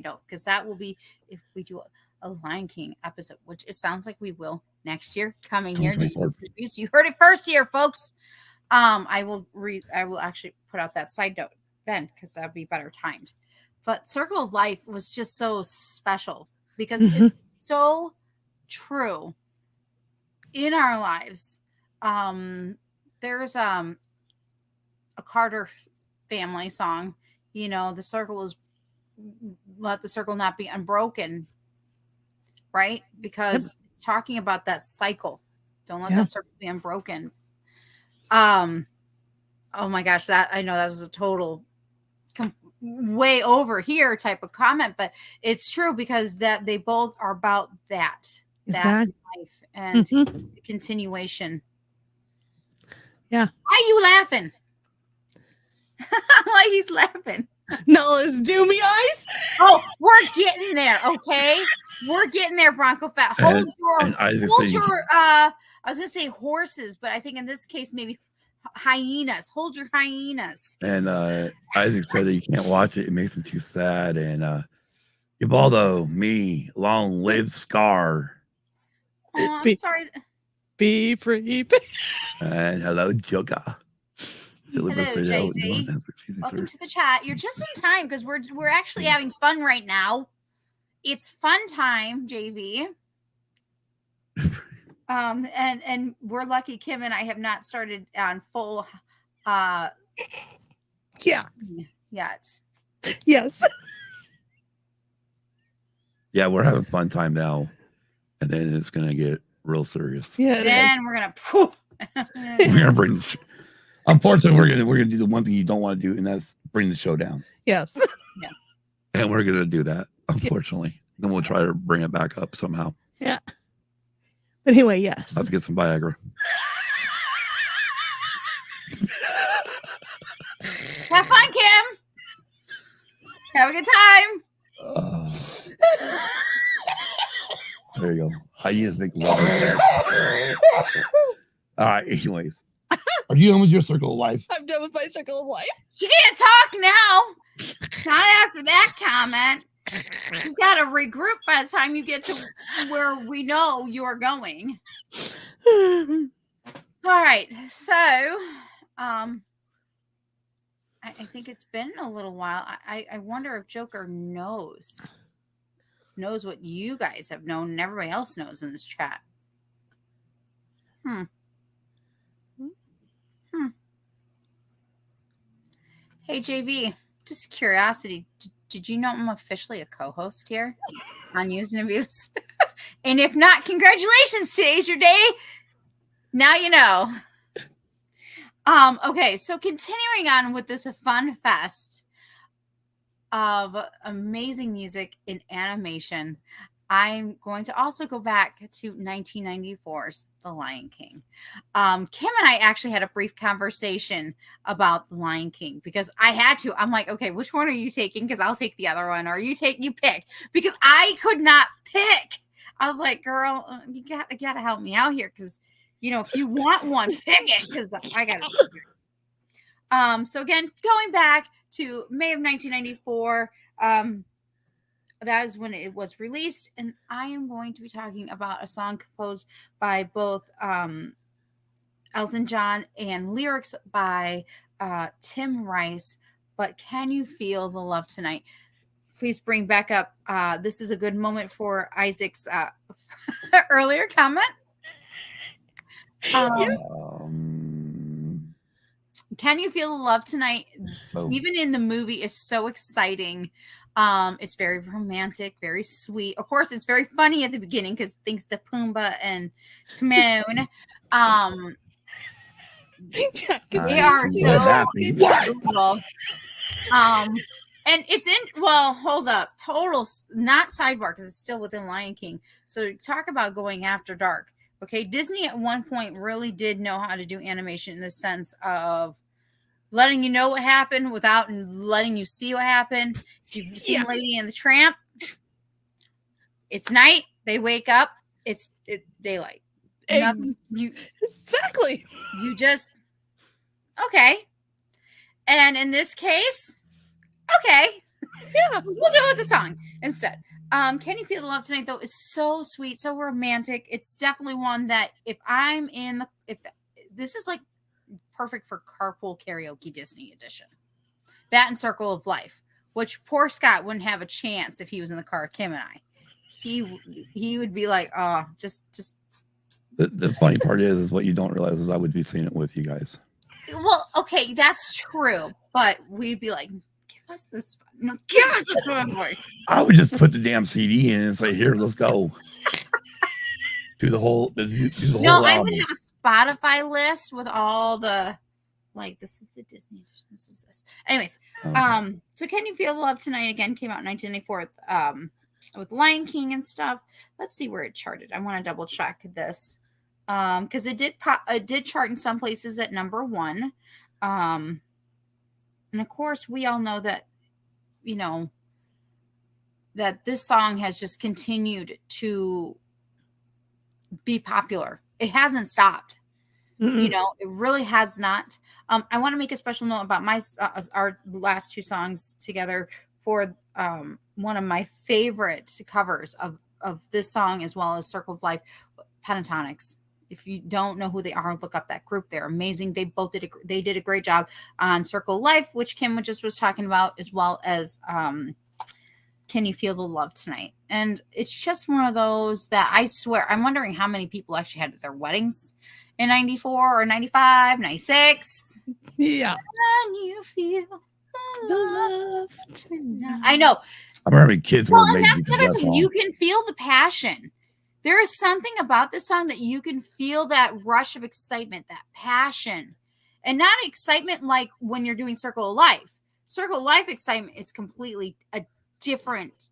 note, because that will be if we do a Lion King episode, which it sounds like we will next year, coming here. You heard it first here, folks. I will actually put out that side note then, because that'll be better timed. But Circle of Life was just so special because it's so true in our lives. There's a Carter family song, the circle is, let the circle not be unbroken, right? Because it's talking about that cycle. Don't let that circle be unbroken. Oh my gosh, that I know that was a total way over here type of comment, but it's true because that they both are about that Exactly. life and Mhm. continuation. Yeah. Why are you laughing? Why he's laughing? No, it's doomy eyes. Oh, we're getting there, okay? We're getting there, Bronco Fat. Hold and Isaac hold said- your I was gonna say horses, but I think in this case maybe hyenas. Hold your hyenas. And Isaac said that you can't watch it. It makes him too sad. And Ubaldo, me, long live Scar. Oh, I'm be- sorry. Be free. And hello, Joker. Hello, JV. Welcome to the chat. You're just in time because we're actually having fun right now. It's fun time, JV. And we're lucky Kim and I have not started on full Yeah. yet. Yes. Yeah, we're having fun time now. And then it's gonna get real serious. Yeah. It Then we're gonna poof. We're gonna bring unfortunately we're gonna do the one thing you don't want to do, and that's bring the show down. Yes. And we're gonna do that, unfortunately. Then we'll try to bring it back up somehow. Yeah. But anyway, yes. I'll have to get some Viagra. Have fun, Kim. Have a good time. There you go. Hyenas make water dance. All right. Anyways, are you done with your circle of life? I'm done with my circle of life. She can't talk now. Not after that comment. She's got to regroup by the time you get to where we know you're going. All right. So, I think it's been a little while. I wonder if Joker knows what you guys have known and everybody else knows in this chat. Hey, JV, just curiosity. Did you know I'm officially a co-host here on Use and Abuse? And if not, congratulations. Today's your day. Now you know. Okay, so continuing on with this fun fest of amazing music in animation, I'm going to also go back to 1994's The Lion King. Kim and I actually had a brief conversation about The Lion King because I had to. I'm like, okay, which one are you taking? Because I'll take the other one. Or you pick. Because I could not pick. I was like, girl, you gotta help me out here. Because, if you want one, pick it. Because I got to. So again, going back to May of 1994, that is when it was released, and I am going to be talking about a song composed by both Elton John and lyrics by Tim Rice. But Can You Feel the Love Tonight? Please bring back up. This is a good moment for Isaac's earlier comment. Can You Feel the Love Tonight? Even in the movie is so exciting. It's very romantic, very sweet. Of course, it's very funny at the beginning because thanks to Pumbaa and Timon. They are so beautiful. And it's in, well, hold up. Total, not sidebar because it's still within Lion King. So talk about going after dark. Okay, Disney at one point really did know how to do animation in the sense of letting you know what happened without letting you see what happened. If you've seen Lady and the Tramp, it's night. They wake up. It's daylight. Nothing. Exactly. You just okay. And in this case, okay. Yeah, We'll do it with the song instead. Can You Feel the Love Tonight, though, is so sweet, so romantic. It's definitely one that if this is like perfect for carpool karaoke Disney edition. That and Circle of Life, which poor Scott wouldn't have a chance if he was in the car with Kim and I. He would be like, oh, just. The funny part is what you don't realize is I would be seeing it with you guys. Well, okay, that's true, but we'd be like, give us this. No, give us a boy. I would just put the damn CD in and say, "Here, let's go." Do the whole. No, I would have a Spotify list with all the Like, this is the Disney. This is this. Anyways, Okay. so Can You Feel the Love Tonight again came out in 1994 with Lion King and stuff. Let's see where it charted. I want to double check this because it did chart in some places at number 1. And of course, we all know that, you know, that this song has just continued to be popular. It hasn't stopped. You know, it really has not. I want to make a special note about our last 2 songs together for one of my favorite covers of this song, as well as Circle of Life, Pentatonics. If you don't know who they are, look up that group. They're amazing. They both did a great job on Circle of Life, which Kim just was talking about, as well as Can You Feel the Love Tonight? And it's just one of those that I swear, I'm wondering how many people actually had at their weddings in 94 or 95, 96. Yeah. Can you feel the love tonight? I know. I remember having kids were And made that's the because of other that thing. song. You can feel the passion. There is something about this song that you can feel that rush of excitement, that passion. And not excitement like when you're doing Circle of Life. Circle of Life excitement is completely different.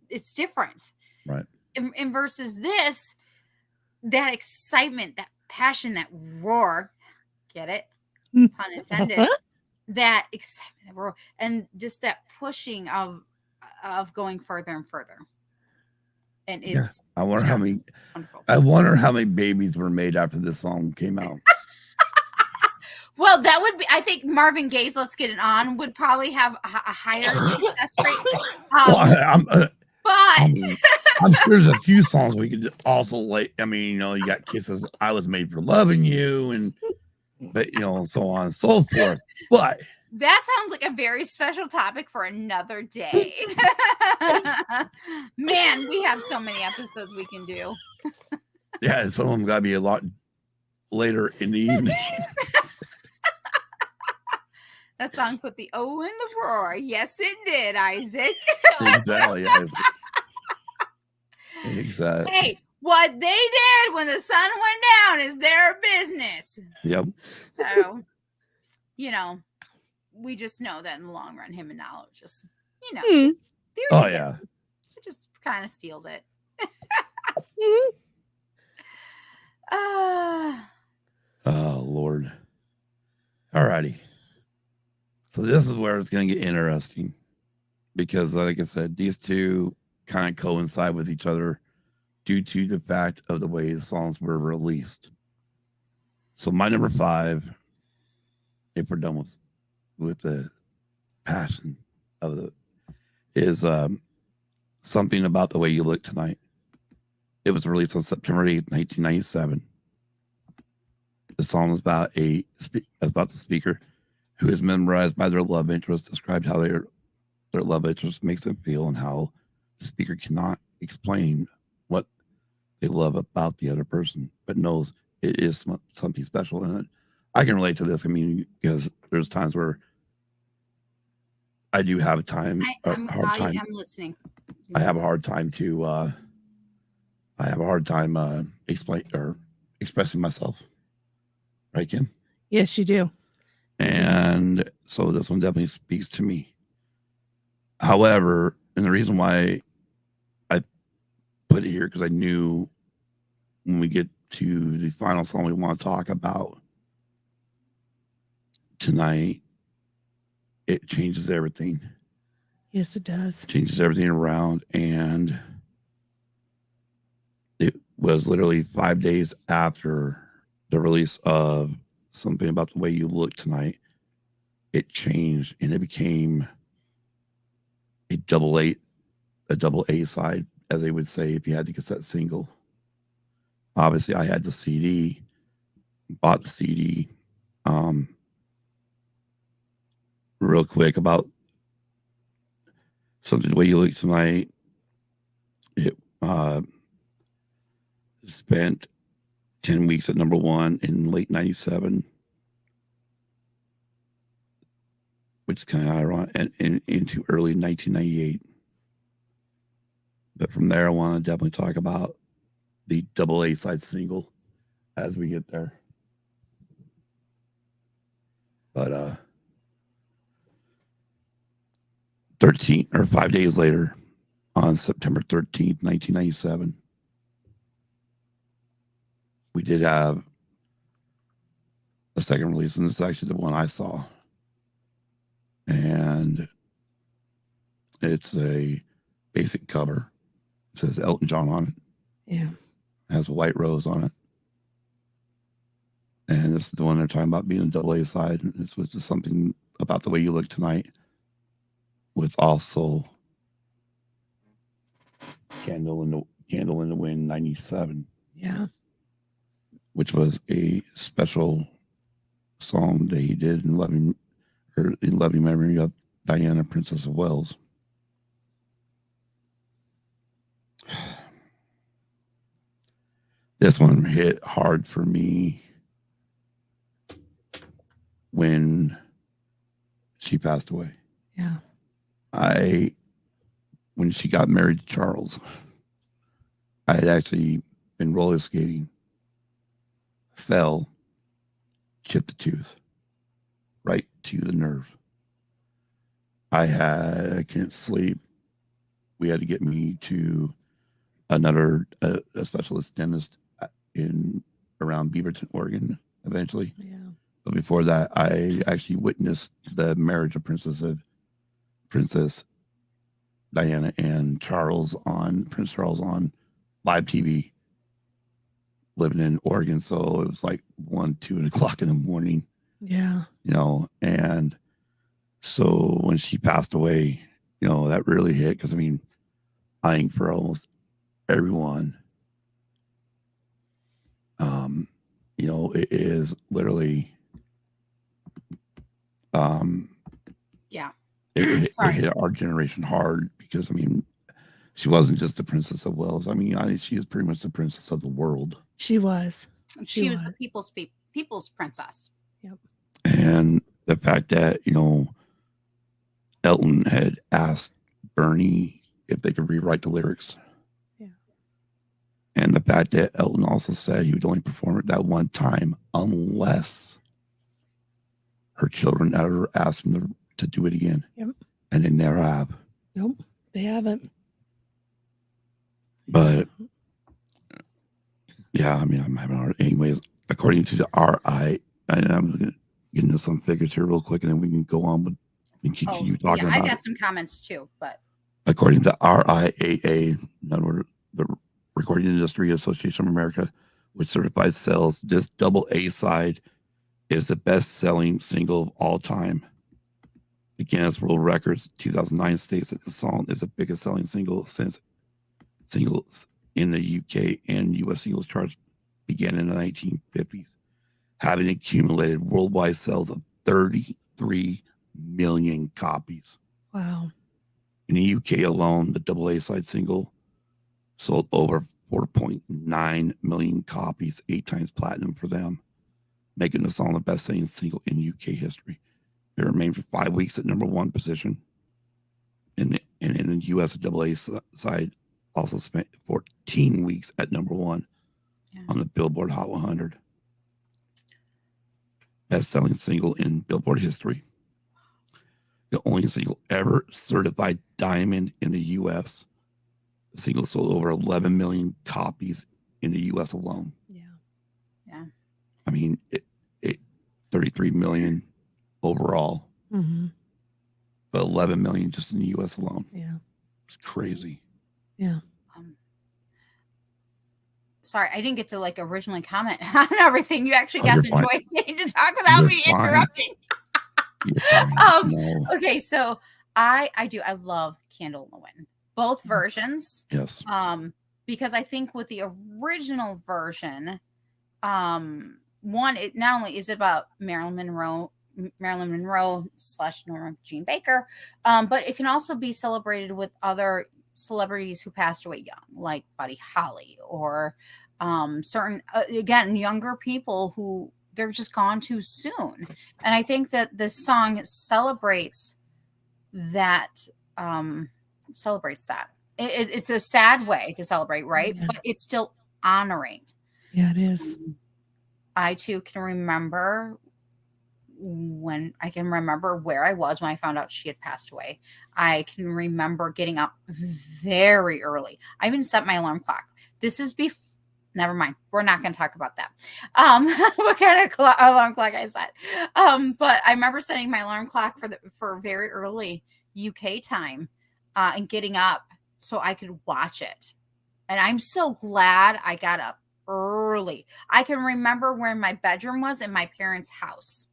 It's different. Right. And versus this, that excitement, that passion, that roar, get it? Pun intended. That excitement, that roar, and just that pushing of going further and further. And it's I wonder how many. wonderful. I wonder how many babies were made after this song came out. Well, that would be. I think Marvin Gaye's "Let's Get It On" would probably have a higher success rate. Well, But I'm sure there's a few songs we could also like. I mean, you know, you got Kisses, "I Was Made for Loving You," and but you know, so on and so forth. But that sounds like a very special topic for another day. Man, we have so many episodes we can do. yeah, some of them got to be a lot later in the evening. That song put the O in the roar. Yes, it did, Isaac. Exactly. Yes. Exactly. Hey, what they did when the sun went down is their business. Yep. So, you know, we just know that in the long run, him and Nalo just, you know, they were Oh together. yeah. They just kind of sealed it. Oh Lord. Alrighty. So this is where it's going to get interesting because, like I said, these two kind of coincide with each other due to the fact of the way the songs were released. So my number 5, if we're done with the passion of the, is Something About the Way You Look Tonight. It was released on September 8th, 1997. The song is about the speaker who is memorized by their love interest, described how their love interest makes them feel and how the speaker cannot explain what they love about the other person, but knows it is something special in it. I can relate to this. I mean, because there's times where I do have I'm listening. I have a hard time to expressing myself. Right, Kim? Yes, you do. And so this one definitely speaks to me. However, and the reason why I put it here, because I knew when we get to the final song we want to talk about tonight, it changes everything. Yes, it does. Changes everything around. And it was literally 5 days after the release of Something About the Way You Look Tonight. It changed and it became a double A side, as they would say, if you had the cassette single. Obviously, I had the CD, bought the CD. Real quick about Something the Way You Look Tonight. It spent 10 weeks at number 1 in late 97, which is kind of ironic, and into early 1998. But from there, I want to definitely talk about the double A side single as we get there. But 5 days later, on September 13th, 1997, we did have a second release, and this is actually the one I saw. And it's a basic cover. It says Elton John on it. Yeah. It has a white rose on it. And this is the one they're talking about being a double A side. This was just something about the way you look tonight, with also Candle in the Wind 97. Yeah. Which was a special song that he did in loving memory of Diana, Princess of Wales. This one hit hard for me when she passed away. Yeah. When she got married to Charles, I had actually been roller skating, fell, chipped a tooth right to the nerve. I couldn't sleep. We had to get me to another a specialist dentist around Beaverton, Oregon, eventually. Yeah. But before that, I actually witnessed the marriage of Princess Diana and Prince Charles on live TV, living in Oregon. So it was like 1, 2 o'clock in the morning. Yeah. And so when she passed away, that really hit, because I think for almost everyone, it is literally, Yeah. it hit our generation hard, because she wasn't just the Princess of Wales. I think she is pretty much the princess of the world. She was. She was the people's princess. Yep. And the fact that, Elton had asked Bernie if they could rewrite the lyrics. Yeah. And the fact that Elton also said he would only perform it that one time unless her children ever asked him to do it again. Yep. And they never have. Nope, they haven't. But yeah, I'm having hard. Anyways, according to the RI, and I'm going to get into some figures here real quick, and then we can go on with and keep you talking about I got it. some comments too, but According to RIAA, the Recording Industry Association of America, which certifies sales, this double A side is the best-selling single of all time. The Guinness World Records 2009 states that the song is the biggest-selling single since singles in the UK and US singles charts began in the 1950s, having accumulated worldwide sales of 33 million copies. Wow. In the UK alone, the double A side single sold over 4.9 million copies, 8 times platinum for them, making the song the best-selling single in UK history. It remained for 5 weeks at #1 position. And in the US, the double A side also spent 14 weeks at #1 on the Billboard Hot 100. Best-selling single in Billboard history. The only single ever certified diamond in the U.S. The single sold over 11 million copies in the U.S. alone. Yeah. Yeah. It 33 million overall, but 11 million just in the U.S. alone. Yeah. It's crazy. Yeah. Sorry, I didn't get to originally comment on everything. You actually got to enjoy getting to talk without me interrupting. Okay, so I love Candle in the Wind, both versions. Yes. Because I think with the original version, one, it not only is it about Marilyn Monroe / Norma Jean Baker, but it can also be celebrated with other celebrities who passed away young, like Buddy Holly, or certain again younger people who they're just gone too soon. And I think that the song celebrates that. It's a sad way to celebrate, right? Yeah. But it's still honoring. Yeah, it is. I too can remember when I can remember where I was when I found out she had passed away. I can remember getting up very early. I even set my alarm clock. This is before. Never mind. We're not going to talk about that. What kind of alarm clock I set. But I remember setting my alarm clock for very early UK time and getting up so I could watch it. And I'm so glad I got up early. I can remember where my bedroom was in my parents' house.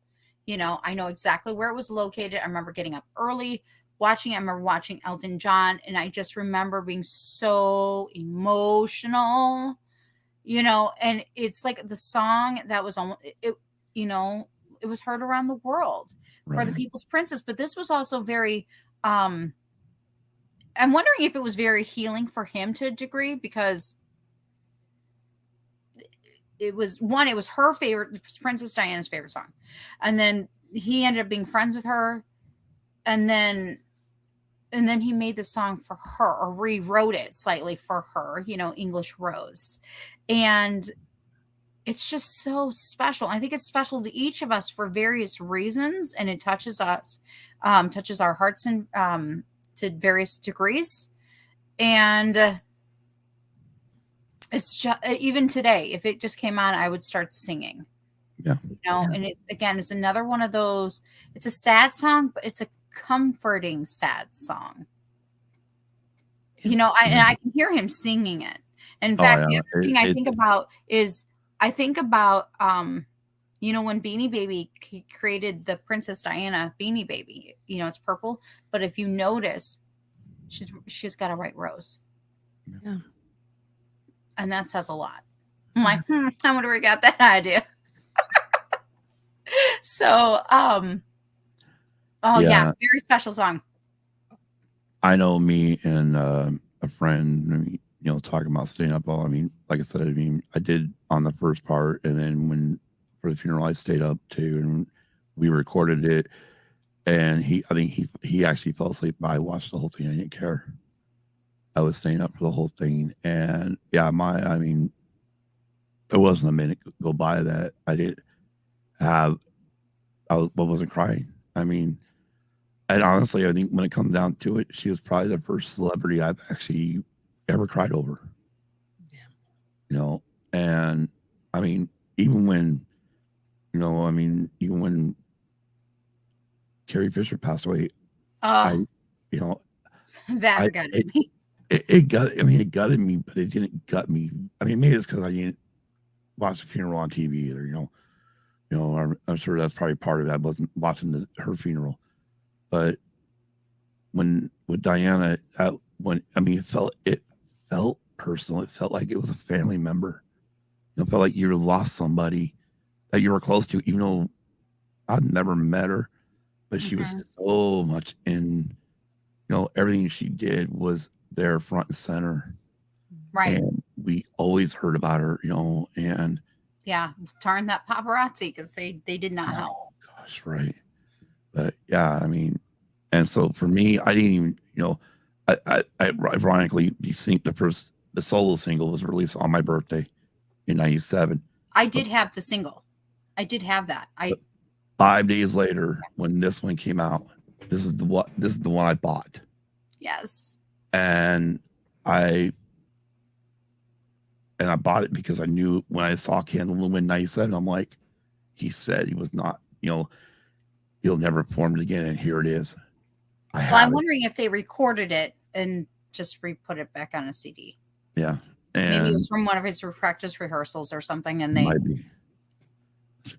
You know, I know exactly where it was located. I remember getting up early, watching it. I remember watching Elton John, and I just remember being so emotional, you know, and it's like the song that was almost, you know, it was heard around the world for the People's Princess, but this was also very, I'm wondering if it was very healing for him to a degree, because it was her favorite, Princess Diana's favorite song. And then he ended up being friends with her. And then he made the song for her, or rewrote it slightly for her, you know, English Rose. And it's just so special. I think it's special to each of us for various reasons. And it touches us, touches our hearts and to various degrees. And it's just, even today, if it just came on, I would start singing. Yeah. You know, and it's another one of those, it's a sad song, but it's a comforting sad song. You know, I can hear him singing it. In fact, the other thing I think about is, you know, when Beanie Baby created the Princess Diana Beanie Baby, you know, it's purple, but if you notice, she's got a white rose. Yeah. And that says a lot. I'm like, I wonder where we got that idea. So, yeah, very special song. I know me and a friend, you know, talking about staying up all. I mean, like I said, I mean, I did on the first part, and then for the funeral, I stayed up too, and we recorded it. And I think he actually fell asleep. But I watched the whole thing. I didn't care. I was staying up for the whole thing, and yeah, I mean, there wasn't a minute go by that I wasn't crying. I mean, and honestly, I think when it comes down to it, she was probably the first celebrity I've actually ever cried over. Yeah. You know, and I mean, even when Carrie Fisher passed away, that gutted me. It gutted me, but it didn't gut me. I mean, maybe it's because I didn't watch the funeral on TV either. You know, I'm sure that's probably part of it. I wasn't watching her funeral, but with Diana, it felt personal. It felt like it was a family member. You know, it felt like you lost somebody that you were close to, even though I'd never met her, but she was so much in. You know, everything she did was there front and center. Right. And we always heard about her, you know, and yeah, darn that paparazzi, because they did not help. Oh gosh, right. But yeah, I mean, and so for me, I didn't even, you know, I ironically, the solo single was released on my birthday in '97. I did have the single. I did have that. 5 days later, when this one came out, this is the one I bought. Yes. And I bought it because I knew when I saw Candle in the Wind '97, I'm like, he said he was not, you know, he'll never perform it again, and here it is. I'm wondering if they recorded it and just put it back on a CD. Yeah. And maybe it was from one of his practice rehearsals or something, and they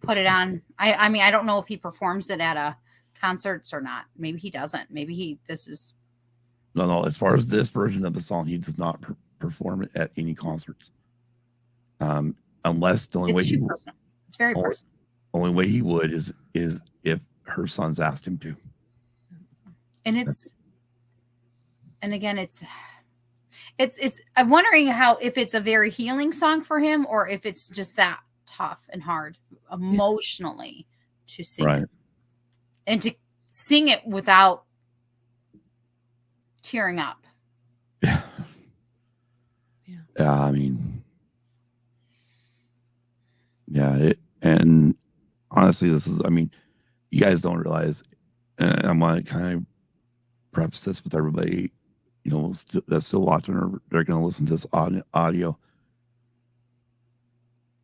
put it on. I mean, I don't know if he performs it at concerts or not. Maybe he doesn't. Maybe No. As far as this version of the song, he does not perform it at any concerts. Unless the only way too personal. It's very personal. Only way he would is if her sons asked him to. And I'm wondering if it's a very healing song for him, or if it's just that tough and hard emotionally to sing, right? And to sing it without tearing up. Yeah. I mean, yeah. And honestly, you guys don't realize, and I'm going to kind of preface this with everybody, that's still watching or they're going to listen to this audio.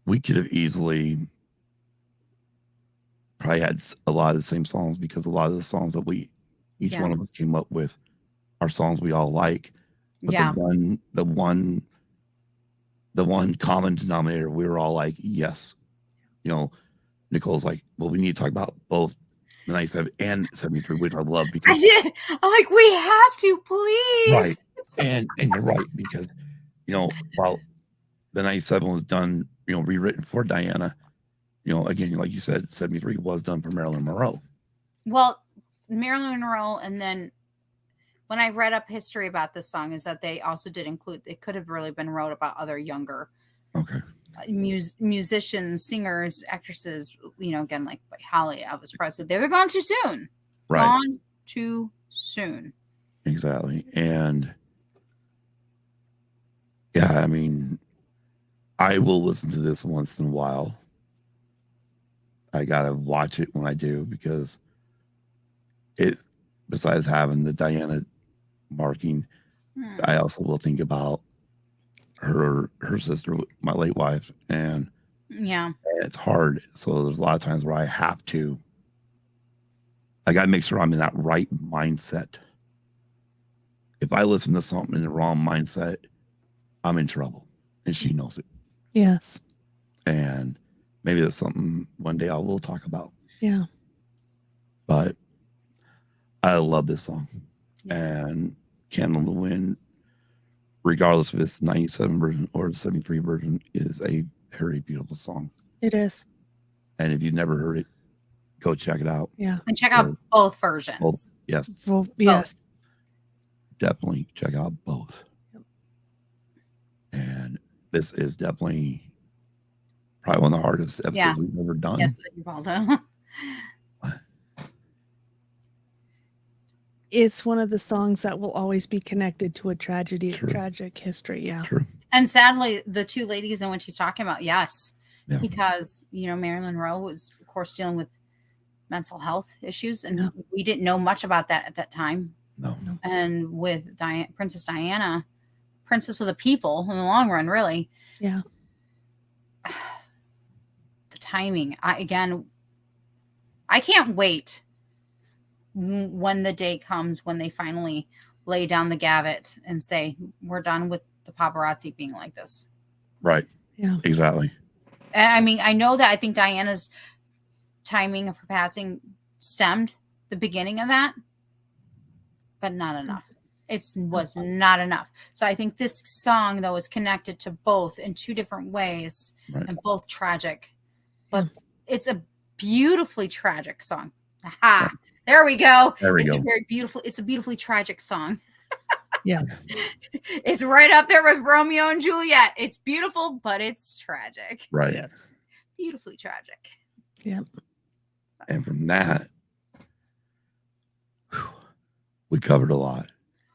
We could have easily probably had a lot of the same songs, because a lot of the songs that each one of us came up with are songs we all like. But the one common denominator, we were all like, yes. Nicole's like, well, we need to talk about both the 97 and 73, which I love, because I did. I'm like, we have to, please. Right. And you're right, because while the 97 was done, rewritten for Diana, again, like you said, 73 was done for Marilyn Monroe. Well, Marilyn Monroe, and then when I read up history about this song, is that they also did include, it could have really been wrote about other younger musicians, singers, actresses, again, like Holly, Elvis Presley. They were gone too soon. Right. Gone too soon. Exactly. And yeah, I mean, I will listen to this once in a while. I gotta watch it when I do, because it, besides having the Diana marking, I also will think about her sister, my late wife, and it's hard. So there's a lot of times where I have to, I gotta make sure I'm in that right mindset. If I listen to something in the wrong mindset, I'm in trouble, and she knows it. Yes. And maybe that's something one day I will talk about. Yeah. But I love this song. And Candle in the Wind, regardless if it's 97 version or the 73 version, is a very beautiful song. It is. And if you've never heard it, go check it out. Yeah. And check out both versions. Both. Yes. Well, yes. Definitely check out both. Yep. And this is definitely probably one of the hardest episodes we've ever done. Yes, Waldo. It's one of the songs that will always be connected to a tragedy, True. tragic history. Yeah. True. And sadly, the two ladies and when she's talking about, yes, Yeah. because, Marilyn Monroe was, of course, dealing with mental health issues. And we didn't know much about that at that time. No. And with Princess Diana, Princess of the People in the long run, really. Yeah. The timing. I can't wait when the day comes when they finally lay down the gavit and say, we're done with the paparazzi being like this. Right. Yeah. Exactly. And I mean, I know that I think Diana's timing of her passing stemmed the beginning of that, but not enough. It was not enough. So I think this song, though, is connected to both in two different ways, Right. and both tragic. But it's a beautifully tragic song. Aha! There we go. It's a beautifully tragic song. Yes. It's right up there with Romeo and Juliet. It's beautiful, but it's tragic. Right. Yes. Beautifully tragic. Yep. And from that, we covered a lot.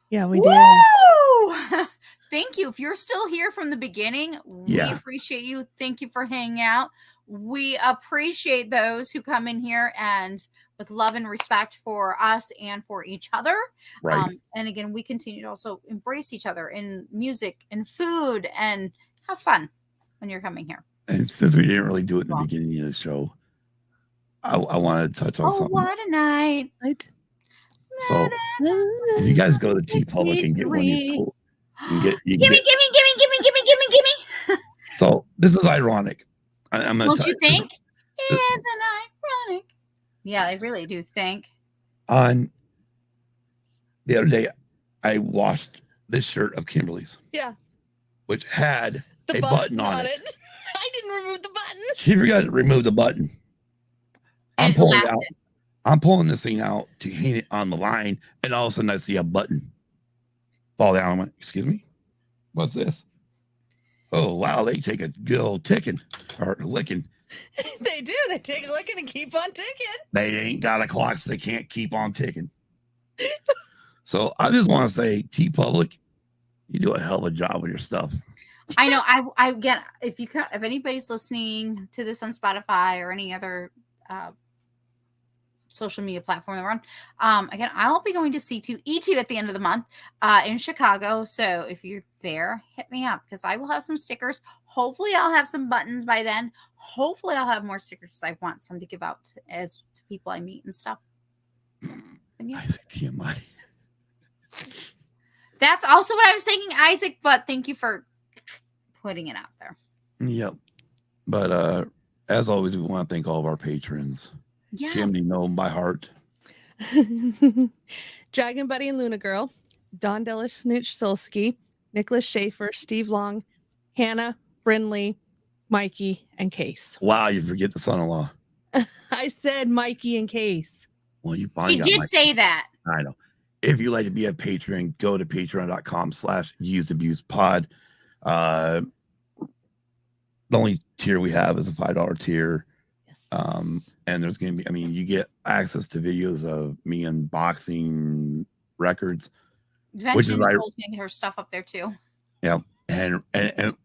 Yeah, we did. Woo! Thank you. If you're still here from the beginning, we appreciate you. Thank you for hanging out. We appreciate those who come in here and with love and respect for us and for each other. Right. And again, we continue to also embrace each other in music and food and have fun when you're coming here. And since we didn't really do it in the beginning of the show, I want to touch on something. What a night. Right. So if you guys go to T Public and get one of these cool, gimme. So this is ironic. I'm gonna Don't you think? Isn't ironic? Yeah, I really do think. On the other day, I washed this shirt of Kimberly's. Yeah. Which had a button on it. I didn't remove the button. She forgot to remove the button. I'm pulling this thing out to hang it on the line, and all of a sudden I see a button fall down. I went, excuse me? What's this? Oh, wow, they take a good old ticking or licking. They do. They take a licking and keep on ticking. They ain't got a clock, so they can't keep on ticking. So I just want to say, T Public, you do a hell of a job with your stuff. I know. I get if anybody's listening to this on Spotify or any other social media platform that we're on. Again, I'll be going to C2E2 at the end of the month in Chicago. So if you're there, hit me up because I will have some stickers. Hopefully I'll have some buttons by then. Hopefully I'll have more stickers. I want some to give out to people I meet and stuff. Isaac TMI. That's also what I was thinking, Isaac, but thank you for putting it out there. Yep. But as always, we want to thank all of our patrons. Yes. Kim, you know by heart. Dragon Buddy and Luna Girl, Don Delish Snooch Solsky, Nicholas Schaefer, Steve Long, Hannah, Brinley, Mikey, and Case. Wow, you forget the son-in-law. I said Mikey and Case. Well, you finally He got did Mikey. say that. I know. If you'd like to be a patron, go to patreon.com/usedabusedpod. The only tier we have is a $5 tier. And there's going to be, I mean, you get access to videos of me unboxing records. Eventually, Nicole's going to get her stuff up there too. Yeah. And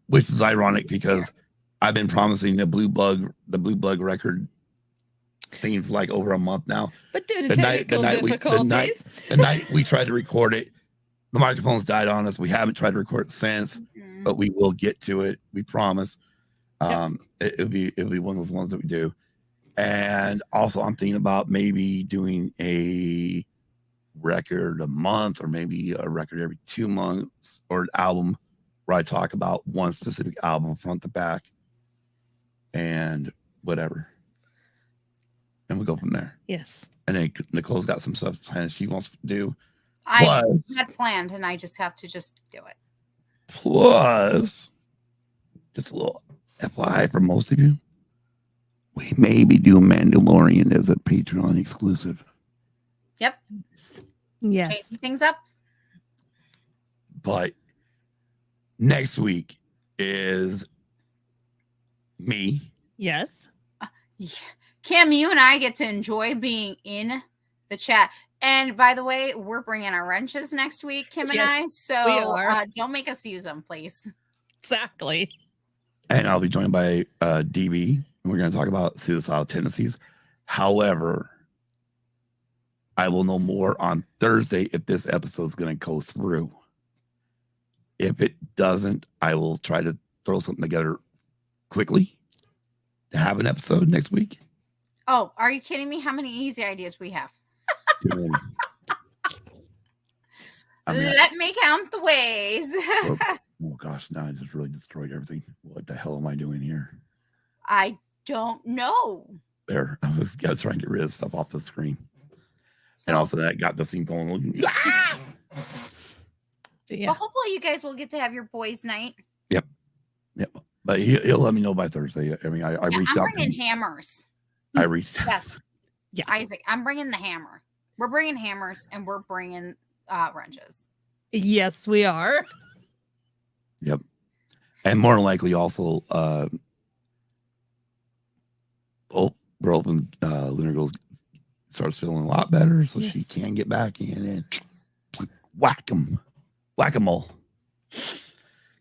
which is ironic because I've been promising the Blue Bug record thing for like over a month now. But due to technical difficulties, the night we tried to record it, the microphones died on us. We haven't tried to record it since, but we will get to it. We promise. It'll be one of those ones that we do. And also I'm thinking about maybe doing a record a month or maybe a record every 2 months or an album where I talk about one specific album front to back and whatever. And we'll go from there. yes. And then Nicole's got some stuff planned she wants to do. I had planned and I just have to just do it. Plus, just a little FYI for most of you, we maybe do Mandalorian as a Patreon exclusive. Yep. Yes. Changing things up. But next week is me. Yes. Kim, you and I get to enjoy being in the chat. And by the way, we're bringing our wrenches next week, Kim and I. So don't make us use them, please. Exactly. And I'll be joined by DB. And we're going to talk about suicidal tendencies. However, I will know more on Thursday if this episode is going to go through. If it doesn't, I will try to throw something together quickly to have an episode next week. Oh, are you kidding me? How many easy ideas we have? Let me count the ways. Oh gosh, now I just really destroyed everything. What the hell am I doing here? I don't know. There, I was trying to get rid of stuff off the screen. So, And also that got this thing going. Yeah. well, hopefully you guys will get to have your boys' night. Yep. But he'll let me know by Thursday. I mean, I reached out. I'm bringing hammers. I reached out. Yes. Yeah. Isaac, I'm bringing the hammer. We're bringing hammers and we're bringing wrenches. Yes, we are. Yep. And more than likely also, we're hoping Lunar Girl starts feeling a lot better so she can get back in and whack 'em all. Because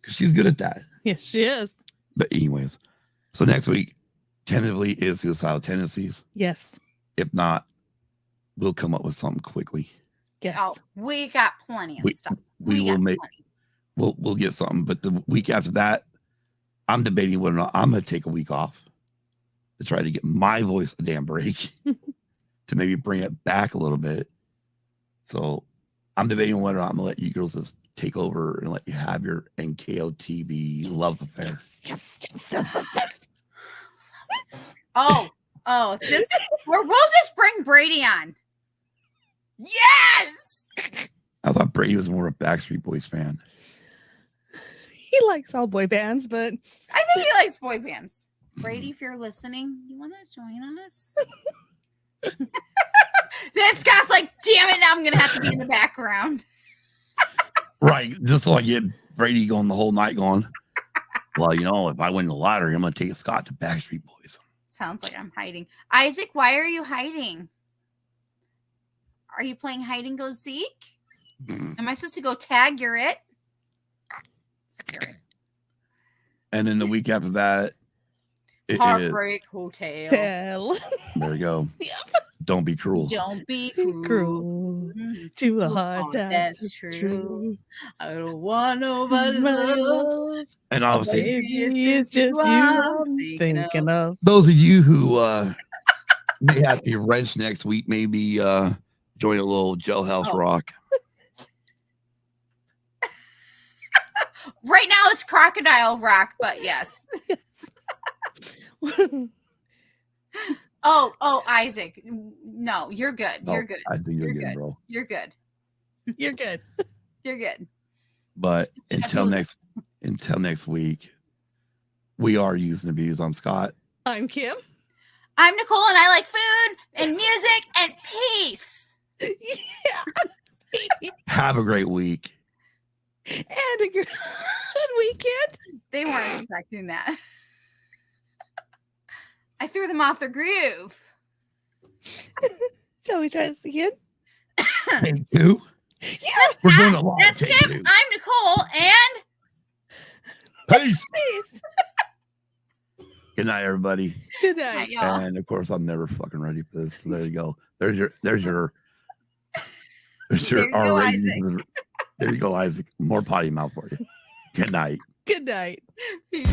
she's good at that. Yes, she is. But anyways, so next week, tentatively is suicidal tendencies. Yes. If not, we'll come up with something quickly. Yes. Oh, we got plenty of stuff. We will got make plenty. we'll get something. But the week after that, I'm debating whether or not I'm going to take a week off to try to get my voice a damn break to maybe bring it back a little bit. So I'm debating whether or not I'm going to let you girls just take over and let you have your NKOTB love affair. Yes. Oh, just we'll just bring Brady on. Yes. I thought Brady was more a Backstreet Boys fan. He likes all boy bands, but I think he likes boy bands. Brady, if you're listening, you want to join us? Then Scott's like, damn it, now I'm going to have to be in the background. Right. Just so I get Brady going the whole night going, well, you know, if I win the lottery, I'm going to take Scott to Backstreet Boys. Sounds like I'm hiding. Isaac, why are you hiding? Are you playing hide and go seek? Am I supposed to go tag your it? And then the week after that, it is Heartbreak Hotel. hell. there we go. Yep. Don't be cruel. Don't be cruel. Cruel to a heart That's true. I don't want nobody's My love. love. And obviously, Maybe it's just you I'm thinking of. those of you who may have to be wrenched next week, maybe join a little Jailhouse Rock. Right now it's Crocodile Rock, but yes. Oh, Isaac. No, you're good. You're good. I think you're good, good. bro. You're good. You're good. You're good. But until next week, we are using the views. I'm Scott. I'm Kim. I'm Nicole, and I like food and music and peace. Yeah. Have a great week. And a good weekend. They weren't expecting that. I threw them off the groove. Shall we try this again? Take two. Yes. We're doing a lot. That's Take Kim. two. I'm Nicole, and Peace. Peace. Good night, everybody. Good night. y'all. And of course, I'm never fucking ready for this. So there you go. There's your There you go, R rating. Isaac. There you go, Isaac. More potty mouth for you. Good night. Good night. Peace.